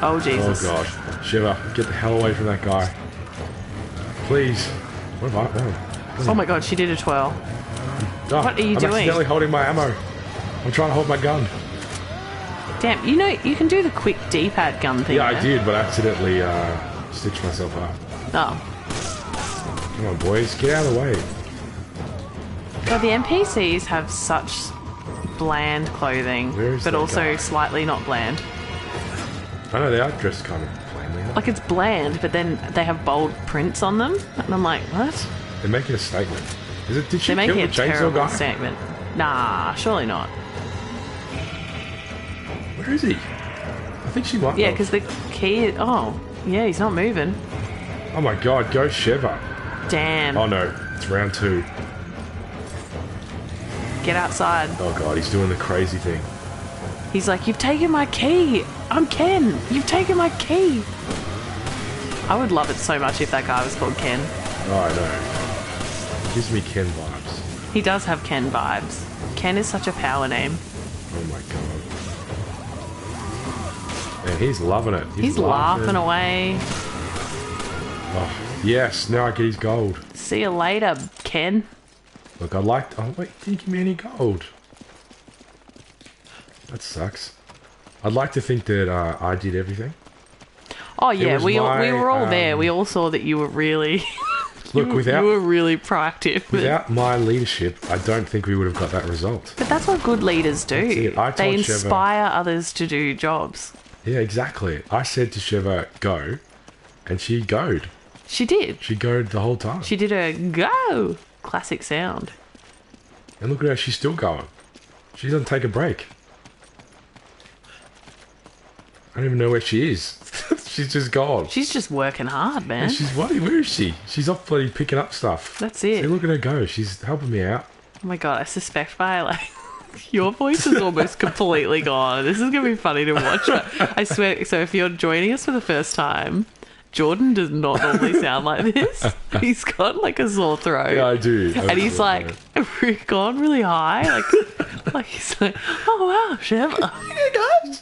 Oh, Oh, Jesus. God. Sheva, get the hell away from that guy. Please. What have I... Oh, my God. She did a twirl. Oh, What are you I'm doing? accidentally holding my ammo. I'm trying to hold my gun. Damn, you know, you can do the quick D-pad gun thing. Yeah, I there. did, but I accidentally stitched myself up. Oh. Come on, boys. Get out of the way. God, the NPCs have such bland clothing, Where is but that also guy? slightly not bland. I know, they are dressed kind of plainly. Like, it's bland, but then they have bold prints on them. And I'm like, what? They're making a statement. Did she They're kill making the a chainsaw terrible guy? statement. Nah, surely not. Where is he? I think she might Yeah, have. because the key... Oh, yeah, he's not moving. Oh my god, go Sheva. Damn. Oh no, it's round 2. Get outside. Oh god, he's doing the crazy thing. He's like, you've taken my key. I'm Ken. You've taken my key. I would love it so much if that guy was called Ken. Oh, I know. Gives me Ken vibes. He does have Ken vibes. Ken is such a power name. Oh my god. Man, he's loving it. He's laughing away. Oh, yes, now I get his gold. See you later, Ken. Look, I'd like... Oh, wait, didn't give me any gold. That sucks. I'd like to think that I did everything. Oh yeah, was we my, were all there. We all saw that you were really... Look, you without... were really proactive. Without my leadership, I don't think we would have got that result. But that's what good leaders That's do. it. I They told Sheva- inspire others to do jobs. Yeah, exactly. I said to Sheva, go, and she goed. She did. She goed the whole time. She did a go. Classic sound. And look at her, she's still going. She doesn't take a break. I don't even know where she is. She's just gone. She's just working hard, man. And she's what? Where is she? She's off bloody picking up stuff. That's it. See, look at her go. She's helping me out. Oh my god, I suspect by like your voice is almost completely gone. This is gonna be funny to watch. I swear. So if you're joining us for the first time, Jordan does not normally sound like this. He's got like a sore throat. Yeah, I do. And he's like gone really high, like he's like, oh wow, Sheva. Oh my god.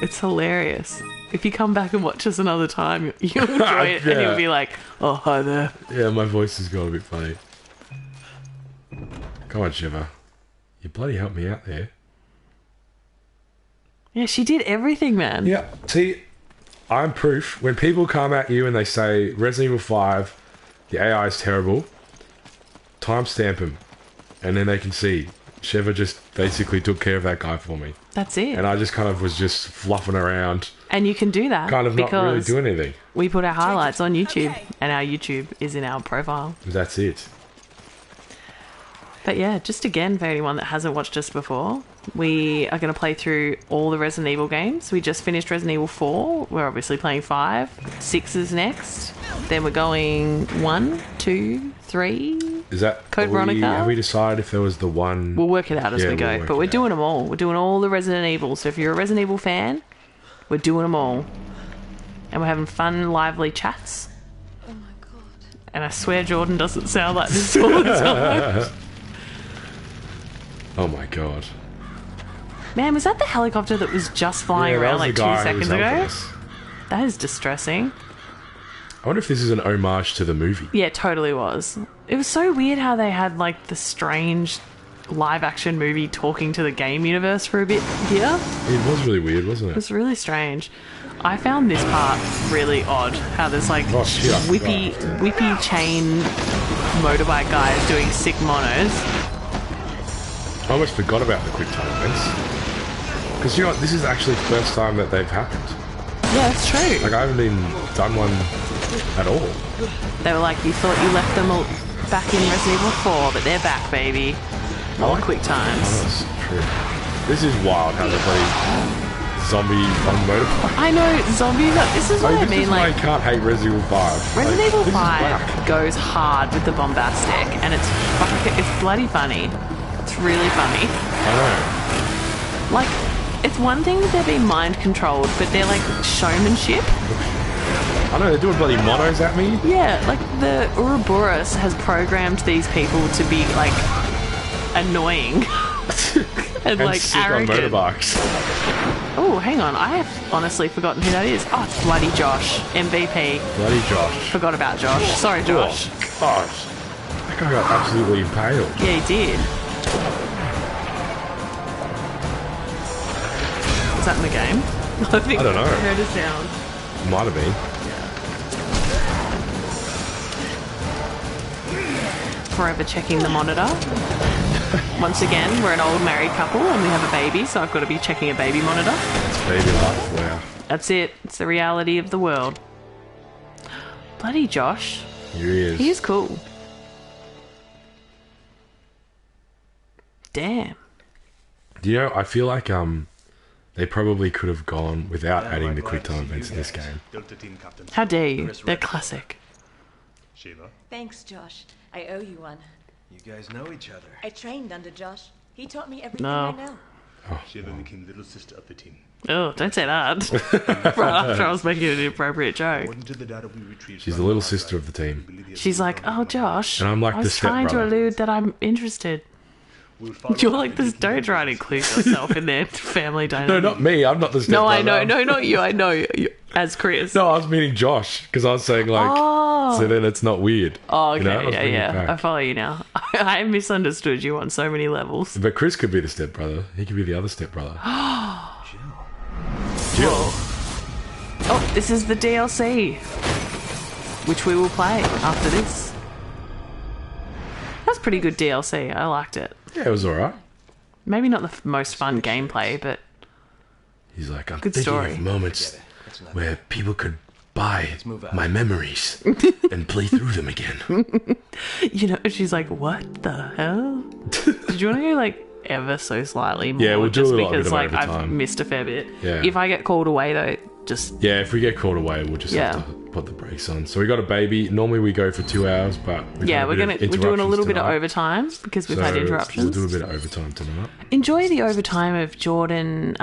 It's hilarious. If you come back and watch us another time, you'll enjoy it, and you'll be like, oh hi there. Yeah, my voice has got a bit funny. Come on, Sheva. You bloody helped me out there. Yeah, she did everything, man. Yeah, see, I'm proof. When people come at you and they say Resident Evil 5, the AI is terrible, timestamp them, and then they can see Sheva just basically took care of that guy for me. That's it. And I just kind of was just fluffing around, And you can do that kind of not because really doing anything. we put our highlights on YouTube, and our YouTube is in our profile. That's it. But yeah, just again, for anyone that hasn't watched us before, we are going to play through all the Resident Evil games. We just finished Resident Evil 4. We're obviously playing 5. 6 is next. Then we're going 1, 2, 3. Is that Code Veronica? Have we decided if there was the one? We'll work it out as Yeah, we go. we'll work But we're it doing them all. We're doing all the Resident Evil. So if you're a Resident Evil fan, we're doing them all. And we're having fun, lively chats. And I swear Jordan doesn't sound like this all the time. Oh my god. Man, was that the helicopter that was just flying Yeah, that around was like the 2 guy who seconds was ago? helping us. That is distressing. I wonder if this is an homage to the movie. Yeah, it totally was. It was so weird how they had like the strange live action movie talking to the game universe for a bit here. It was really weird, wasn't It it? was really strange. I found this part really odd. How there's like Oh, shit, I whippy chain motorbike guys doing sick monos. I almost forgot about the quick time events. Because you know what, this is actually the first time that they've happened. Yeah, that's true. Like I haven't been done one at all. They were like, you thought you left them all back in Resident Evil 4, but they're back, baby. All quick Oh, times. that's true. This is wild how the bloody zombie on motorbike. I know, zombies. This is what I This mean. is why Like, I can't hate Resident Evil 5. Resident Evil this is 5 whack. goes hard with the bombastic, and it's bloody funny. It's really funny. I know. Like, it's one thing that they're being mind controlled, but they're like showmanship. I know, they're doing bloody monos at me. Yeah, like the Ouroboros has programmed these people to be like annoying and like sick arrogant. on motorbikes. Oh, hang on, I have honestly forgotten who that is. Oh, it's bloody Josh, MVP. Bloody Josh. Forgot about Josh. Sorry, Josh. Oh, gosh. That guy got absolutely impaled. Yeah, he did. Was that in the game? I don't know. I heard a sound. Might have been. Forever checking the monitor. Once again, we're an old married couple and we have a baby, so I've got to be checking a baby monitor. It's baby life. Wow. That's it. It's the reality of the world. Bloody Josh. Here he is. He is cool. Damn. You know, I feel like they probably could have gone without adding the quick time events in this game. How dare you? They're classic. SHEVA. Thanks, Josh. I owe you one. You guys know each other. I trained under Josh. He taught me everything No. I know. SHEVA became little sister of the team. Oh, don't say that. Right after I was making an inappropriate joke. According to the data we retrieved She's from the little archive, sister of the team. we believe the She's like, SHEVA oh, Josh. And I'm like I the was trying to stepbrother. allude that I'm interested. will follow You're up like the this. details Don't of try to the include yourself in their family dynamic. No, not me. I'm not the stepbrother. No, I know. No, not you. I know you. As Chris. No, I was meaning Josh because I was saying like, so then it's not weird. Oh, okay. You know, I was bringing it yeah. back. I follow you now. I misunderstood you on so many levels. But Chris could be the stepbrother. He could be the other stepbrother. Jill. Oh, this is the DLC, which we will play after this. That's pretty good DLC. I liked it. Yeah, it was alright. Maybe not the most fun gameplay, but He's like, I'm Good thinking story. of moments where people could buy move out. my memories and play through them again. you know, she's like, "What the hell?" Did you want to go like ever so slightly more? Yeah, we'll do just a little because bit of like I've overtime. missed a fair bit. Yeah. If I get called away though, just Yeah, if we get called away, we'll just have to put the brakes on. So we got a baby. Normally we go for 2 hours, but we've had a we're bit of doing a little interruptions bit of tonight. overtime because we've had So interruptions. We'll do a bit of overtime tonight. Enjoy the overtime of Jordan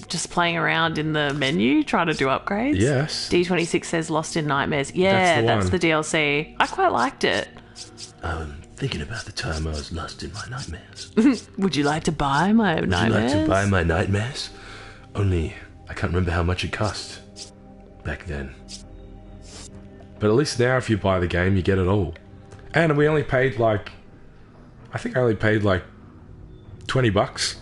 just playing around in the menu, trying to do upgrades. Yes. D26 says Lost in Nightmares. Yeah, That's that's the the one. DLC. I quite liked it. I'm thinking about the time I was lost in my nightmares. Would you like to buy my nightmares? Would you like to buy my nightmares? Only I can't remember how much it cost back then. But at least now if you buy the game, you get it all. And we only paid like... I think I only paid like $20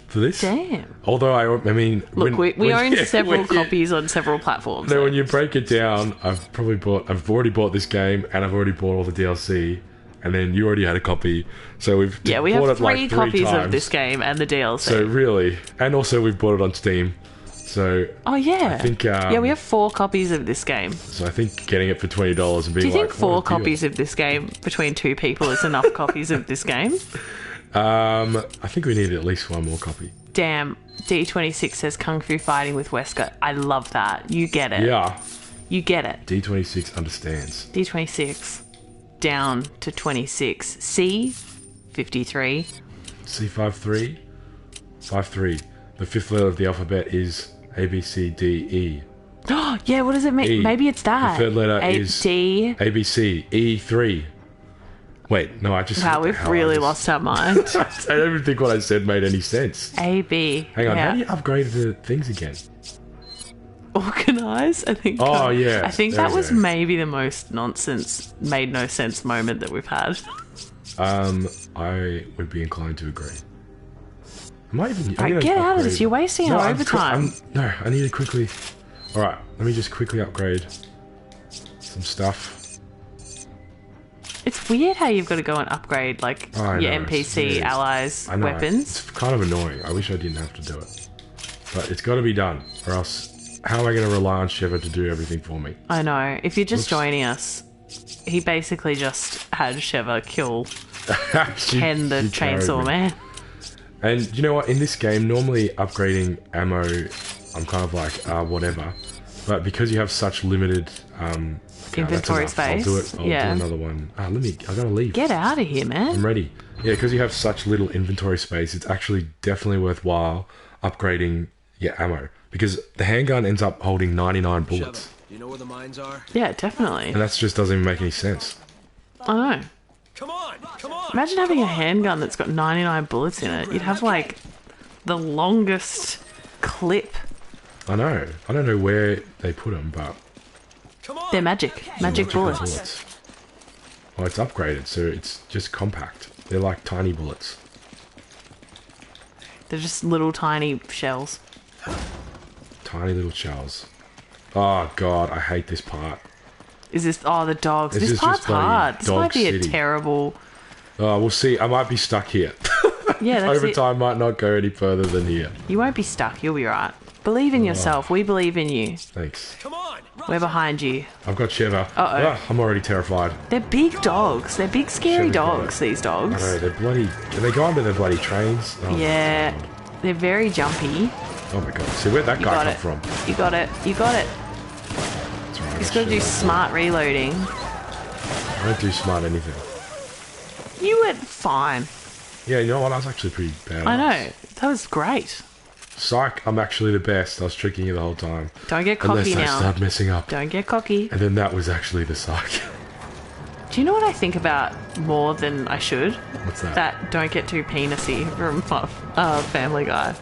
for this. Damn. Although, I mean... Look, we own several when you- copies on several platforms. No, so- when you break it down, I've already bought this game, and I've already bought all the DLC, and then you already had a copy, so we've Yeah, we bought have it like three three copies times. of this game and the DLC. So really, and also we've bought it on Steam, so oh yeah, I think yeah, we have 4 copies of this game. so I think getting it for $20 and being Do you think like, 4 what a deal. copies of this game between 2 people is enough copies of this game? I think we need at least 1 more copy. Damn, D26 says Kung Fu Fighting with Wesker. I love that. You get it. Yeah, You get it. D26 understands. D26 down to 26. C 53. C53, 53. The 5th letter of the alphabet is A B C D E. Yeah, what does it mean? E. Maybe it's that. The third letter A is D. ABC. E3. Wait, no, I just... Wow, we've really lost our mind. I don't even think what I said made any sense. A, B. Hang on, yeah. how do you upgrade the things again? Organise, I think. Oh, yeah. I think there that we was go. maybe the most nonsense, made no sense moment that we've had. I would be inclined to agree. Am I even... Right, get out of this. You're wasting our overtime. No, I need to quickly... Alright, let me just quickly upgrade some stuff. It's weird how you've got to go and upgrade, like, I your know, NPC it's allies' I know, weapons. It's kind of annoying. I wish I didn't have to do it. But it's got to be done, or else how am I going to rely on SHEVA to do everything for me? I know. If you're just Oops. joining us, he basically just had SHEVA kill Ken the She carried Chainsaw me. Man. And you know what? In this game, normally upgrading ammo, I'm kind of like, whatever. But because you have such limited Inventory that's enough. I'll space. do it. I'll Yeah. do another one. I gotta leave. Get out of here, man. I'm ready. Yeah, because you have such little inventory space, it's actually definitely worthwhile upgrading your ammo. Because the handgun ends up holding 99 bullets. Do you know where the mines are? Yeah, definitely. And that just doesn't even make any sense. I know. Come on! Imagine having a handgun that's got 99 bullets in it. You'd have, like, the longest clip. I know. I don't know where they put them, but... They're magic. Magic bullets. Well, it's upgraded, so it's just compact. They're like tiny bullets. They're just little tiny shells. Tiny little shells. Oh, God, I hate this part. Is this... Oh, the dogs. This This is part's just bloody hard. This dog might be a city. terrible... Oh, we'll see. I might be stuck here. Yeah, that's it. Overtime might not go any further than here. You won't be stuck. You'll be right. Believe in yourself. We believe in you. Thanks. We're behind you. I've got SHEVA. Uh-oh. I'm already terrified. They're big dogs. They're big, scary Should've got dogs, it. these I dogs. know, they're bloody... Can they go under the bloody trains? Oh, Yeah. my God. They're very jumpy. Oh, my God. See, where'd that You guy got come it. from? You got it. You got it. That's right, You just got to do smart reloading. I don't do smart anything. You went fine. Yeah, you know what? I was actually pretty bad. I know. That was great. Psych, I'm actually the best. I was tricking you the whole time. Don't get cocky Unless I now. start messing up. Don't get cocky. And then that was actually the psych. Do you know what I think about more than I should? What's that? That don't get too penisy from Family Guy.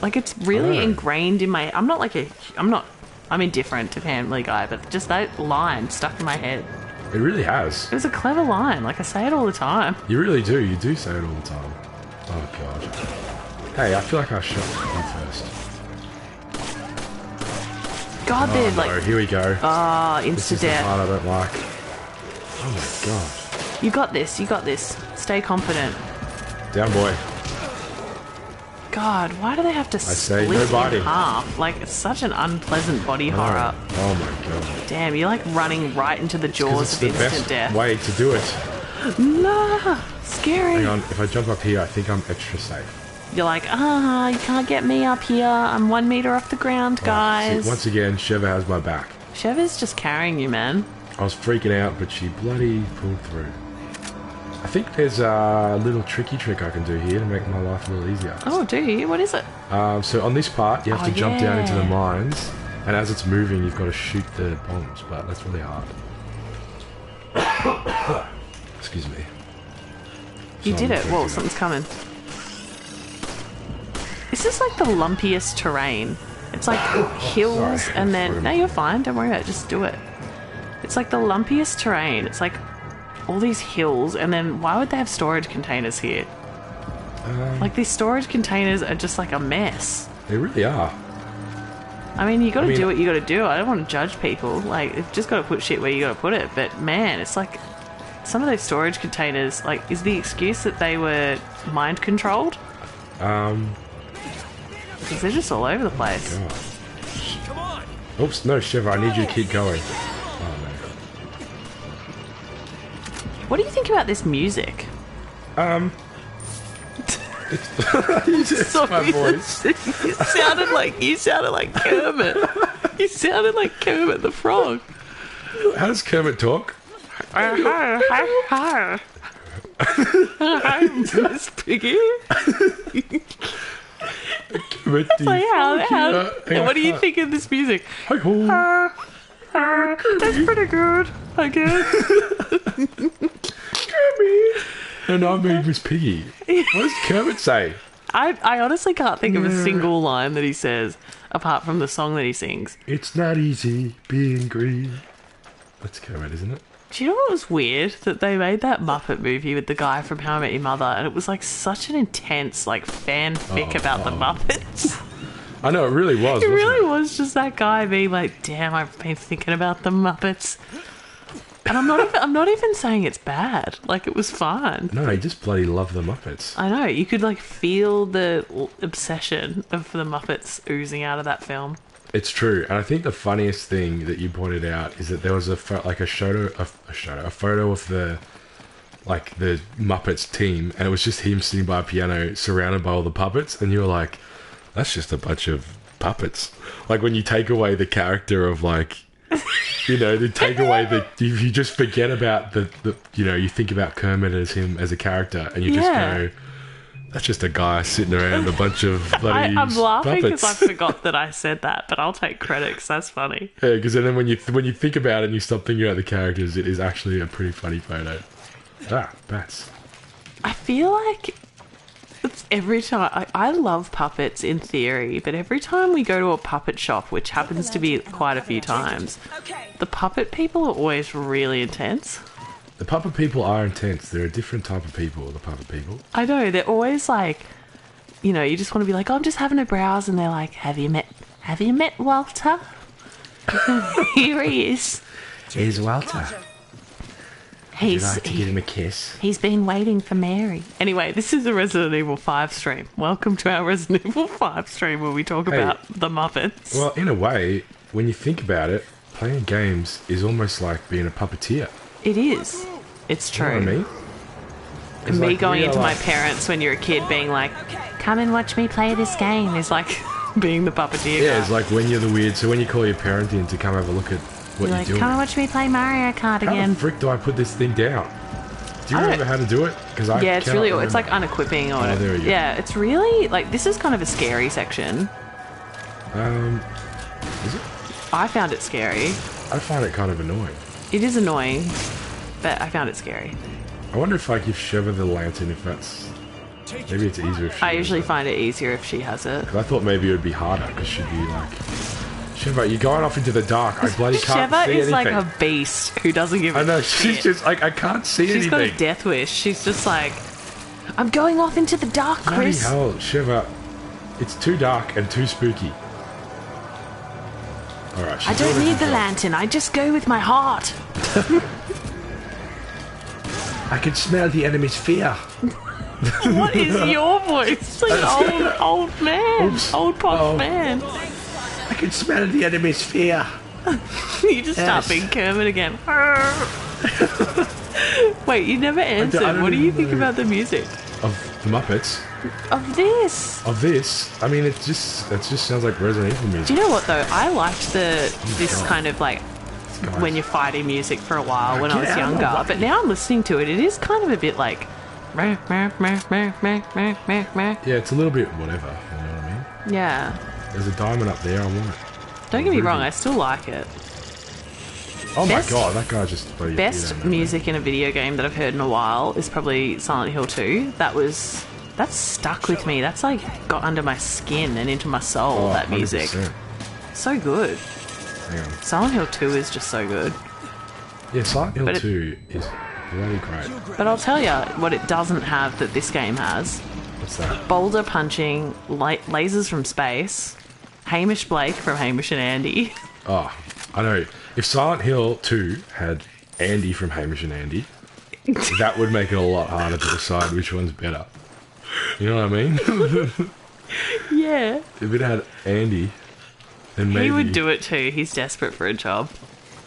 Like, it's really Oh. ingrained in my... I'm indifferent to Family Guy, but just that line stuck in my head. It really has. It was a clever line. Like, I say it all the time. You really do. You do say it all the time. Oh, God. Hey, I feel like I shot you first. God, they're No, like... here we go. This is the Insta-death. part I don't like. Oh, my God. You got this. You got this. Stay confident. Down, boy. God, why do they have to say split no biting. in half? Like, it's such an unpleasant body horror. Oh, my God. Damn, you're like running right into the 'Cause jaws it's of the instant best death. way to do it. Nah, scary. Hang on. If I jump up here, I think I'm extra safe. You're like, you can't get me up here. I'm 1 meter off the ground, guys. See, once again, SHEVA has my back. Sheva's just carrying you, man. I was freaking out, but she bloody pulled through. I think there's a little tricky trick I can do here to make my life a little easier. Oh, do you? What is it? So on this part, you have Oh, to jump down into the yeah. mines, and as it's moving, you've got to shoot the bombs, but that's really hard. Excuse me. You did Sorry, it. Whoa, I'm something's coming. This is like the lumpiest terrain. It's like hills Sorry. and then... No, you're fine. Don't worry about it. Just do it. It's like the lumpiest terrain. It's like all these hills and then why would they have storage containers here? Like these storage containers are just like a mess. They really are. I mean, you got to I mean- do what you got to do. I don't want to judge people. Like, you've just got to put shit where you got to put it. But man, it's like some of those storage containers. Like, is the excuse that they were mind controlled? Because they're just all over the place. God. Oops, no, SHEVA, I need you to keep going. Oh, What do you think about this music? no. It's my voice. you sounded like Kermit. You sounded like Kermit the Frog. How does Kermit talk? Hi, Miss Piggy. Kermit Kermit, It's like, what do you think of this music? Hi-ho. That's pretty good, I guess. Kermit. And I mean Miss Piggy. What does Kermit say? I honestly can't think of a single line that he says apart from the song that he sings. It's not easy being green. That's Kermit, isn't it? Do you know what was weird? That they made that Muppet movie with the guy from How I Met Your Mother, and it was like such an intense like fanfic about the Muppets. I know, it really was. It wasn't really was just that guy being like, "Damn, I've been thinking about the Muppets," and I'm not even saying it's bad. Like, it was fine. No, he just bloody loved the Muppets. I know, you could like feel the obsession of the Muppets oozing out of that film. It's true, and I think the funniest thing that you pointed out is that there was a photo of the Muppets team, and it was just him sitting by a piano, surrounded by all the puppets, and you were like, "That's just a bunch of puppets." Like, when you take away the character of like, you know, to take away if you just forget about the you know, you think about Kermit as him as a character, and you just go, "That's just a guy sitting around a bunch of bloody I'm laughing puppets." because I forgot that I said that, but I'll take credit because that's funny. Yeah, because then when you think about it and you stop thinking about the characters, it is actually a pretty funny photo. Bats. I feel like it's every time. I love puppets in theory, but every time we go to a puppet shop, which happens to be quite a few times, the puppet people are always really intense. The puppet people are intense. They're a different type of people, the puppet people. I know, they're always like, you know, you just want to be like, "Oh, I'm just having a browse," and they're like, Have you met Walter? Here he is. Here's Walter. Would you like to give him a kiss? He's been waiting for Mary. Anyway, this is a Resident Evil 5 stream. Welcome to our Resident Evil 5 stream where we talk about the Muppets. Well, in a way, when you think about it, playing games is almost like being a puppeteer. It is. It's true. You know what I mean? And me like, going into my parents when you're a kid being like, "Come and watch me play this game," is like being the puppeteer. Yeah, guy. it's like when you're the weird. So when you call your parent in to come have a look at what you're like, doing. "Come and watch me play Mario Kart How again." the frick do I put this thing down? Do you remember how to do it? Because Yeah, it's really, it's like unequipping or whatever. there we go. Yeah, it's really, like, this is kind of a scary section. Is it? I found it scary. I find it kind of annoying. It is annoying, but I found it scary. I wonder if I give SHEVA the lantern, if that's... Maybe it's easier if she I does usually that. find it easier if she has it. 'Cause I thought maybe it would be harder, because she'd be like... SHEVA, you're going off into the dark. I bloody can't SHEVA see is anything. like a beast who doesn't give a I know, shit. she's just like, I can't see anything. She's got a death wish. She's just like, "I'm going off into the dark, Bloody Chris." hell, SHEVA. It's too dark and too spooky. Alright, I don't need the lantern. I just go with my heart. I can smell the enemy's fear. What is your voice? It's like an old man. Oops. Old posh Oh. man. I can smell the enemy's fear. You just start Yes. being Kermit again. Wait, you never I answered. don't What do you even think know. about the music? Of the Muppets. Of this? Of this, I mean, it just sounds like Resident Evil music. Do you know what though? I liked this God. kind of like Guys. when you're fighting music for a while when I Get was out of younger. my way. But now I'm listening to it. It is kind of a bit like. Yeah, it's a little bit whatever, you know what I mean? Yeah. There's a diamond up there, I want it. Don't get me Ruby. wrong. I still like it. Oh Best- my god, that guy just... bloody appeared Best out of nowhere. music in a video game that I've heard in a while is probably Silent Hill 2. That's stuck with me. That's like got under my skin and into my soul, Oh, that music. 100%. So good. Hang on. Silent Hill 2 is just so good. Yeah, Silent Hill But it- 2 is bloody great. But I'll tell you what it doesn't have that this game has. What's that? Boulder-punching, lasers from space, Hamish Blake from Hamish and Andy. Oh, I know. If Silent Hill 2 had Andy from Hamish and Andy, that would make it a lot harder to decide which one's better. You know what I mean? Yeah. If it had Andy, then maybe... He would do it too. He's desperate for a job.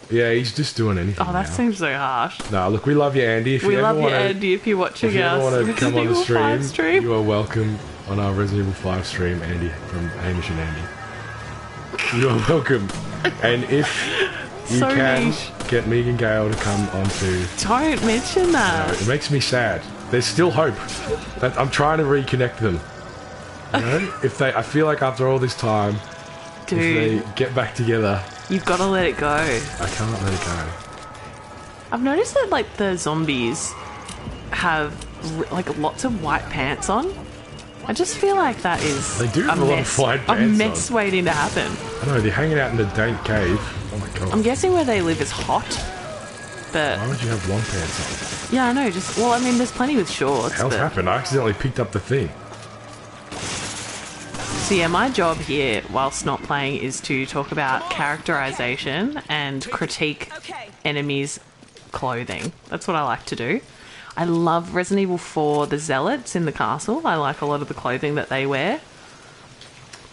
Yeah, he's just doing anything Oh, that now. seems so harsh. No, look, we love you, Andy. If We you love ever you, wanna, Andy, if you're watching If you ever us. want to come on the Resident Evil 5 stream, you are welcome on our Resident Evil 5 stream, Andy from Hamish and Andy. You are welcome. And if you So can niche. get Megan Gale to come on to... Don't mention that. It makes me sad. There's still hope. I'm trying to reconnect them. You know, I feel like after all this time, Dude, if they get back together, you've got to let it go. I can't let it go. I've noticed that like the zombies have like lots of white pants on. I just feel like that is They do have a lot of white a pants mess waiting to happen. I know, they're hanging out in the dank cave. Oh my god. I'm guessing where they live is hot, but Why would you have long pants yeah, I know. Just well, I mean, there's plenty with shorts. on? Hell's but... happened? I accidentally picked up the thing. So yeah, my job here, whilst not playing, is to talk about characterization and critique enemies' clothing. That's what I like to do. I love Resident Evil 4, the zealots in the castle. I like a lot of the clothing that they wear.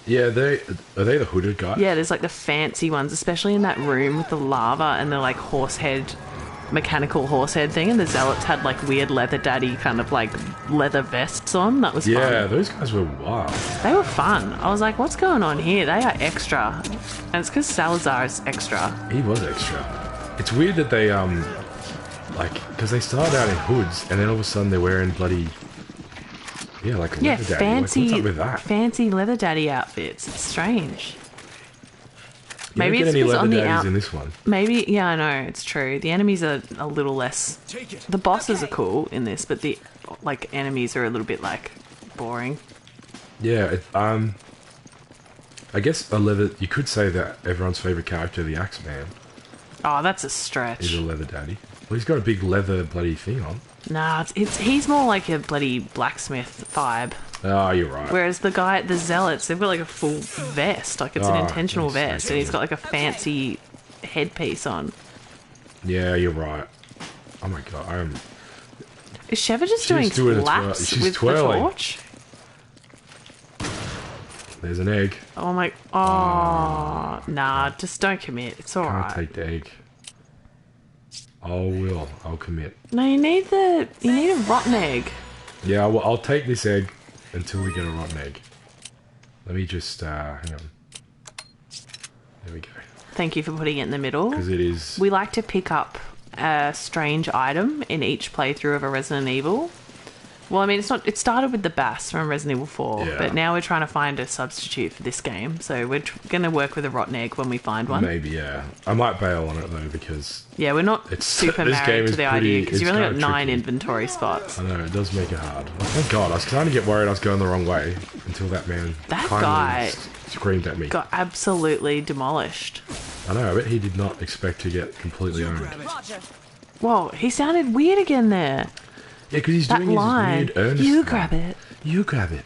Yeah, are they the hooded guys? Yeah, there's like the fancy ones, especially in that room with the lava and the like mechanical horse head thing, and the zealots had like weird leather daddy kind of like leather vests on. That was fun. Yeah, those guys were wild. They were fun. I was like, what's going on here? They are extra. And it's because Salazar is extra. He was extra. It's weird that they like, because they started out in hoods and then all of a sudden they're wearing bloody like a leather daddy. Fancy, like, what's up with that? fancy leather daddy outfits. It's strange. You maybe don't get any leather daddies in this one. Maybe, yeah, I know, it's true. The enemies are a little less... The bosses are cool in this, but the, like, enemies are a little bit, like, boring. Yeah, I guess you could say that everyone's favourite character, the Axeman, Oh, that's a stretch. is a leather daddy. Well, he's got a big leather bloody thing on. Nah, he's more like a bloody blacksmith vibe. Oh, you're right. Whereas the Zealots, they've got like a full vest. Like it's an intentional vest. And he's got like a fancy headpiece on. Yeah, you're right. Oh my god, Is SHEVA just doing laps with twirling. The torch? There's an egg. Oh my... Oh, nah, just don't commit. It's alright. Can't take the egg. I'll commit. No, you need a rotten egg. Yeah, well, I'll take this egg until we get a rotten egg. Let me just, hang on. There we go. Thank you for putting it in the middle. Because it is... We like to pick up a strange item in each playthrough of a Resident Evil. Well, I mean, it started with the Bass from Resident Evil 4, but now we're trying to find a substitute for this game. So we're going to work with a rotten egg when we find one. Maybe, yeah. I might bail on it, though, because... Yeah, we're not super married to the idea, because you've only got 9 inventory spots. I know, it does make it hard. Oh, thank God, I was starting to get worried I was going the wrong way until that man guy screamed at me. Got absolutely demolished. I know, I bet he did not expect to get completely owned. Whoa, he sounded weird again there. Yeah, because he's doing his weird earnest You grab it. You grab it.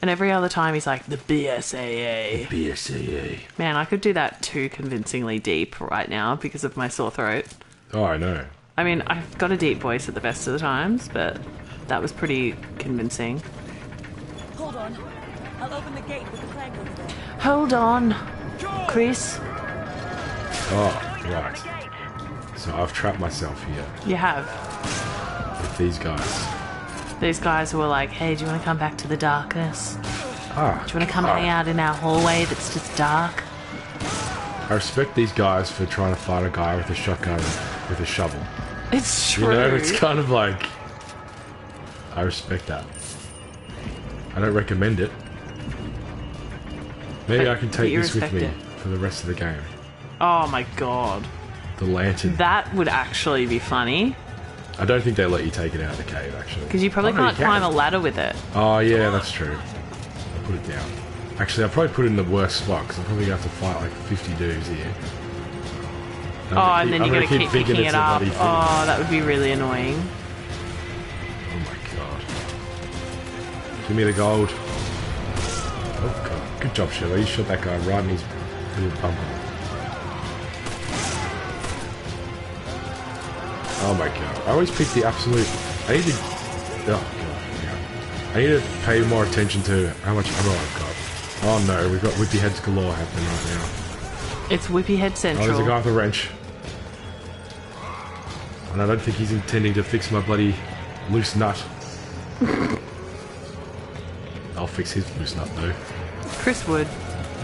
And every other time he's like, the BSAA. The BSAA. Man, I could do that too convincingly deep right now because of my sore throat. Oh, I know. I mean, I've got a deep voice at the best of the times, but that was pretty convincing. Hold on. I'll open the gate with the clank over there. Hold on, Chris. Oh, right. So I've trapped myself here. You have. With these guys. These guys who were like, hey, do you want to come back to the darkness? Ah, do you want to come hang out in our hallway that's just dark? I respect these guys for trying to fight a guy with a shotgun with a shovel. It's true. You know, it's kind of like... I respect that. I don't recommend it. Maybe I can take this with me for the rest of the game. Oh my god. The lantern. That would actually be funny. I don't think they let you take it out of the cave, actually. Because you probably can't climb a ladder with it. Oh, yeah, that's true. I'll put it down. Actually, I'll probably put it in the worst spot, because I'm probably going to have to fight like 50 dudes here. And then you're going to keep picking it up. Oh, that would be really annoying. Oh my god. Give me the gold. Oh god. Good job, SHEVA. You shot that guy right in his little bumper. Oh my god. I always pick the absolute... I need to... Oh god. Yeah. I need to pay more attention to how much ammo I've got. Oh no, we've got whippy heads galore happening right now. It's whippy head central. Oh, there's a guy with a wrench. And I don't think he's intending to fix my bloody loose nut. I'll fix his loose nut though. Chris would.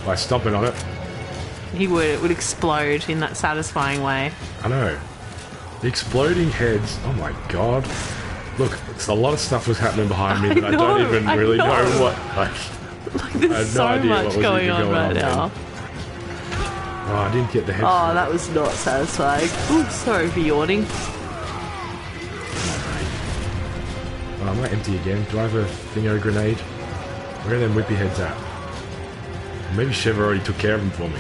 By stomping on it. He would. It would explode in that satisfying way. I know. The exploding heads. Oh my god. Look, it's a lot of stuff was happening behind me that I don't even really know what. Like, Like, there's so much going on right now. Oh, I didn't get the head. Oh, that was not satisfying. Ooh, sorry for yawning. Oh, I'm not empty again. Do I have a thingo grenade? Where are them whippy heads at? Maybe SHEVA already took care of them for me.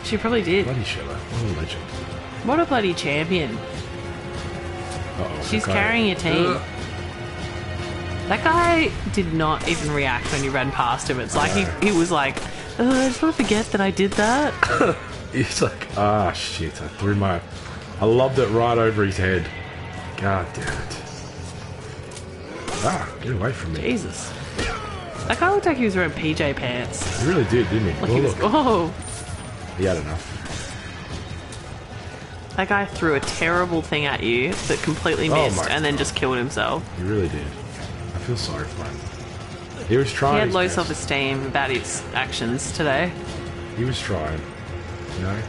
She probably did. Bloody SHEVA. What a legend. What a bloody champion. Uh-oh, She's carrying your team. That guy did not even react when you ran past him. It's like he was like, I just want to forget that I did that. He's like, shit, I lobbed it right over his head. God damn it. Get away from me. Jesus. That guy looked like he was wearing PJ pants. He really did, didn't he? Like he was, oh. He had enough. That guy threw a terrible thing at you that completely missed and then just killed himself. He really did. I feel sorry for him. He was trying. He had low self-esteem about his actions today. He was trying. You know?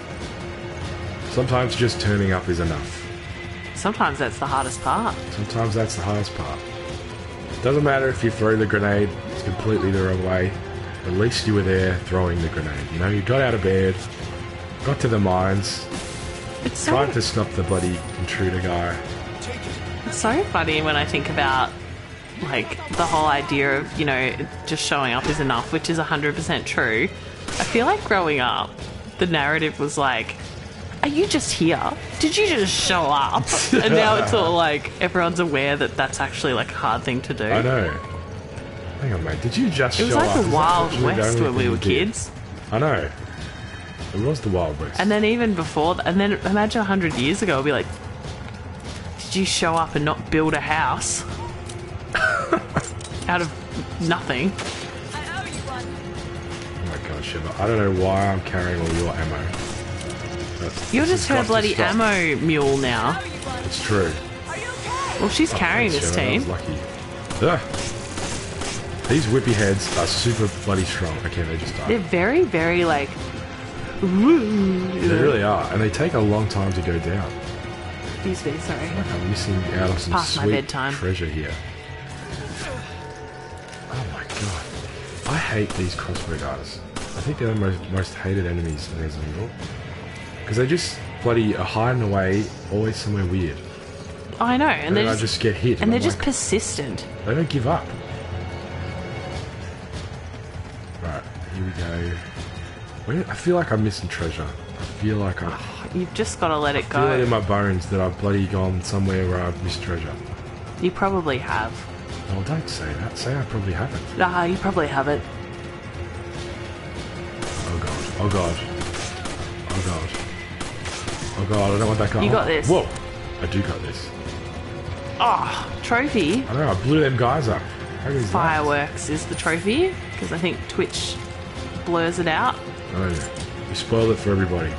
Sometimes just turning up is enough. Sometimes that's the hardest part. Sometimes that's the hardest part. Doesn't matter if you throw the grenade, it's completely the wrong way. At least you were there throwing the grenade. You know, you got out of bed, got to the mines, tried to stop the bloody intruder guy. It's so funny when I think about, like, the whole idea of, you know, just showing up is enough, which is 100% true. I feel like growing up, the narrative was like, are you just here? Did you just show up? And now it's all like, everyone's aware that that's actually like a hard thing to do. I know. Hang on, mate. Did you just show up? It was like the Wild West when we were kids. I know. It was the Wild West. And then even before, and then imagine 100 years ago, it'd be like, did you show up and not build a house? Out of nothing. Oh my god, SHEVA. I don't know why I'm carrying all your ammo. You're just her bloody ammo mule now. It's true. Well, she's carrying this team. Lucky. These whippy heads are super bloody strong. Okay, they just died. They're very, very like. They really are, and they take a long time to go down. Excuse me, sorry. Like I'm missing out on some sweet treasure here. Oh my god. I hate these crossbow guys. I think they're the most hated enemies in Resident Evil. Because they just bloody are hiding away, always somewhere weird. Oh, I know, and then I just get hit. And they're just persistent. They don't give up. Right, here we go. I feel like I'm missing treasure. I feel like you've just got to let it go. I feel it in my bones that I've bloody gone somewhere where I've missed treasure. You probably have. Oh, don't say that. Say I probably haven't. Nah, you probably haven't. Oh god. Oh god. Oh god. Oh god, I don't want that guy. You got this. Whoa! I do got this. Oh, trophy. I know, I blew them guys up. Fireworks is the trophy, because I think Twitch blurs it out. Oh, you spoiled it for everybody.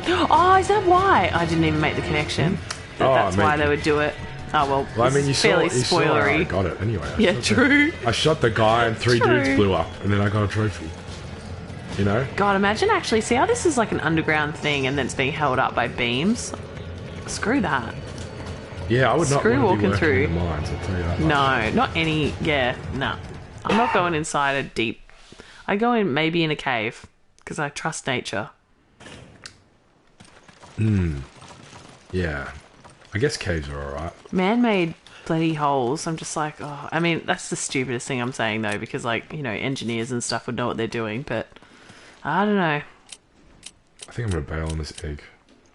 Oh, is that why? I didn't even make the connection. That's why they would do it. Oh, well, I mean, you fairly saw spoilery. I got it anyway. Yeah, true. I shot the guy and 3 dudes blew up, and then I got a trophy. You know? God, imagine actually, see how this is like an underground thing and then it's being held up by beams? Screw that. Yeah, I would not Screw want to be walking working through. in the mines, I'll tell you that. No, not any, no. I'm not going inside a deep, I go in maybe in a cave, because I trust nature. Yeah. I guess caves are alright. Man-made bloody holes, I'm just like, oh, I mean, that's the stupidest thing I'm saying though, because like, you know, engineers and stuff would know what they're doing, but I don't know. I think I'm gonna bail on this egg.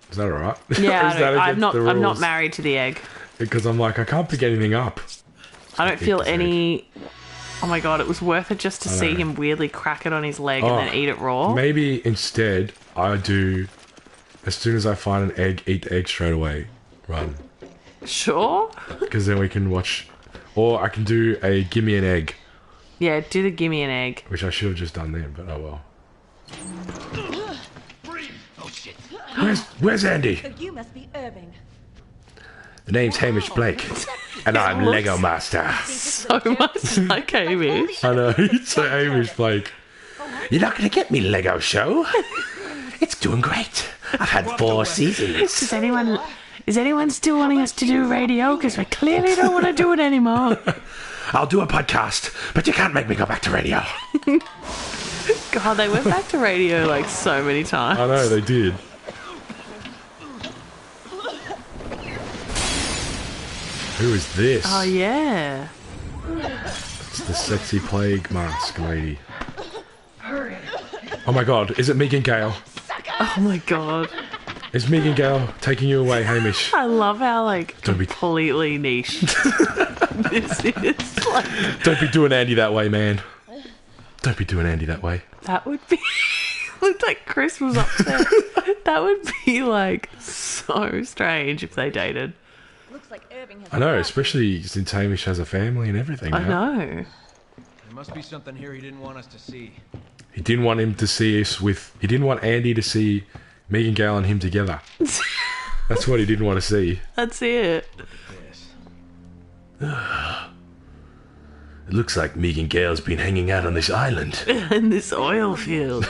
Is that alright? Yeah, I'm not married to the egg. Because I'm like, I can't pick anything up. I don't feel any... Oh my god, it was worth it just to see him weirdly crack it on his leg and then eat it raw. Maybe instead, I do, as soon as I find an egg, eat the egg straight away. Run. Sure. Because then we can watch... Or I can do a gimme an egg. Yeah, do the gimme an egg. Which I should have just done then, but oh well. Oh shit. Where's Andy? So you must be Irving. The name's Hamish Blake, and I'm Lego Master. So much like Hamish. I know, it's so Hamish Blake. You're not going to get me, Lego Show. It's doing great. I've had 4 seasons. Is anyone still wanting us to do radio? Because we clearly don't want to do it anymore. I'll do a podcast, but you can't make me go back to radio. God, they went back to radio like so many times. I know, they did. Who is this? Oh, yeah. It's the sexy plague mask lady. Oh my god, is it Megan Gale? Oh my god. Is Megan Gale taking you away, Hamish? I love how, like, Don't be- completely niche this is. Like, Don't be doing Andy that way, man. Don't be doing Andy that way. that would be... Looked like Chris was upset. That would be, like, so strange if they dated. Looks like Irving has I know, especially since Hamish has a family and everything. I now. know. There must be something here he didn't want us to see. He didn't want him to see us with... He didn't want Andy to see Megan Gale and him together. That's what he didn't want to see. That's it. It looks like Megan Gale's been hanging out on this island. In this oil field.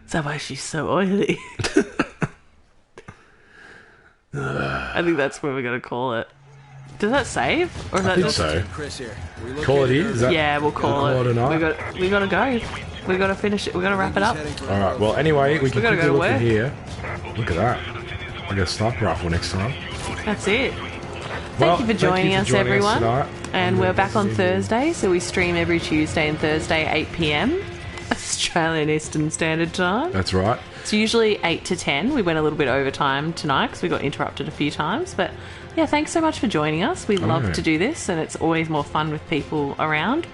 Is that why she's so oily? I think that's where we're going to call it. Does that save? Or is I that think just... so. Chris here. Call it here? Is that... Yeah, we'll call it. a night? We got to go. We got to finish it. We got to wrap it up. Alright, well, anyway, we can gotta quickly go to look at work. here. Look at that. I got a sniper rifle next time. That's it. Well, Thank you for joining us, everyone. tonight. And we're back on Thursday, so we stream every Tuesday and Thursday, 8 p.m. Australian Eastern Standard Time. That's right. It's usually 8 to 10. We went a little bit over time tonight because we got interrupted a few times. But yeah, thanks so much for joining us. We love to do this, and it's always more fun with people around.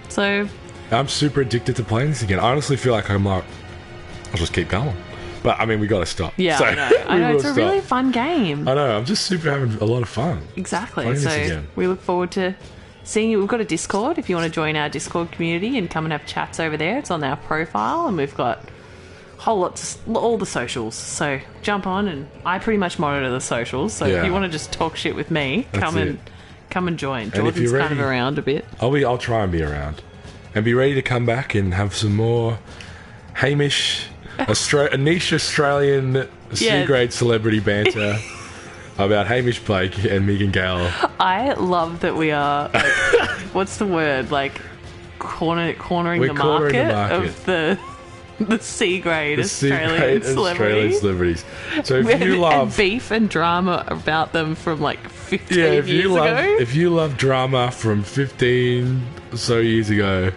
So I'm super addicted to playing this again. I honestly feel like I'm like, I'll just keep going. But, I mean, we got to stop. yeah, So, I know. we will It's a stop. really fun game. I know. I'm just super having a lot of fun. Exactly. Playing this So again. we look forward to seeing you. We've got a Discord if you want to join our Discord community and come and have chats over there. It's on our profile, and we've got whole lots, all the socials. So jump on, and I pretty much monitor the socials. So Yeah. if you want to just talk shit with me, That's come it. and join. if Jordan's you're kind of ready- around a bit. I'll try and be around. And be ready to come back and have some more Hamish, a niche Australian C-grade celebrity banter about Hamish Blake and Megan Gale. I love that we are. Like, what's the word? Like cornering We're the cornering the market market. of the C grade The Australian C-grade Australian celebrities. celebrities. So if you and love... beef and drama about them from like 15 Yeah, years ago. if you love drama from 15 or so years ago,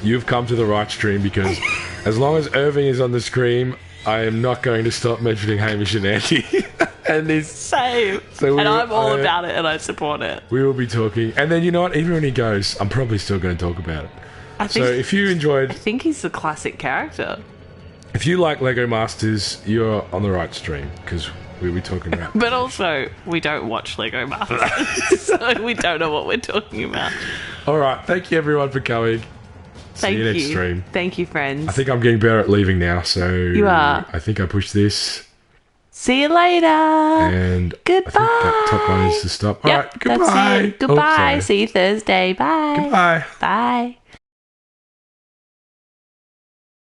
you've come to the right stream, because as long as Irving is on the screen, I am not going to stop mentioning Hamish and Andy. And this, Same. So and I'm all about it, and I support it. we will be talking. And then, you know what? Even when he goes, I'm probably still going to talk about it. I So think, if you enjoyed... I think he's the classic character. If you like Lego Masters, you're on the right stream, because we'll be talking about... But also, we don't watch Lego Masters, so we don't know what we're talking about. All right. Thank you, everyone, for coming. Thank See you next stream. Thank you, friends. I think I'm getting better at leaving now, so... You are. I think I pushed this. See you later. And Goodbye. I think that top one is to stop. All right, goodbye. That's it. Goodbye. Oh, sorry. See you Thursday. Bye. Goodbye. Bye.